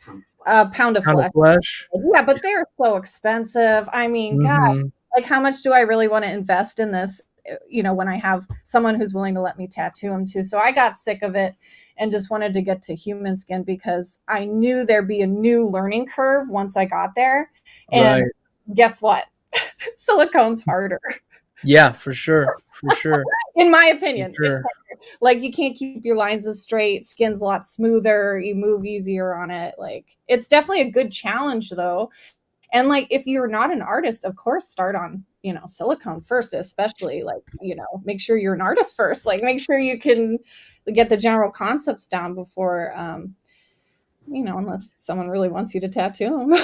Pound of Pound of Flesh. flesh. Yeah, but they're so expensive. I mean, God, Mhm. like how much do I really want to invest in this? When I have someone who's willing to let me tattoo them too. So I got sick of it and just wanted to get to human skin because I knew there'd be a new learning curve once I got there. And Right. guess what? Silicone's harder. Yeah, for sure. For sure. In my For opinion, it's sure. harder. Like you can't keep your lines as straight. Skin's a lot smoother. You move easier on it. Like it's definitely a good challenge though. And like if you're not an artist, of course, start on silicone first, especially like make sure you're an artist first. Like make sure you can get the general concepts down before unless someone really wants you to tattoo them.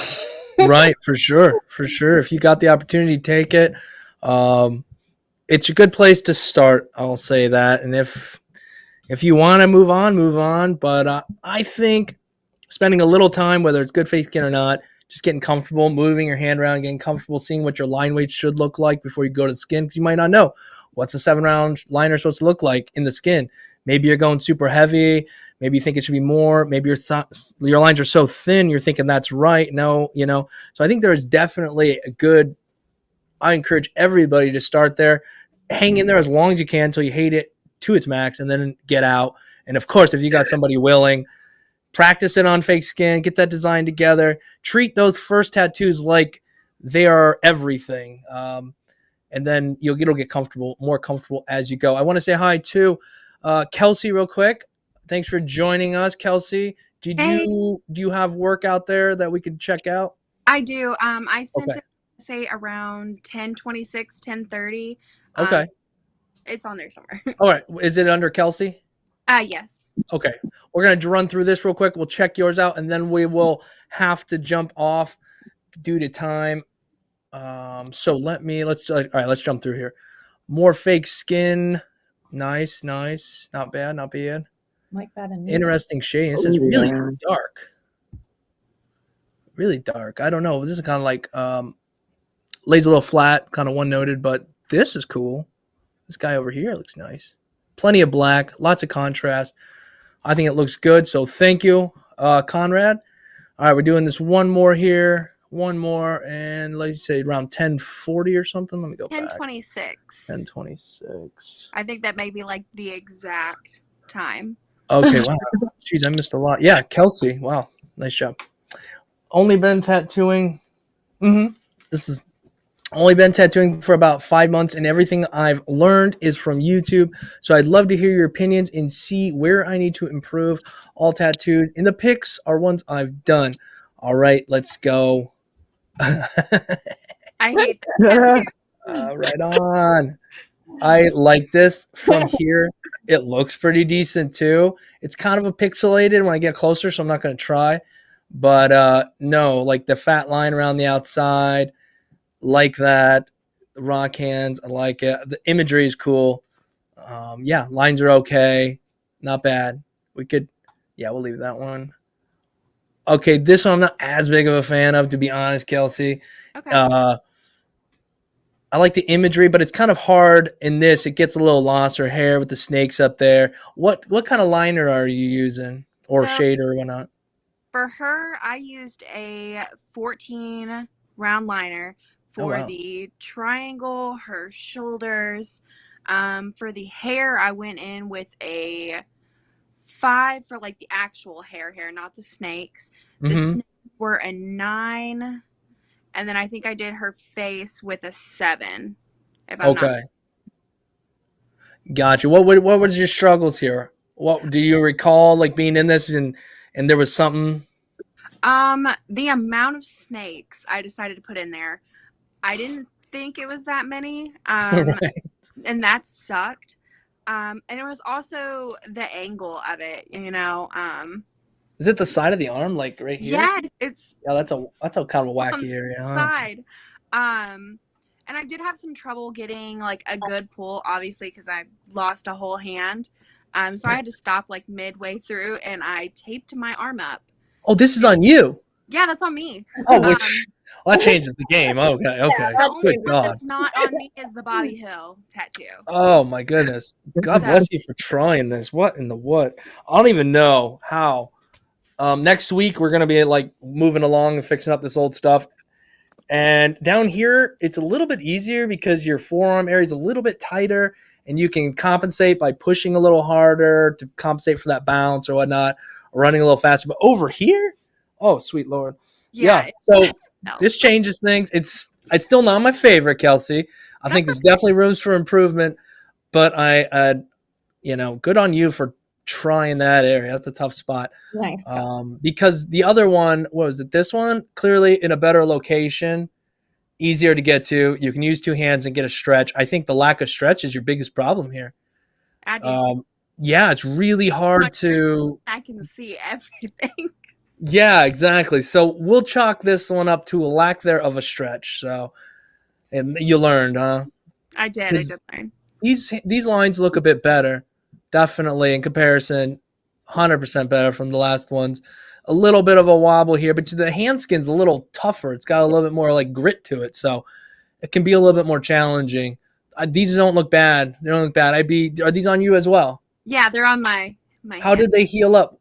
Right, for sure. For sure. If you got the opportunity, take it. It's a good place to start, I'll say that. And if you want to move on, but I think spending a little time, whether it's good face skin or not, just getting comfortable, moving your hand around, getting comfortable, seeing what your line weight should look like before you go to the skin, because you might not know what's a 7-round liner supposed to look like in the skin. Maybe you're going super heavy. Maybe you think it should be more. Maybe your lines are so thin, you're thinking that's right. No, So I think there's definitely I encourage everybody to start there. Hang in there as long as you can until you hate it to its max, and then get out. And of course, if you got somebody willing, practice it on fake skin, get that design together, treat those first tattoos like they are everything. And then it'll get more comfortable as you go. I want to say hi to Kelsey real quick. Thanks for joining us, Kelsey. Hey. Do you have work out there that we could check out? I do. I sent Okay. it, say around 10:26, 10:30. Okay. It's on there somewhere. All right. Is it under Kelsey? Yes. Okay. We're going to run through this real quick. We'll check yours out, and then we will have to jump off due to time. So let's jump through here. More fake skin. Nice. Not bad. Like that. Interesting shade. This is really dark. Really dark. I don't know. This is kind of like lays a little flat, kind of one-noted, but this is cool. This guy over here looks nice. Plenty of black, lots of contrast. I think it looks good. So thank you, Conrad. All right, we're doing this one more here. One more, and let's say around 10:40 or something. Let me go 10:26. back. 10:26. I think that may be like the exact time. Okay, wow. Jeez, I missed a lot. Yeah, Kelsey. Wow, nice job. Only been tattooing. This is only been tattooing for about 5 months, and everything I've learned is from YouTube. So I'd love to hear your opinions and see where I need to improve. All tattoos in the pics are ones I've done. All right, let's go. I hate that. Right on. I like this from here. It looks pretty decent too. It's kind of a pixelated when I get closer, so I'm not going to try. But no, like the fat line around the outside, like that. The rock hands, I like it. The imagery is cool. Yeah, lines are okay. Not bad. We'll leave that one. Okay, this one I'm not as big of a fan of, to be honest, Kelsey. Okay. I like the imagery, but it's kind of hard in this. It gets a little lost, her hair with the snakes up there. What kind of liner are you using, or shader or whatnot? For her, I used a 14 round liner for the triangle, her shoulders. For the hair, I went in with a 5 for like the actual hair, not the snakes. The snakes were a 9, and then I think I did her face with a 7. If I'm not. Gotcha. What was your struggles here? What do you recall, like being in this and there was something? The amount of snakes I decided to put in there, I didn't think it was that many. Right. And that sucked. And it was also the angle of it, Is it the side of the arm, like right here? Yes, it's that's a kind of a wacky area. Huh? Side. And I did have some trouble getting like a good pull, obviously, because I lost a whole hand. So I had to stop like midway through, and I taped my arm up. Oh, this is on you. Yeah, that's on me. Oh, well, that changes the game. Okay. The only Good one God. that's not on me is the Bobby Hill tattoo. Oh my goodness. God bless you for trying this. What in the what? I don't even know how. Next week we're gonna be like moving along and fixing up this old stuff. And down here, it's a little bit easier because your forearm area is a little bit tighter, and you can compensate by pushing a little harder to compensate for that bounce or whatnot, or running a little faster. But over here, oh sweet Lord, yeah. So this changes things. It's still not my favorite, Kelsey. I think there's definitely rooms for improvement, but good on you for trying that area. That's a tough spot. Nice. Because the other one, what was it? This one, clearly in a better location, easier to get to. You can use 2 hands and get a stretch. I think the lack of stretch is your biggest problem here. Yeah, it's really hard to. I can see everything. Yeah, exactly. So we'll chalk this one up to a lack there of a stretch. So, and you learned, huh? I did learn. These lines look a bit better. Definitely in comparison, 100% better from the last ones. A little bit of a wobble here, but the hand skin's a little tougher. It's got a little bit more like grit to it, so it can be a little bit more challenging. These don't look bad. They don't look bad. Are these on you as well? Yeah, they're on my How did they heal up?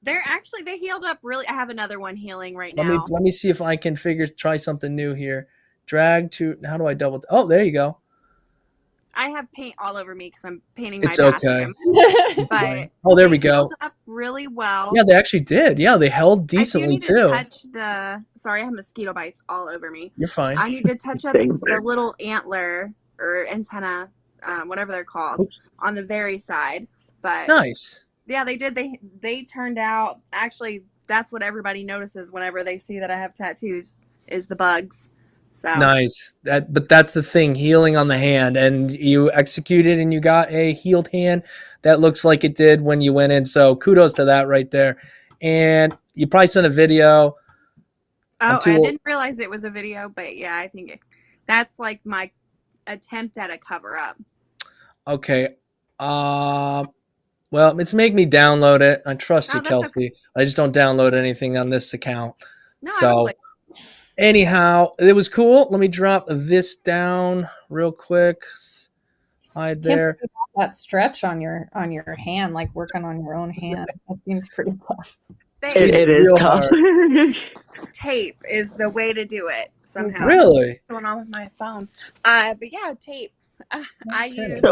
They healed up really. I have another one healing right now. Let me see if I can try something new here. Drag to, how do I double? Oh, there you go. I have paint all over me because I'm painting my bathroom. But there we go. Healed up really well. Yeah, they actually did. Yeah, they held decently too. Sorry, I have mosquito bites all over me. You're fine. I need to touch up the little antler or antenna, whatever they're called, on the very side. But nice. Yeah, they did. They turned out. Actually, that's what everybody notices whenever they see that I have tattoos is the bugs. So nice. But that's the thing, healing on the hand, and you executed and you got a healed hand that looks like it did when you went in. So kudos to that right there. And you probably sent a video. Oh, I didn't realize it was a video, but yeah, I think that's like my attempt at a cover up. Okay. Well, it's make me download it. I trust you, Kelsey. Okay. I just don't download anything on this account. No, so anyhow, it was cool. Let me drop this down real quick. Hide there. That stretch on your hand, like working on your own hand, that seems pretty tough. It is tough. Tape is the way to do it somehow. Really? What's going on with my phone? But yeah, tape. I use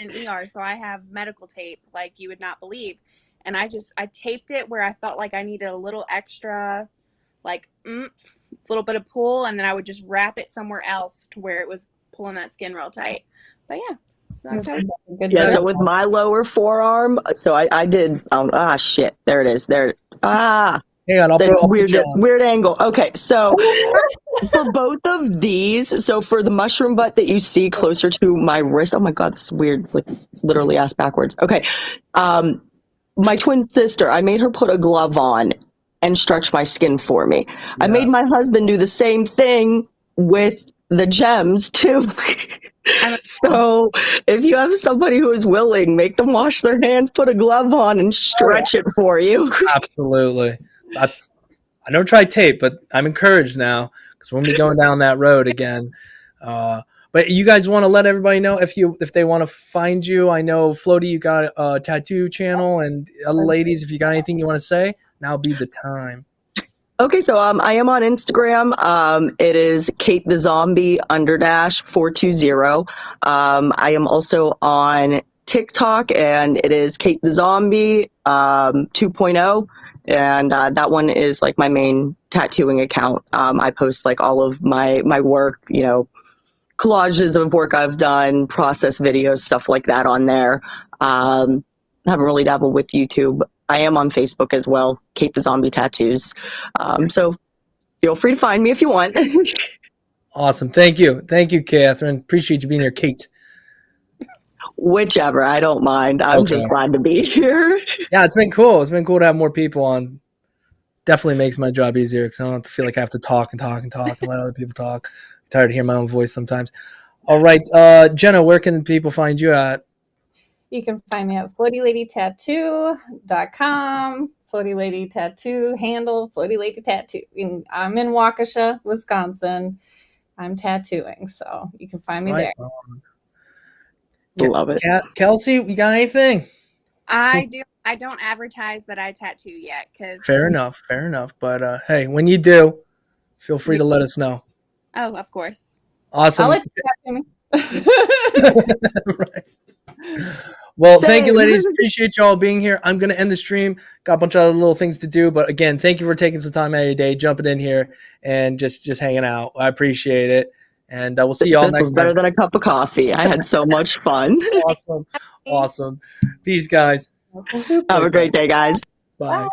an ER, so I have medical tape like you would not believe, and I taped it where I felt like I needed a little extra, like little bit of pull, and then I would just wrap it somewhere else to where it was pulling that skin real tight. But yeah, so that's how. Yeah, so with my lower forearm, so I did. Shit, there it is. Hang on, that's weird angle. Okay, so for both of these, so for the mushroom butt that you see closer to my wrist, oh my God, this is weird, like literally ass backwards. Okay, my twin sister, I made her put a glove on and stretch my skin for me. Yeah. I made my husband do the same thing with the gems too. So if you have somebody who is willing, make them wash their hands, put a glove on, and stretch it for you. Absolutely. I never tried tape, but I'm encouraged now because we're gonna be going down that road again. But you guys want to let everybody know if they want to find you. I know Floaty, you got a tattoo channel, and other ladies, if you got anything you want to say, now be the time. Okay, so I am on Instagram. It is Kate the Zombie _420. I am also on TikTok, and it is Kate the Zombie 2.0. And that one is like my main tattooing account. I post like all of my work, you know, collages of work I've done, process videos, stuff like that on there. Haven't really dabbled with YouTube. I am on Facebook as well, Kate the Zombie Tattoos. So feel free to find me if you want. Awesome. Thank you. Thank you, Catherine. Appreciate you being here, Kate. Whichever, I don't mind. I'm just glad to be here. Yeah, it's been cool. It's been cool to have more people on. Definitely makes my job easier because I don't have to feel like I have to talk and let other people talk. I'm tired of hearing my own voice sometimes. All right, Jenna, where can people find you at? You can find me at floatyladytattoo.com, Floaty Lady Tattoo handle, Floaty Lady Tattoo. I'm in Waukesha, Wisconsin. I'm tattooing, so you can find me there. Love it. Kelsey, you got anything? I do. I don't advertise that I tattoo yet because. Fair enough. But hey, when you do, feel free to let us know. Oh, of course. I'll Awesome. let you tattoo me. Right. Well, thank you, ladies. Appreciate y'all being here. I'm going to end the stream. Got a bunch of other little things to do. But again, thank you for taking some time out of your day, jumping in here, and just hanging out. I appreciate it. And we'll see y'all next time. Better than a cup of coffee. I had so much fun. Awesome. Peace, guys. Have a great day, guys. Bye. Bye.